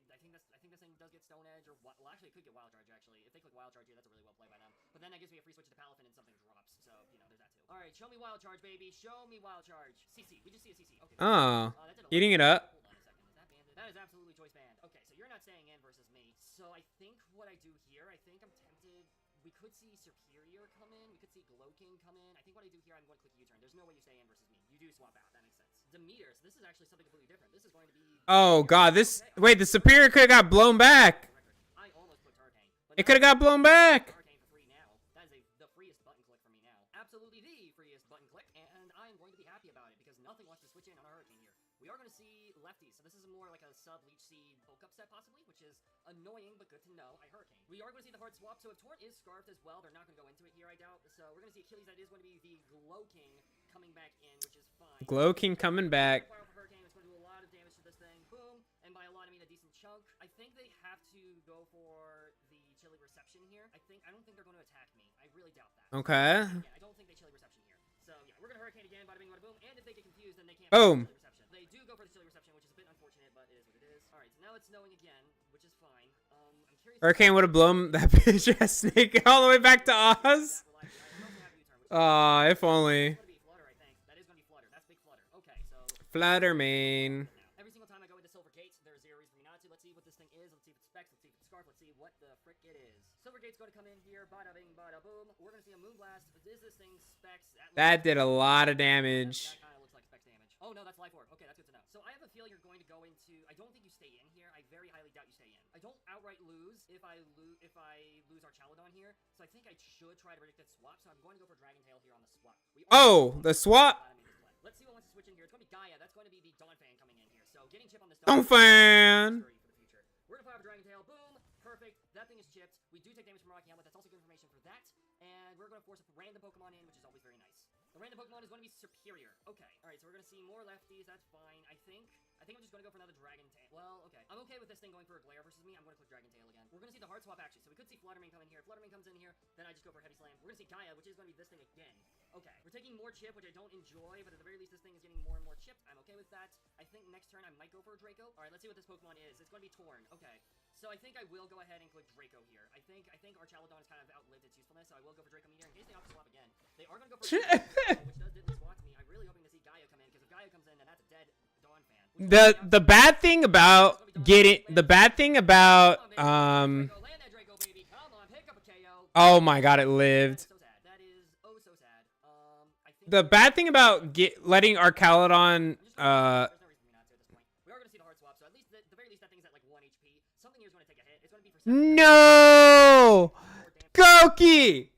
think this thing does get Stone Edge, or well, actually, it could get Wild Charge. Actually, if they click Wild Charge here, that's a really well play by them. But then that gives me a free switch to Palafin, and something drops. So you know, there's that too. All right, show me Wild Charge, baby. Show me Wild Charge. CC. We just see a CC. Okay. Oh, that did a lot. eating it up. Hold on a second. Is that banded? That is absolutely choice banned. Okay, so you're not staying in versus me. So I think what I do here, I think I'm tempted. We could see Superior come in. We could see Glowking come in. I think what I do here, I'm going to click U-turn. There's no way you stay in versus me. You do swap out. That makes sense. Demeter. So this is actually something completely different. This is going to be... Oh, God. This... Wait, the Superior could have got blown back. I almost clicked Hurricane. It could have got blown back. Hurricane for free now. That is the freest button click for me now. Absolutely the freest button click, and I am going to be happy about it because nothing wants to switch in on a Hurricane here. We are going to see lefties, so this is more like a sub-Leech Seed bulk up set possibly, which is annoying but good to know. I Hurricane. We are going to see the hard swap, so if Torrent is Scarfed as well, they're not going to go into it here, I doubt. So we're going to see Achilles, that is going to be the Glowking coming back in, which is fine. Glowking coming back. Fire off a Hurricane, it's going to do a lot of damage to this thing. Boom. And by a lot, I mean a decent chunk. I think they have to go for the chilly reception here. I don't think they're going to attack me. I really doubt that. Okay. Yeah, I don't think they chilly reception here. So yeah, we're going to Hurricane again, bada bing, bada boom. And if they get confused, then they can't Boom. chilly reception. They do go for the chilly reception, which is a bit unfortunate, but it is what it is. All right, so now it's snowing again, which is fine. I'm curious. Hurricane would have blown that bitch ass snake all the way back to Oz. Aw, if only. That is going to be Flutter, I think. That is going to be Flutter. That's big Flutter. Okay, so... Flutter main. Every single time I go into Silver Gates, there's zero reason for me not to. Let's see what this thing is. Let's see if it's Specs. Let's see if it's Scarf. Let's see what the frick it is. Silver Gate's going to come in here. Bada bing, bada boom. We're going to see a Moonblast. Is this thing Specs? That did a lot of damage. That kind of looks like Specs damage. Oh, no, that's Life Orb. Okay, that's good to know. So I have a feeling you're going to go into... I don't think you stay in here. I very highly doubt you stay in. I don't outright lose if I lose our Chaladon here. So I think I should try to predict that swap. So I'm going to go for Dragon Tail here on the swap. Oh, the swap. Let's see what wants to switch in here. It's going to be Gaia. That's going to be the Dawn Fan coming in here. So getting chip on this Dawn Fan. We're going to fire up a Dragon Tail. Boom. Perfect. That thing is chipped. We do take damage from Rocky Helmet. That's also good information for that. And we're going to force a random Pokemon in, which is always very nice. The random Pokemon is going to be Superior. Okay. Alright, so we're going to see more lefties. That's fine. I think I'm just going to go for another Dragon Tail. Well, okay. I'm okay with this thing going for a Glare versus me. I'm going to click Dragon Tail again. We're going to see the hard swap actually. So we could see Fluttermane come in here. If Fluttermane comes in here, then I just go for Heavy Slam. We're going to see Gaia, which is going to be this thing again. Okay. We're taking more chip, which I don't enjoy, but at the very least this thing is getting more and more chipped. I'm okay with that. I think next turn I might go for a Draco. Alright, let's see what this Pokemon is. It's going to be Torn. Okay. So I think I will go ahead and click Draco here. I think our Chaladon has kind of outlived its usefulness, so I will go for Draco Meteor in case they opt to swap again. They are going to go for Draco, which does diddly swat to me. I'm really hoping to see Gaia come in, because if Gaia comes in, then that's a dead Dawn Fan. The bad thing about Land that Draco, baby. Come on, pick up a KO. Oh my god, it lived. So sad. That is oh so sad. I think The bad thing about letting our Caladon there's no reason for me not to at this point. We are going to see the hard swap, so at least the very least that thing's at like 1 HP. Something here is going to take a hit. It's going to be for 7. No! Goki!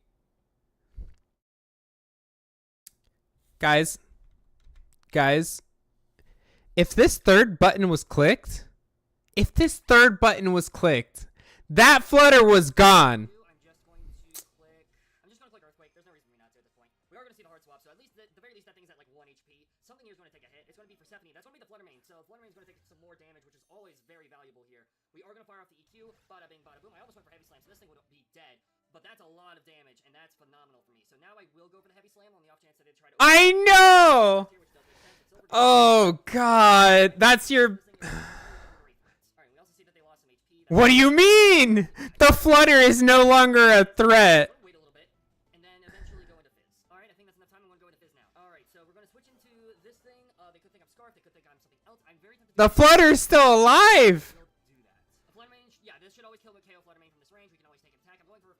Guys, if this third button was clicked, that flutter was gone. I'm just going to click Earthquake. There's no reason for me not to at this point. We are going to see the hard swap, so at least the very least that thing's at like 1 HP. Something here is going to take a hit. It's going to be for Stephanie. That's going to be the Fluttermane. So Fluttermane's going to take some more damage, which is always very valuable here. We are going to fire off the EQ. Bada bing, bada boom. I almost went for Heavy Slam, so this thing would be dead. But that's a lot of damage, and that's phenomenal for me. So now I will go for the Heavy Slam on the off chance that it try to... I know! Oh god, that's your... Alright, we also see that they lost some HP. What do you mean? The flutter is no longer a threat. Wait a little bit, and then eventually go into Fizz. Alright, I think that's enough time. I'm going to go into Fizz now. Alright, so we're going to switch into this thing. They could think I'm Scarf. They could think I'm something else. I'm very tempted The flutter is still alive. to do that. A Flame Range, yeah, this should always kill with KO KO Flutter Mane from this range. We can always take an attack. I'm going for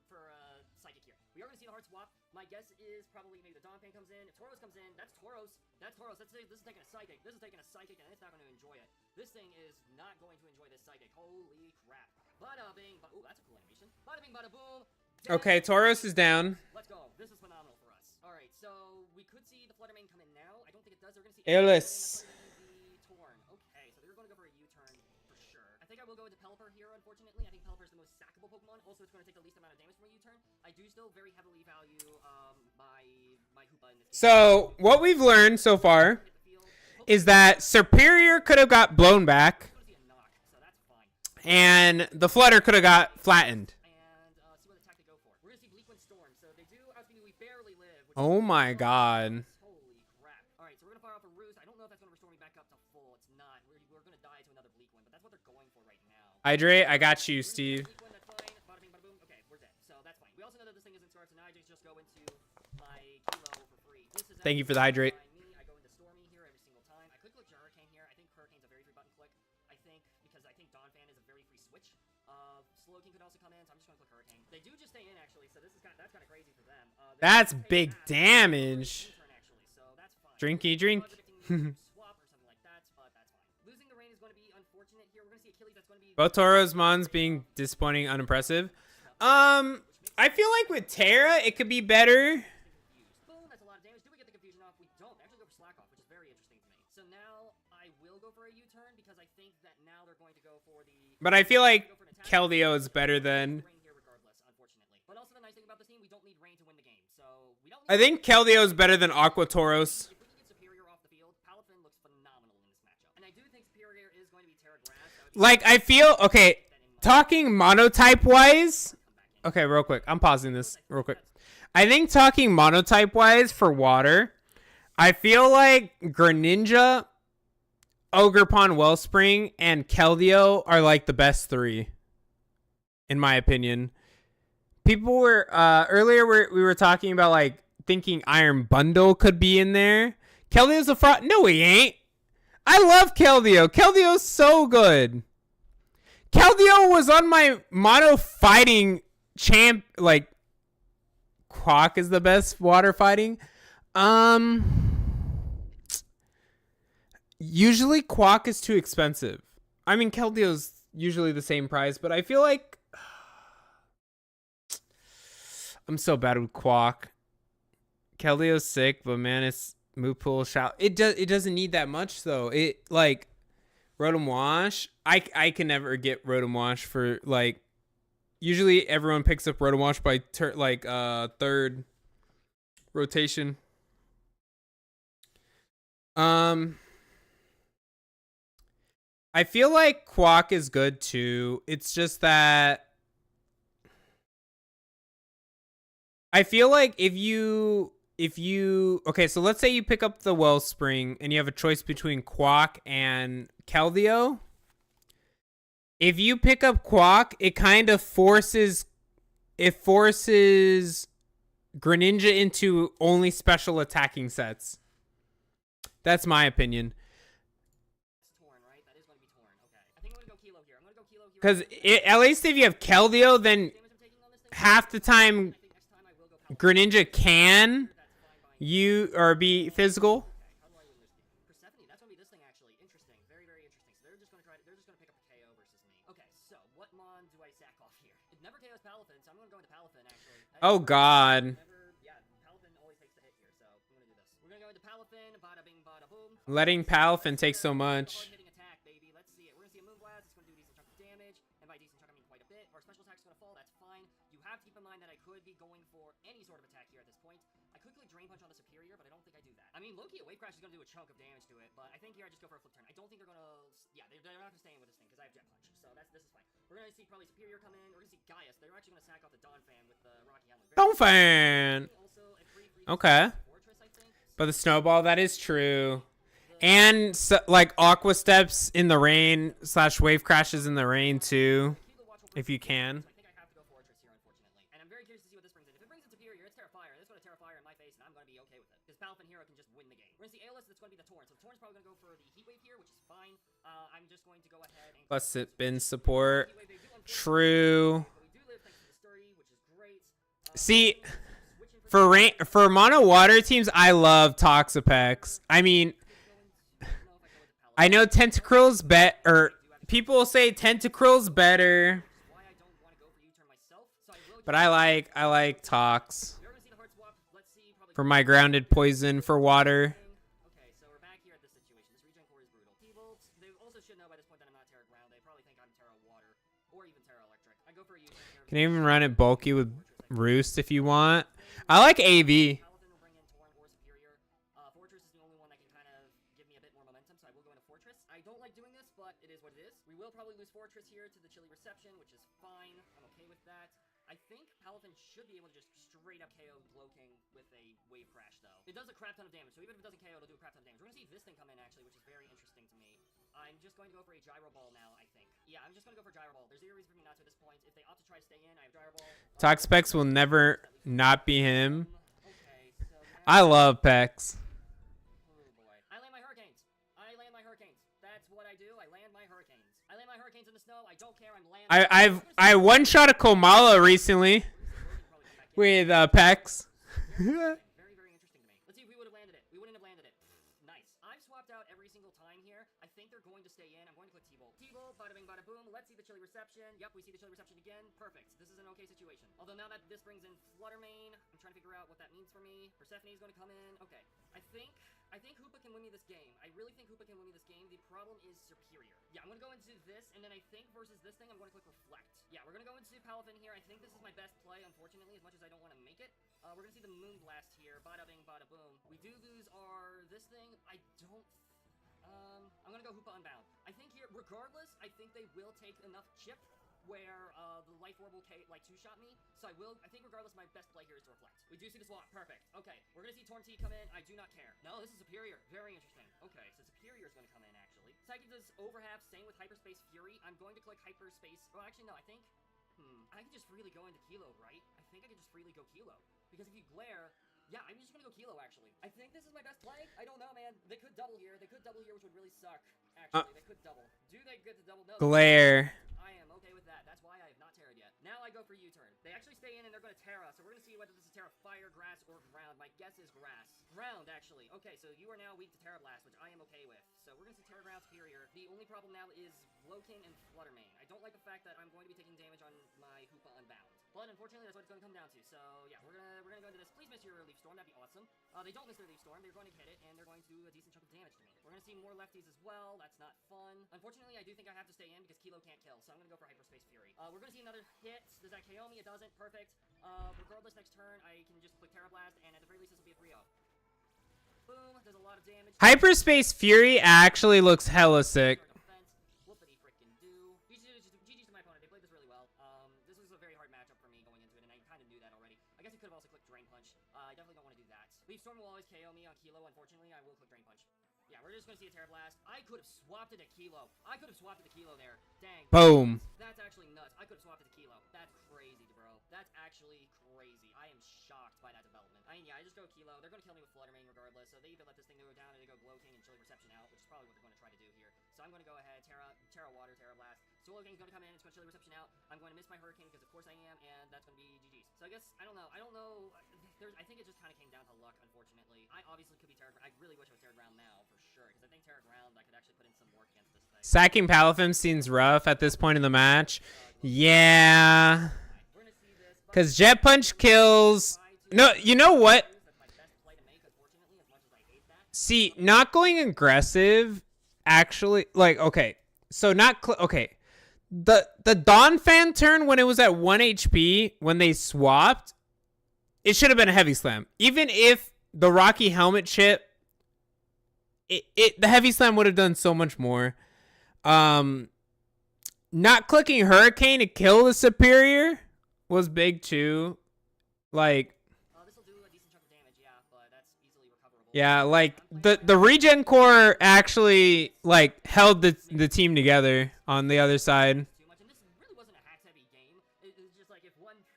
Psychic here. We are going to see the hard swap. My guess is probably maybe the Donphan comes in. If Tauros comes in, that's Tauros. That's Tauros. This is taking a Psychic. This is taking a Psychic, and it's not going to enjoy it. This thing is not going to enjoy this Psychic. Holy crap. Bada bing, ooh, that's a cool animation. Bada bing, bada boom. Okay, Tauros is down. Let's go. This is phenomenal for us. Alright, so we could see the Flutter Mane come in now. I don't think it does. They're going to see Airless. Torn. Okay, so they're going to go for a U-turn for sure. I think I will go with the Pelipper here, unfortunately. I think Pelipper is the most sackable Pokemon. Also, it's going to take the least amount of damage from a U-turn. I do still very heavily value my Hoopa in this game. So, what we've learned so far is that Superior could have got blown back, It's going to see a knock, so that's fine. and the Flutter could have got flattened. And see what attack they go for. We're going to see Bleakwind Storm. So they do outspeed We Barely Live. Which Oh is my god. Holy crap. Alright, so we're going to fire off a Roost. I don't know if that's going to restore me back up to full. It's not. We're going to die to another Bleakwind, but that's what they're going for right now. Hydrate, I got you, Steve. Bleakwind, that's fine. Bada bing, bada boom. Okay, we're dead. So that's fine. We also know that this thing isn't scarred, so now I just go into my Kilo for free. This is Thank you for the hydrate. me. I go into Stormy here every single time. I could click Hurricane here. I think Hurricane's a very free button click. Because I think Donphan is a very free switch. Slowking could also come in, so I'm just going to click Hurricane. They do just stay in, actually, so that's kind of crazy for them. That's big damage. U-turn, actually, so that's fine. Drinky drink. Swap or something like that, but that's fine. Losing the rain is going to be unfortunate here. We're going to see Achilles. That's going to be Both Tauros Mons being disappointing, unimpressive. I feel like with Terra, it could be better. confused. Boom, that's a lot of damage. Do we get the confusion off? We don't. They actually go for slack off, which is very interesting to me. So now I will go for a U-turn because I think that now they're going to go for the. But I feel like go for an attack. Keldeo is better than... Rain here regardless, unfortunately. But also the nice thing about this team, we don't need rain to win the game. So we don't. I think Keldeo is better than Aqua Tauros. If we can get Superior off the field, Palafin looks phenomenal in this matchup. And I do think Superior is going to be Terra Grass. Like, I feel... Okay, talking monotype-wise... Okay, real quick. I'm pausing this real quick. I think talking monotype-wise for water, I feel like Greninja, Ogerpon, Wellspring, and Keldeo are like the best three, in my opinion. People were earlier we were talking about like thinking Iron Bundle could be in there. Keldeo's a fraud. No, he ain't. I love Keldeo. Keldeo's so good. Keldeo was on my mono fighting champ. Like, Quack is the best water fighting. Usually Quack is too expensive. I mean, Keldeo's usually the same price, but I feel like I'm so bad with Quack. Keldeo's sick, but man, it's move pool shout. It doesn't need that much though. It like Rotom Wash. I can never get Rotom Wash for like. Usually everyone picks up Rotom Wash by third rotation. I feel like Quack is good too. It's just that I feel like if you okay, so let's say you pick up the Wellspring and you have a choice between Quack and Keldeo. If you pick up Quack, it kind of forces Greninja into only special attacking sets. That's my opinion. Torn, right? That is going to be torn. Okay. I think I'm going to go Kilo here. I'm going to go Kilo here. Because at least if you have Keldeo, then Damage I'm taking on this thing, half the time I think next time I will go Palafin. Greninja can That's fine by me. be physical. Okay, how do I win this game? Persephone, that's gonna be this thing actually. Interesting, very, very interesting. So they're just gonna pick up a KO versus me. Okay, so what mon do I sack off here? It never KOs Palafin, so I'm gonna go into Palafin actually. Oh God. Palafin always takes the hit here, so I'm gonna do this. We're gonna go into Palafin, bada bing, bada boom. Letting Palafin take so much. Hard-hitting attack, baby. Let's see it. We're gonna see a Moonblast. It's gonna do a decent chunk of damage, and by decent chunk I mean quite a bit. Our special attack's gonna fall. That's fine. You have to keep in mind that I could be going for any sort of attack here at this point. I could click Drain Punch on the Superior, but I don't think I do that. I mean, low-key, a Wave Crash is going to do a chunk of damage to it, but I think here I just go for a Flip Turn. I don't think they're going to... Yeah, they're not going to stay in with this thing, because I have Jet Punch, so this is fine. We're going to see probably Superior come in. We're going to see Gaius. They're actually going to sack off the Donphan with the Rocky Helmet. Donphan! Also, a free Okay. Fortress, I think. But the snowball, that is true. And so, like Aqua Steps in the rain / Wave Crashes in the rain too, if you can. I think I have to go Fortress here, unfortunately. And I'm very curious to see what this brings in. If it brings in Superior, it's Terrafire. It's going to Terrafire in my face, and I'm going to be okay with it. Because Palafin Hero can just win the game. We're going to see Aeolus, that's going to be the Torn. So the Torn's probably going to go for the Heat Wave here, which is fine. I'm just going to go ahead and... Plus it bin support. Heat Wave, they do True. But we do live thanks to the sturdy, which is great. See, Switching for mono water teams, I love Toxapex. I mean, I know Tentacruel's or people say Tentacruel's better, why I don't want to go for U-turn myself. So I will. but I like Tox We're gonna see the hard swap. Let's see probably. for my grounded poison for water. Okay, so we're back here at this situation. This regen core is brutal. T-Bolt, they also should know by this point that I'm not Terra Ground. They probably think I'm Terra Water or even Terra Electric. I go for a U-turn here. Can even run it bulky with Roost if you want. I like AV. Paladin will bring in Torrent or Superior. Fortress is the only one that can kind of give me a bit more momentum, so I will go into Fortress. I don't like doing this, but it is what it is. We will probably lose Fortress here to the chilly reception, which is fine. I'm okay with that. I think Paladin should be able to just straight up KO Glowking with a Wave Crash, though. It does a crap ton of damage, so even if it doesn't KO, it'll do a crap ton of damage. We're gonna see this thing come in, actually, which is very interesting to me. I'm just going to go for a Gyro Ball now, I think. Yeah, I'm just going to go for Gyro Ball. There's zero reason for me not to at this point. If they opt to try to stay in, I have Gyro Ball. Toxapex will never not be him. Okay, so now... I love Pex. Oh boy. I land my hurricanes. I land my hurricanes. That's what I do. I land my hurricanes. I land my hurricanes in the snow. I don't care. I'm landing. I one shot a Komala recently with Pex. Very, very interesting to me. Let's see if we would have landed it. We wouldn't have landed it. Nice. I've swapped out every single time here. I think they're going to stay in. I'm going to click T-Bolt. T-Bolt, bada bing, bada boom. Let's see the chilly reception. Yep, we see the chilly reception again. Perfect. This is an okay situation. Although now that this brings in Fluttermane, I'm trying to figure out what that means for me. Persephone's going to come in. Okay. I think Hoopa can win me this game. I really think Hoopa can win me this game. The problem is Superior. Yeah, I'm going to go into this, and then I think versus this thing, I'm going to click Reflect. Yeah, we're going to go into Palafin here. I think this is my best play, unfortunately, as much as I don't want to make it. We're going to see the Moon Blast here. Bada bing, bada boom. We do lose this thing. I don't... I'm going to go Hoopa Unbound. I think here, regardless, I think they will take enough chip where the Life Orb will two-shot me. So I think regardless, my best play here is to Reflect. We do see the swap. Perfect. Okay, we're going to see Torn T come in. I do not care. No, this is Superior. Very interesting. Okay, so Superior is going to come in, actually. Psychic does Overhalf, same with Hyperspace Fury. I'm going to click Hyperspace... Oh, actually, no, I think... I can just freely go into Kilo, right? I think I can just freely go Kilo. Because if you glare... Yeah, I'm just gonna go Kilo, actually. I think this is my best play. I don't know, man. They could double here. They could double here, which would really suck. Actually, they could double. Do they get the double? No. Glare. I am okay with that. That's why I have not Terra'd yet. Now I go for U-turn. They actually stay in and they're going to Terra, so we're going to see whether this is Terra Fire, Grass, or Ground. My guess is Grass. Ground, actually. Okay, so you are now weak to Terra Blast, which I am okay with. So we're going to see Terra Ground Superior. The only problem now is Glowking and Fluttermane. I don't like the fact that I'm going to be taking damage on my Hoopa Unbound. But unfortunately, that's what it's going to come down to. So yeah, we're gonna go into this. Please miss your Leaf Storm. That'd be awesome. They don't miss their Leaf Storm. They're going to hit it, and they're going to do a decent chunk of damage to me. We're gonna see more lefties as well. That's not fun. Unfortunately, I do think I have to stay in because Kilo can't kill. So I'm gonna go for Hyperspace Fury. We're gonna see another hit. Does that KO me? It doesn't. Perfect. Regardless, next turn I can just click Terra Blast, and at the very least, this will be a 3-0. Boom. There's a lot of damage. Hyperspace Fury actually looks hella sick. Whoopity frickin' do. GG's to my opponent. They played this really well. This was a very hard matchup for me going into it, and I kind of knew that already. I guess he could have also clicked Drain Punch. I definitely don't want to do that. Leaf Storm will always KO me on Kilo. Unfortunately, I will click Drain Punch. Yeah, we're just gonna see a Terra Blast. I could have swapped it to Kilo. I could have swapped it to Kilo there. Dang. Boom. That's actually nuts. I could have swapped it to Kilo. That's crazy, bro. That's actually crazy. I am shocked by that development. I mean, yeah, I just go Kilo. They're gonna kill me with Fluttermane regardless, so they either let this thing go down or they go Glowking and Chilly Reception out, which is probably what they're gonna try to do here. So I'm gonna go ahead, Terra Water, Terra Blast. Solo King's gonna come in, it's gonna Chilly Reception out. I'm going to miss my Hurricane because of course I am, and that's gonna be GG's. So I guess, I don't know. I think it just kind of came down to luck, unfortunately. I obviously could be Terra Ground. I really wish I was Terra Ground now, for sure, because I think Terra Ground, I could actually put in some work against this thing. Sacking Palafim seems rough at this point in the match. Yeah. We're gonna see this, but Because Jet Punch kills... No, you know what? that's my best play to make, unfortunately, as much as I hate that. See, not going aggressive actually... Like, okay. So not... Okay. The Dawn Fan turn when it was at 1 HP, when they swapped, it should have been a Heavy Slam. Even if the Rocky Helmet chip... The Heavy Slam would have done so much more. Not clicking Hurricane to kill the Superior was big too. Like, This will do a decent chunk of damage, yeah, but that's easily recoverable. yeah, like the regen core actually like held the team together on the other side. Too much, and this really wasn't a hacks heavy game. It's just like if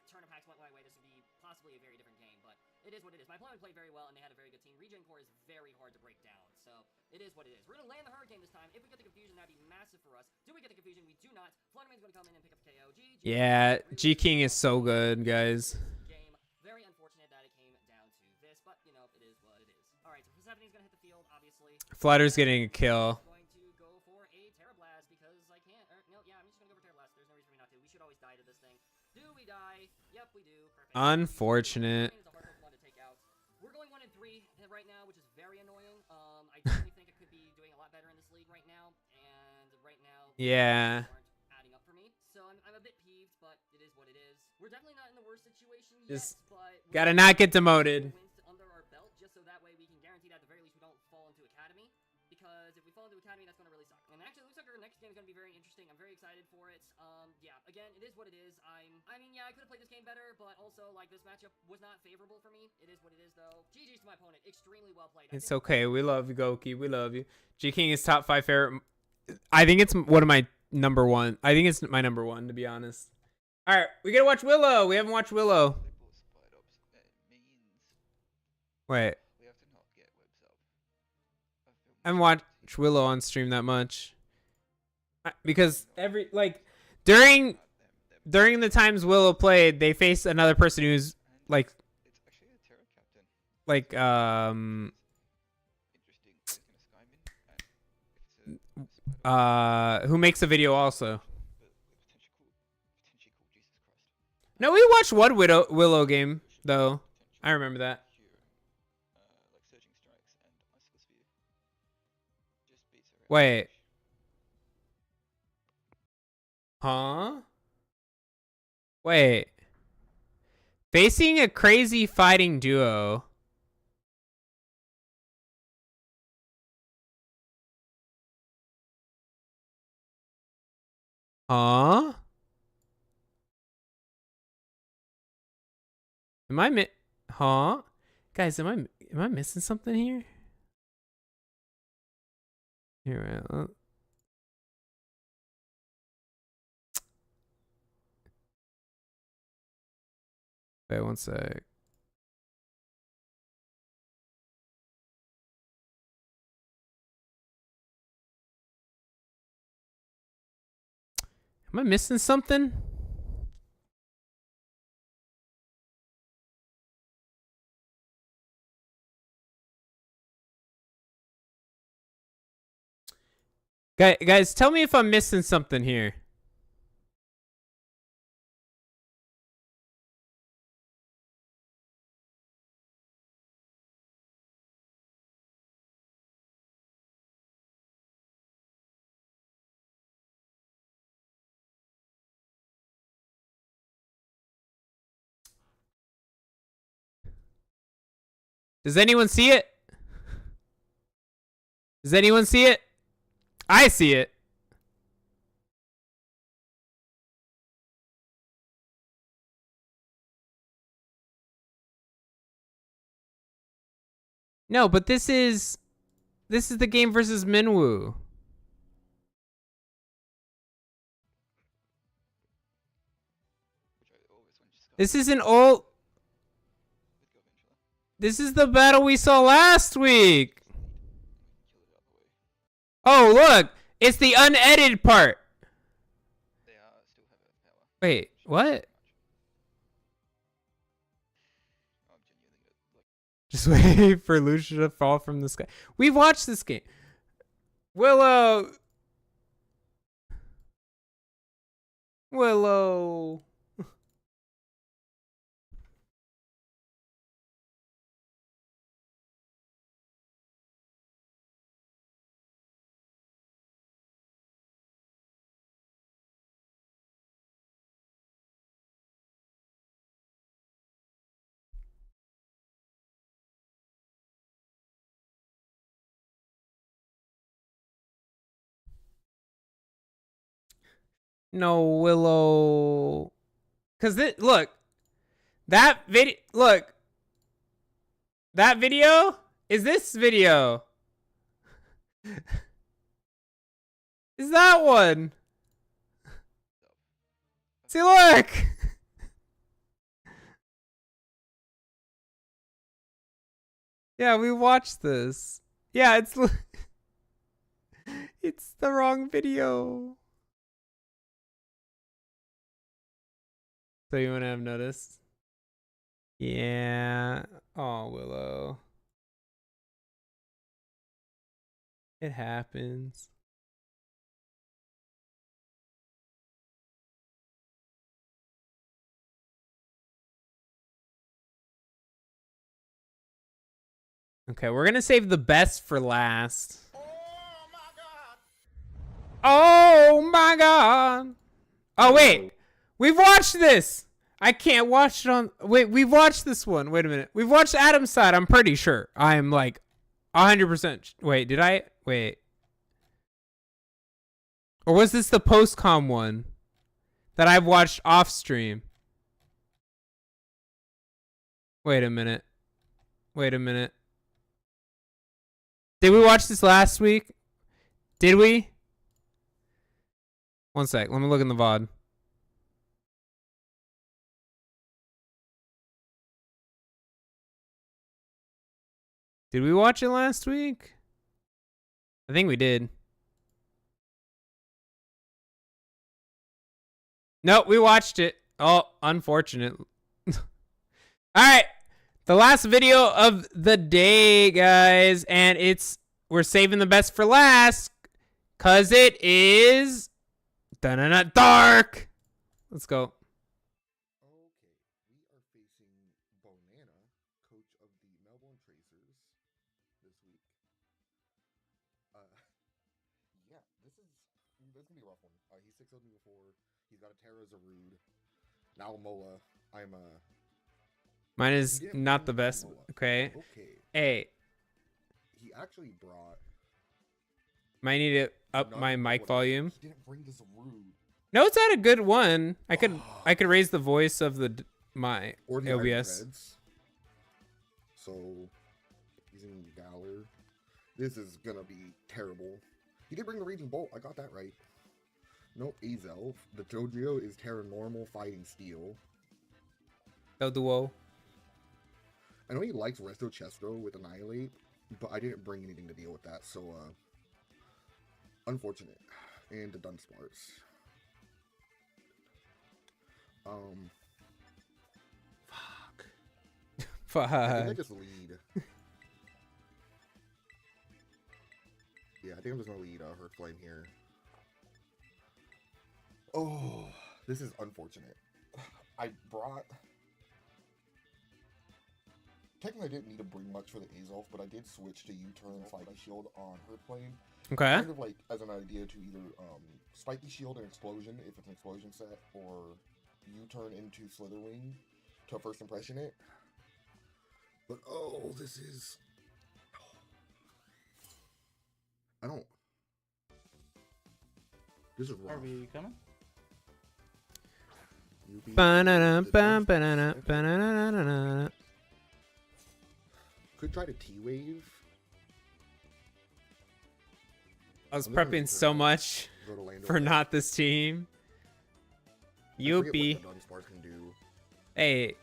turn of hacks went my way, this would be possibly a very different game, but it is what it is. My opponent played very well, and they had a very good team. Regen core is very hard to break down, so it is what it is. We're going to land the Hurricane this time. If we get the confusion, that'd be massive for us. Do we get the confusion? We do not. Flutterman's going to come in and pick up KO. Yeah, G King is so good, guys. Game. Very unfortunate that it came down to this, but, you know, it is what it is. All right, so Persephone's going to hit the field, obviously. Flutter's getting a kill. I'm going to go for a Terra Blast because I can't. No, yeah, I'm just going to go for Terra Blast. There's no reason for me not to. We should always die to this thing. Do we die? Yep, we do. Perfect. Unfortunate. It's a hard one to take out. We're going 1-3 right now, which is very annoying. I definitely think I could be doing a lot better in this league right now, and right now, Yeah. aren't adding up for me. So I'm a bit peeved, but it is what it is. We're definitely not in the worst situation Just yet, but we gotta have not get demoted. wins under our belt, just so that way we can guarantee that at the very least we don't fall into Academy. Because if we fall into Academy, that's going to really suck. And actually, it looks like our next game is going to be very interesting. I'm very excited for it. Yeah, again, it is what it is. I mean, yeah, I could have played this game better, but also, like, this matchup was not favorable for me. It is what it is, though. GG's to my opponent. Extremely well played. It's okay. We love you, Goki. We love you. G King is top 5 favorite. I think it's one of my number one. I think it's my number one, to be honest. All right, we gotta watch Willow. We haven't watched Willow. Wait. I haven't watched Willow on stream that much. Because during the times Willow played, they faced another person who's who makes a video also. No, we watched one Willow game though. I remember that. Wait. Huh? Wait. Facing a crazy fighting duo. Huh? Huh? Guys, am I missing something here? Here, wait one sec. Am I missing something? Guys, tell me if I'm missing something here. Does anyone see it? Does anyone see it? I see it. No, but this is the game versus Minwoo. This is an old. This is the battle we saw last week. Oh, look. It's the unedited part. Wait, what? Just wait for Lucia to fall from the sky. We've watched this game. Willow. Willow. No, Willow. Cause look, that video is this video. Is that one? See, look. Yeah, we watched this. Yeah, it's it's the wrong video. So you wouldn't have noticed? Yeah. Oh, Willow. It happens. Okay, we're gonna save the best for last. Oh my god! Oh wait, we've watched this. I can't watch it on. Wait, we've watched this one. Wait a minute. We've watched Adam's side. I'm pretty sure. I am like 100%. Wait, did I? Wait. Or was this the post-com one that I've watched off stream? Wait a minute. Wait a minute. Did we watch this last week? Did we? One sec. Let me look in the VOD. Did we watch it last week? I think we did. Nope, we watched it. Oh, unfortunate. All right. The last video of the day, guys. And we're saving the best for last. Because it is dark. Let's go. Okay, we are facing Bonana, coach of the Melbourne Tracers, this week. Yeah, this is gonna be a rough one. He's 6-0 before. He's got a Terra Zarude. Now Mola. Mine is he didn't not bring the best. Mola. Okay. Okay. Hey, He actually brought. might need to up none my of mic what- volume. He didn't bring the Zarude. No, it's at a good one. I could raise the voice of my Or the OBS. Reds. So, using Galler. This is gonna be terrible. He did bring the Raging Bolt. I got that right. No Azelf. The Jojo is Terra Normal Fighting Steel. El Duo. I know he likes Resto Chesto with Annihilate, but I didn't bring anything to deal with that, so, unfortunate. And the Dunsparce. Fuck. Fuck. I think I just lead. Yeah, I think I'm just gonna lead Hurt Flame here. Oh, this is unfortunate. I brought... Technically, I didn't need to bring much for the Azelf, but I did switch to U-turn Spiky Shield on Hurt Flame. Okay. Kind of like as an idea to either Spiky Shield and Explosion, if it's an Explosion set, or U-turn into Slitherwing to first impression it. But oh, this is... I don't... This is rough. Are we coming? Banana, banana, banana. Could try to T-Wave. I was I'm gonna prepping go so for- much Go to Lando for first. not this team. I forget what Youpie. the Dunsparce can do. Hey.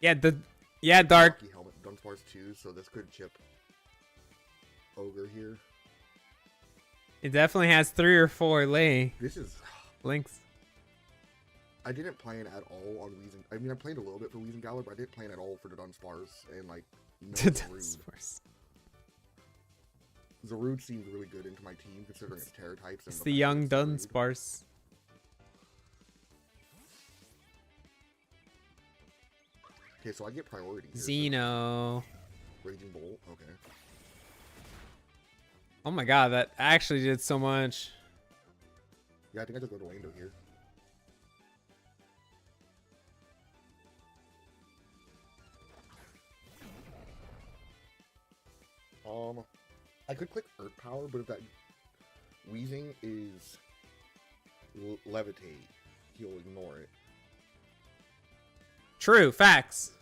Yeah, Dark. Hockey Helmet, Dunsparce 2, so this could chip Ogre here. It definitely has 3 or 4 This is... links. I didn't plan at all on Weezing. I mean, I played a little bit for Weezing Galar, but I didn't plan at all for the Dunsparce and like no Zarude. Zarude seemed really good into my team considering its Terror types. And It's the the fact young that it's Zarude. Dunsparce. Okay, so I get priority. Here, so Xeno. Raging Bolt. Okay. Oh my god, that actually did so much. Yeah, I think I just go to Lando here. I could click Earth Power, but if that Weezing is Levitate, he'll ignore it. True, facts.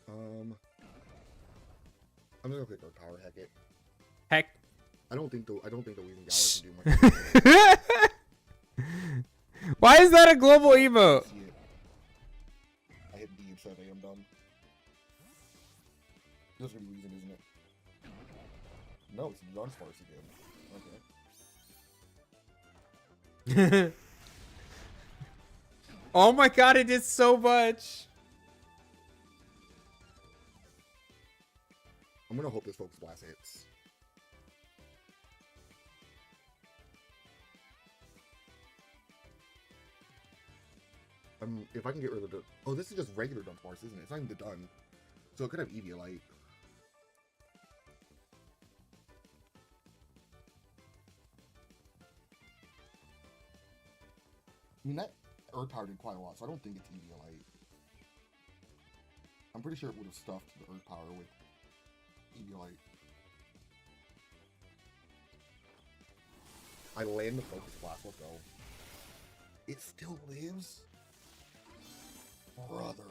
I'm gonna click Earth Power. Heck it. Heck. I don't think the Weezing Galar can do much. Why is that a global emote? See it. I hit This is gonna be reason, isn't it? No, it's non-sparse again. Okay. Oh my god, it did so much. I'm gonna hope this Focus Blast hits. If I can get rid of the... Oh, this is just regular Dunsparce, isn't it? It's not even the Dun. So it could have Eviolite. I mean, that Earth Power did quite a lot, so I don't think it's Eviolite. I'm pretty sure it would have stuffed the Earth Power with Eviolite. I land the Focus Blast, let's go. It still lives? Brother.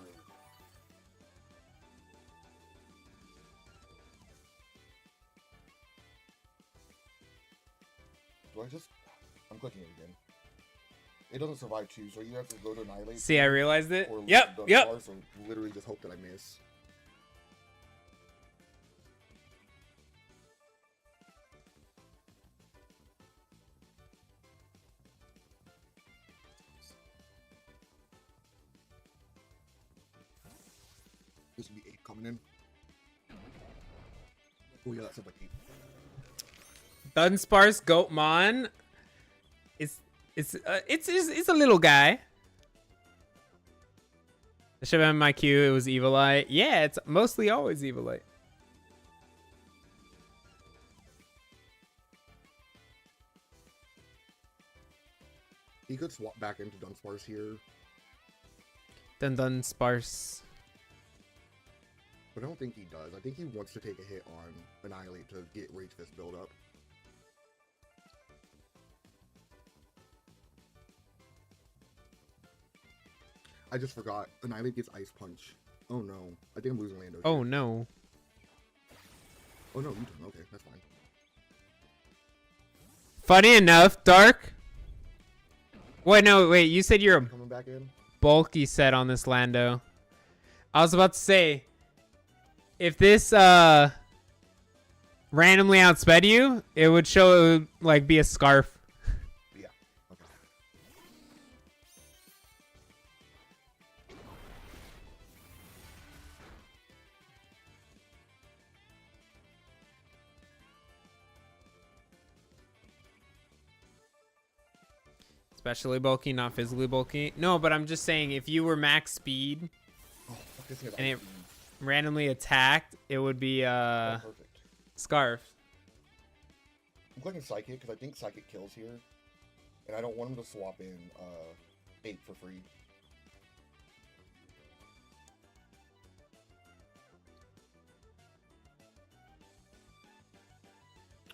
Do I just... I'm clicking it again. It doesn't survive too, so you have to go to Annihilate. See, I realized it. Or Yep, Dunsparce, yep. So literally just hope that I miss. This would be 8 coming in. Oh yeah, that's up like 8. Dunsparce Goatmon. It's a little guy. It should have been in my queue. It was Evilite. Yeah, it's mostly always Evilite. He could swap back into Dunsparce here, Dunsparce. but I don't think he does. I think he wants to take a hit on Annihilate to get Rage Fist build up. I just forgot. Annihilate gets Ice Punch. Oh no. I think I'm losing Lando. Oh here. no. Oh no, you don't. Okay, that's fine. Funny enough, Dark. Wait, no, wait. You said you're a Coming back in. bulky set on this Lando. I was about to say, if this randomly outsped you, it would show it would, like, be a scarf. Yeah. Okay. Especially bulky, not physically bulky. No, but I'm just saying, if you were max speed Oh, fuck, this thing has And Ice it- Beam. randomly attacked, it would be Oh, perfect. scarf. I'm clicking Psychic because I think Psychic kills here. And I don't want him to swap in 8 for free.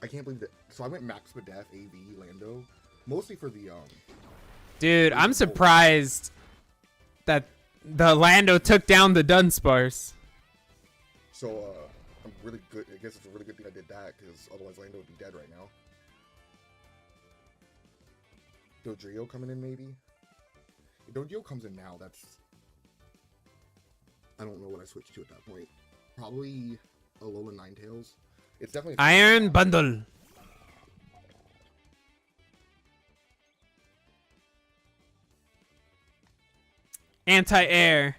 I can't believe that. So I went max with Death, AV, Lando. Mostly for the, Dude, I'm surprised that the Lando took down the Dunsparce. So, I'm really good. I guess it's a really good thing I did that, because otherwise Lando would be dead right now. Dodrio coming in, maybe? If Dodrio comes in now, that's... I don't know what I switched to at that point. Probably Alola Ninetales. It's definitely... Iron Bundle. Anti-air.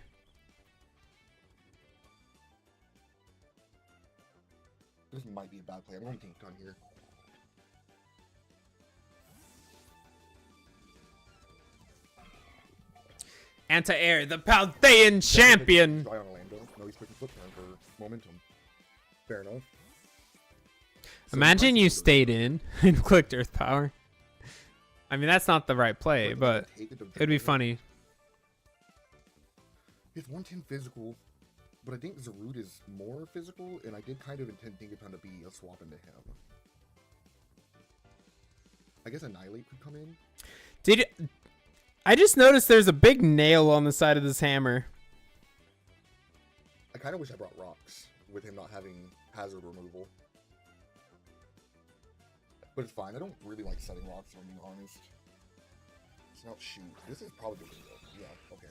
This might be a bad play. I'm going to take gun here. Anti-air, the Paldean champion. Try on Orlando. No, he's clicking flip turn for momentum. Fair enough. So Imagine might you just go to- stayed in and clicked Earth Power. I mean, that's not the right play, Click but take it to it'd be Dodrio. funny. It's 110 physical, but I think Zarude is more physical, and I did kind of intend Dingaton to be a swap into him. I guess Annihilate could come in. Did I just noticed there's a big nail on the side of this hammer? I kind of wish I brought rocks with him not having hazard removal. But it's fine. I don't really like setting rocks, if I'm being honest. It's not shoot. This is probably the window. Yeah, okay.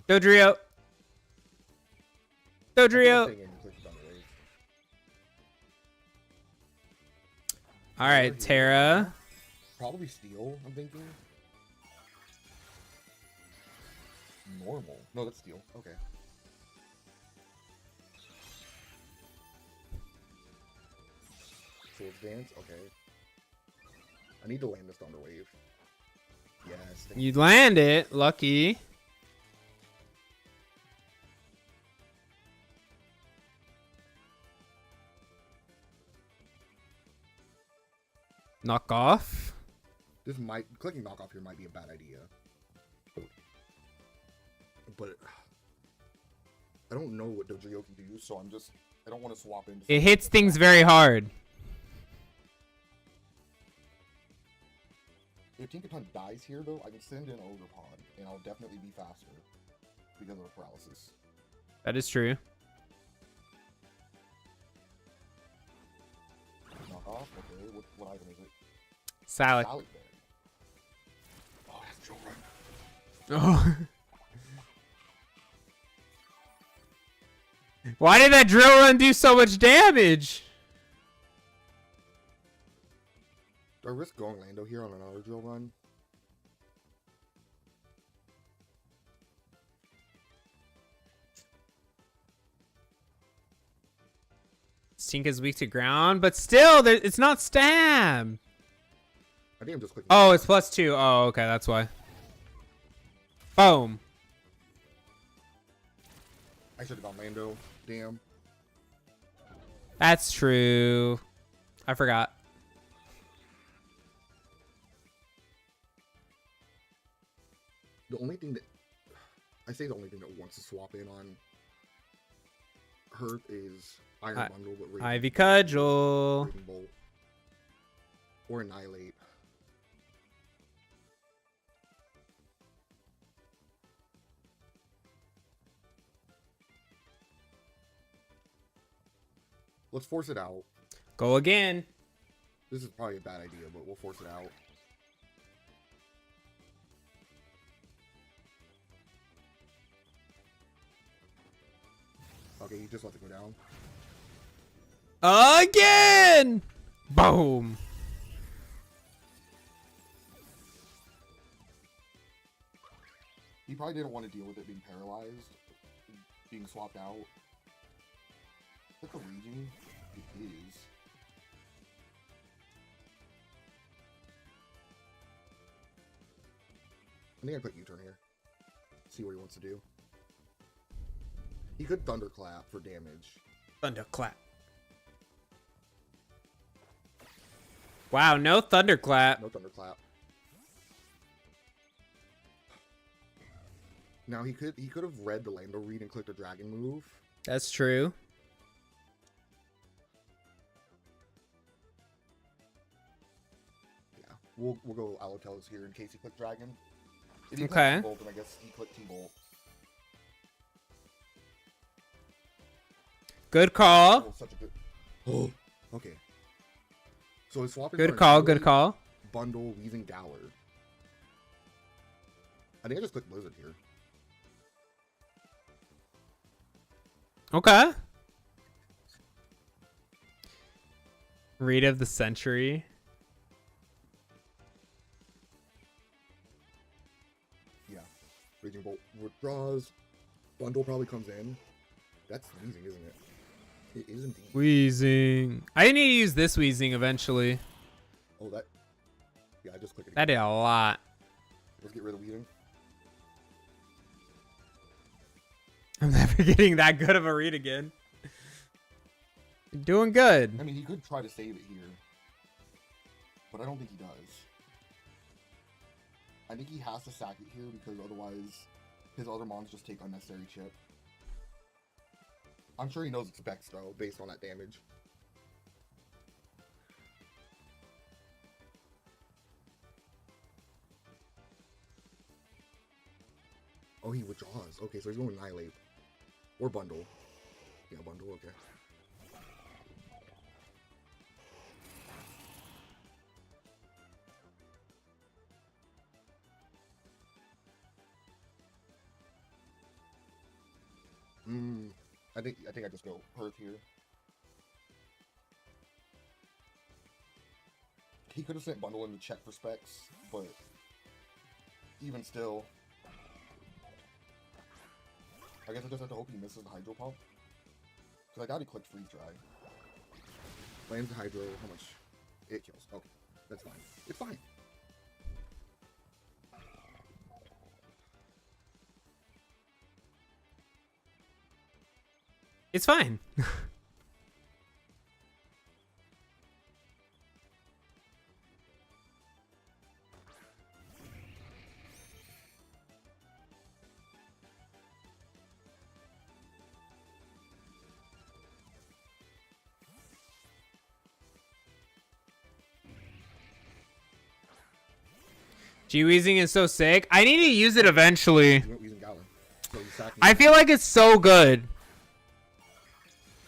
Dodrio. I think I'm Dodrio. staying in and clicking Thunder Wave. All right, Terra. Probably Steel, I'm thinking. Normal. No, that's Steel. Okay. Swords Dance? Okay. I need to land this Thunder Wave. Yes. thank You land it. Lucky. Knock off. This might clicking knockoff here might be a bad idea. But I don't know what Dojiro can do, so I don't want to swap in. It hits things very hard. If Tinkaton dies here though, I can send in Ogre Pod and I'll definitely be faster because of the paralysis. That is true. Knockoff, okay. What item is it? Salad. Salad bag. Oh, that's Joe Run. Oh. Why did that drill run do so much damage? Do I risk going Lando here on another drill run? Tinka's weak to ground, but still, it's not stab. I think I'm just clicking. Oh, it's +2. Oh, okay, that's why. Boom. I should have gone Lando. Damn. That's true. I forgot. The only thing that I say the only thing that wants to swap in on her is Iron Bundle, but Ivy Cudgel. Raging Bolt or Annihilate. Let's force it out. Go again. This is probably a bad idea, but we'll force it out. Okay, you just let it go down. Again! Boom. He probably didn't want to deal with it being paralyzed, being swapped out. Is that the region? It is. I think I click U-turn here. See what he wants to do. He could Thunderclap for damage. Thunderclap. Wow, no Thunderclap. No Thunderclap. Now he could have read the Lando read and clicked a dragon move. That's true. Yeah, we'll go Allotel's here in case he clicked dragon. If he Okay. clicked T-Bolt, then I guess he clicked T-Bolt. Good call. Oh, such a good. Oh, okay. So he's swapping. Good for call. Good Annihilate, call. Bundle, Weaving Galler. I think I just clicked Blizzard here. Okay. Read of the century. Yeah. Raging Bolt withdraws. Bundle probably comes in. That's Weezing, isn't it? It is indeed. Wheezing. I need to use this Wheezing eventually. Oh, that. Yeah, I just clicked it. That did a lot. Let's get rid of Weaving. I'm never getting that good of a read again. You're doing good. I mean, he could try to save it here. But I don't think he does. I think he has to sack it here because otherwise his other mons just take unnecessary chip. I'm sure he knows it's Vex though, based on that damage. Oh, he withdraws. Okay, so he's going to Annihilate. Or Bundle. Yeah, Bundle, okay. I think I just go Perth here. He could have sent Bundle in to check for specs, but even still, I guess I just have to hope he misses the Hydro Pump. Because I doubt he clicked Freeze Dry. Lands the Hydro, how much? It kills. Okay, that's fine. It's fine. It's fine. G-Weezing is so sick. I need to use it eventually. He went Weezing Galar. So he's sacking I it. feel like it's so good.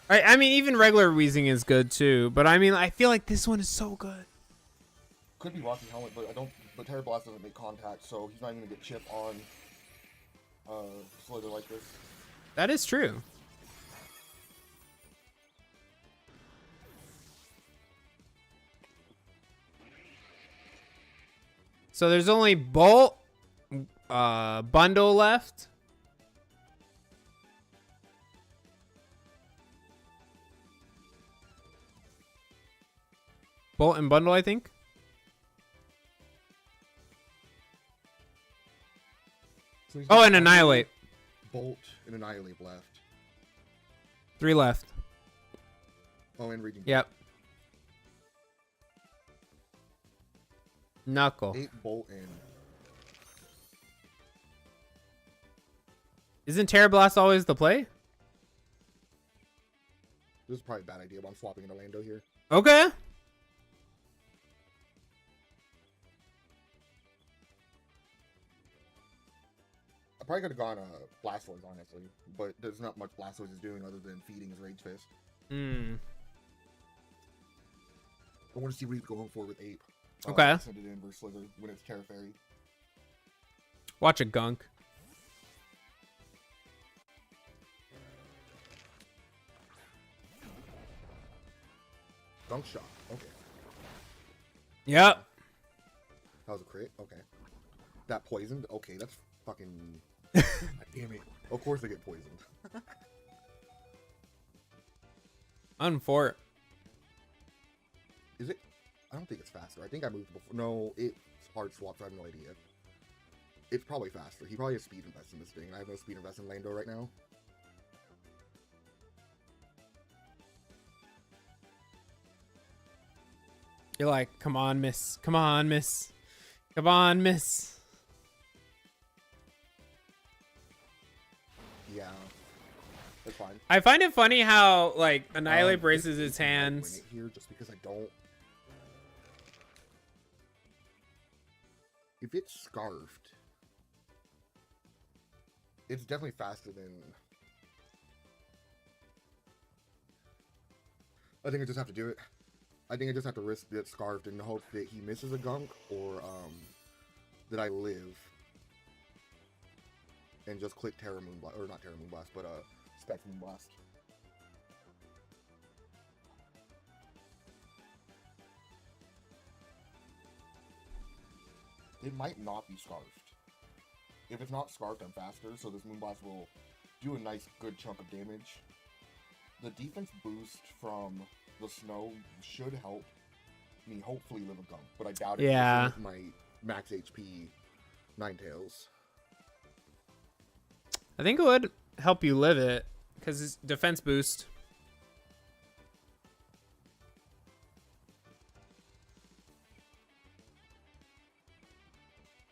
I mean, even regular Weezing is good too, but I mean, I feel like this one is so good. Could be Rocky Helmet, but I don't. But Terra Blast doesn't make contact, so he's not even gonna get chip on Slither like this. That is true. So there's only Bolt, Bundle left. Bolt and Bundle, I think. So he's Oh, got and Annihilate. Bolt and Annihilate left. 3 left. Oh, and Raging. Yep. Knuckle. 8 Bolt and Isn't Terra Blast always the play? this is probably a bad idea, but I'm swapping into Lando here. Okay. I probably could have gone Blastoise, honestly, but there's not much Blastoise is doing other than feeding his Rage Fist. Hmm. I want to see what he's going for with Ape. Okay. Send it in versus Slither when it's Terra Fairy. Watch a gunk. Dunk Shot. Okay. Yep. That was a crit. Okay. That poisoned. Okay, that's fucking. God damn it. Of course they get poisoned. Unfort. Is it? I don't think it's faster. I think I moved before. No, it's hard swapped. I have no idea. It's probably faster. He probably has speed invest in this thing, and I have no speed invest in Lando right now. You're like, come on, miss. Come on, miss. Come on, miss. Yeah. That's fine. I find it funny how, like, Annihilate This braces is his win hands. it here just because I don't. If it's scarfed, it's definitely faster than. I think I just have to do it. I think I just have to risk that scarfed and hope that he misses a gunk or that I live and just click Terra Moon Blast, or not Terra Moon Blast, but Spec Moon Blast. It might not be scarfed. If it's not scarfed, I'm faster, so this Moon Blast will do a nice, good chunk of damage. The defense boost from the snow should help me hopefully live a gunk, but I doubt it. Yeah. With my max HP Ninetales. I think it would help you live it, because it's defense boost.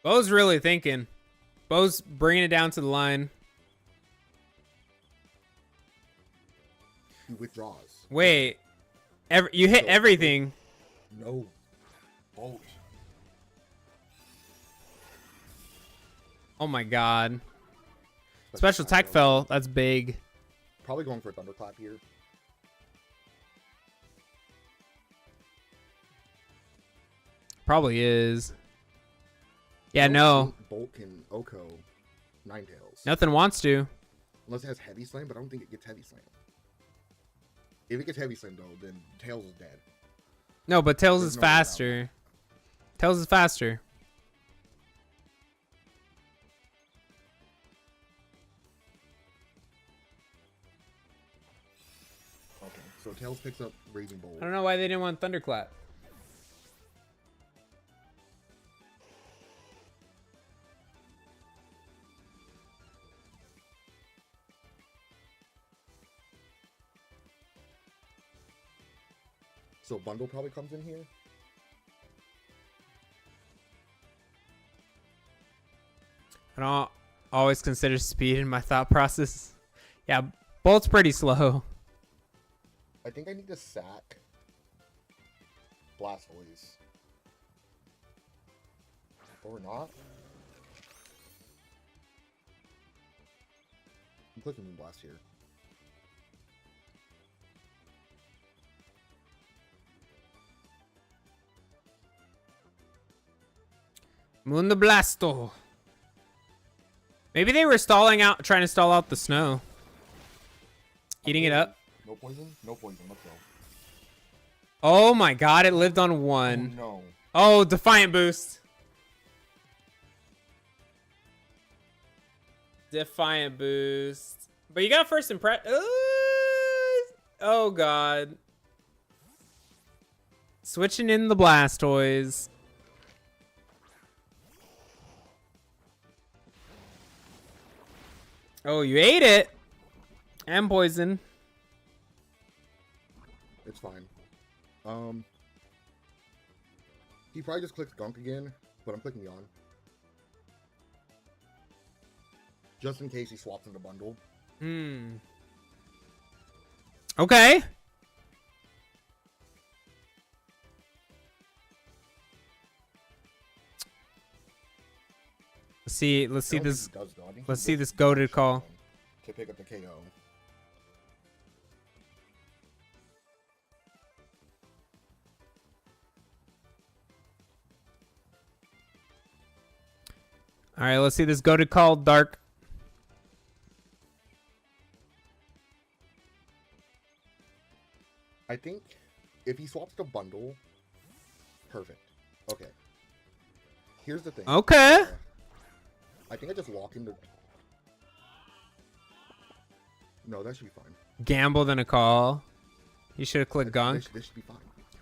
Bo's really thinking. Bo's bringing it down to the line. He withdraws. Wait. You hit everything. No. Bolt. Oh my god. Special attack fell. That's big. Probably going for a Thunderclap here. Probably is. Yeah, I don't no. think Bolt can Oko Ninetales. Nothing wants to. Unless it has heavy slam, but I don't think it gets heavy slam. If it gets heavy slam though, then Tails is dead. No, but Tails There's is no way around faster. Tails is faster. Okay, so Tails picks up Raging Bolt. I don't know why they didn't want Thunderclap. So Bundle probably comes in here. I don't always consider speed in my thought process. Yeah, Bolt's pretty slow. I think I need to sack Blastoise. Or not. I'm clicking Blast here. Mundo Blasto. Maybe they were trying to stall out the snow. Eating it up. No poison? No poison. Let's go. Oh my god, it lived on one. Oh, no. Oh, Defiant Boost. Defiant Boost. But you got first impression. Oh god. Switching in the Blastoise. Oh, you ate it. And poison. It's fine. He probably just clicked Gunk again, but I'm clicking Yawn. Just in case he swaps into Bundle. Okay. Let's see this. Let's see this goated call. To pick up the KO. All right, let's see this goated call, Dark. I think if he swaps to Bundle, perfect. Okay. Here's the thing. Okay. I think I just walk into... No, that should be fine. Gambled in a call. You should have clicked Gunk. This should be fine.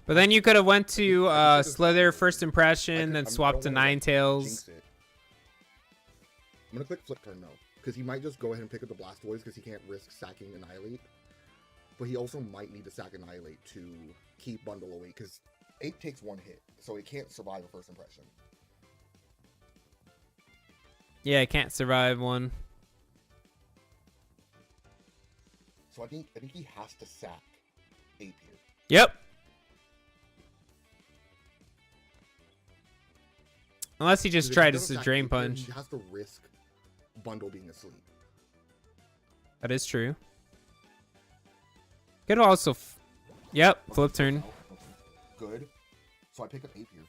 But then you could have went to Slither first impression, then swapped to Ninetales. I'm gonna click Flip Turn though, because he might just go ahead and pick up the Blastoise because he can't risk sacking Annihilate. But he also might need to sack Annihilate to keep Bundle away, because 8 takes 1 hit, so it can't survive a first impression. Yeah, it can't survive one. So I think he has to sack 8 here. Yep. Unless he just tried to Drain Punch. He has to risk Bundle being asleep. That is true. Could also... Yep, flip turn. Good. So I pick up 8 here.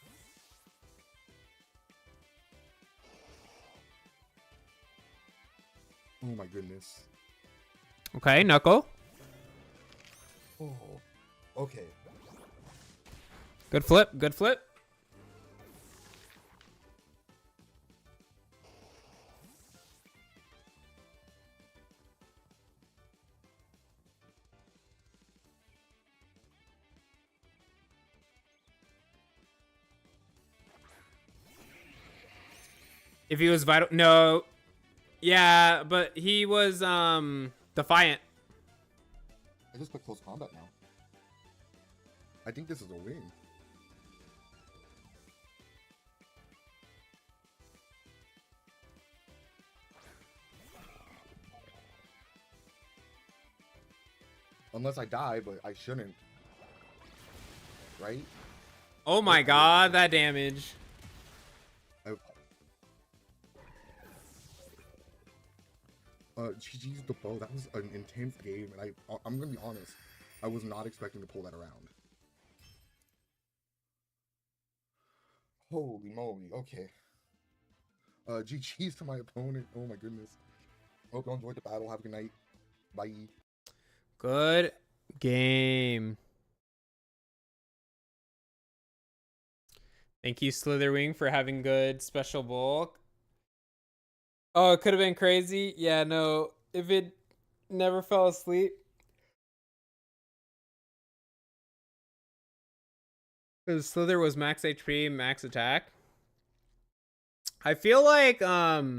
Oh my goodness. Okay, Knuckle. Oh. Okay. Good flip, good flip. If he was vital, no. Yeah, but he was Defiant. I just put close combat now. I think this is a win. Unless I die, but I shouldn't. Right? Oh my god, that damage. GG's the bow. That was an intense game, and I'm gonna be honest, I was not expecting to pull that around. Holy moly, okay. GG's to my opponent. Oh my goodness. Hope you enjoyed the battle. Have a good night. Bye. Good game. Thank you, Slitherwing, for having good special bulk. Oh, it could have been crazy. Yeah, no. If it never fell asleep. Because Slither was max HP, max attack. I feel like, yeah,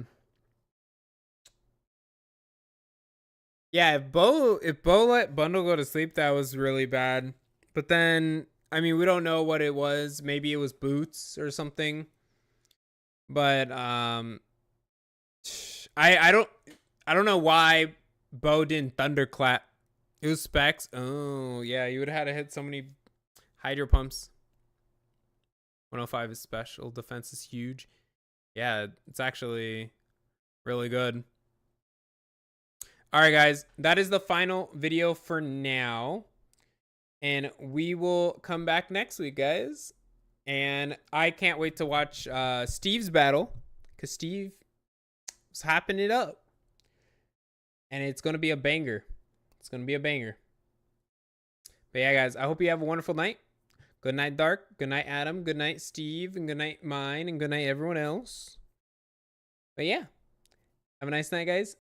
if Bo let Bundle go to sleep, that was really bad. But then, I mean, we don't know what it was. Maybe it was boots or something. But I don't know why Bo didn't thunderclap. It was specs. Oh yeah, you would have had to hit so many hydro pumps. 105 is special. Defense is huge. Yeah, it's actually really good. All right, guys, that is the final video for now. And we will come back next week, guys. And I can't wait to watch Steve's battle, because Steve was hopping it up. And it's going to be a banger. It's going to be a banger. But yeah, guys, I hope you have a wonderful night. Good night, Dark. Good night, Adam. Good night, Steve. And good night, mine. And good night, everyone else. But yeah, have a nice night, guys.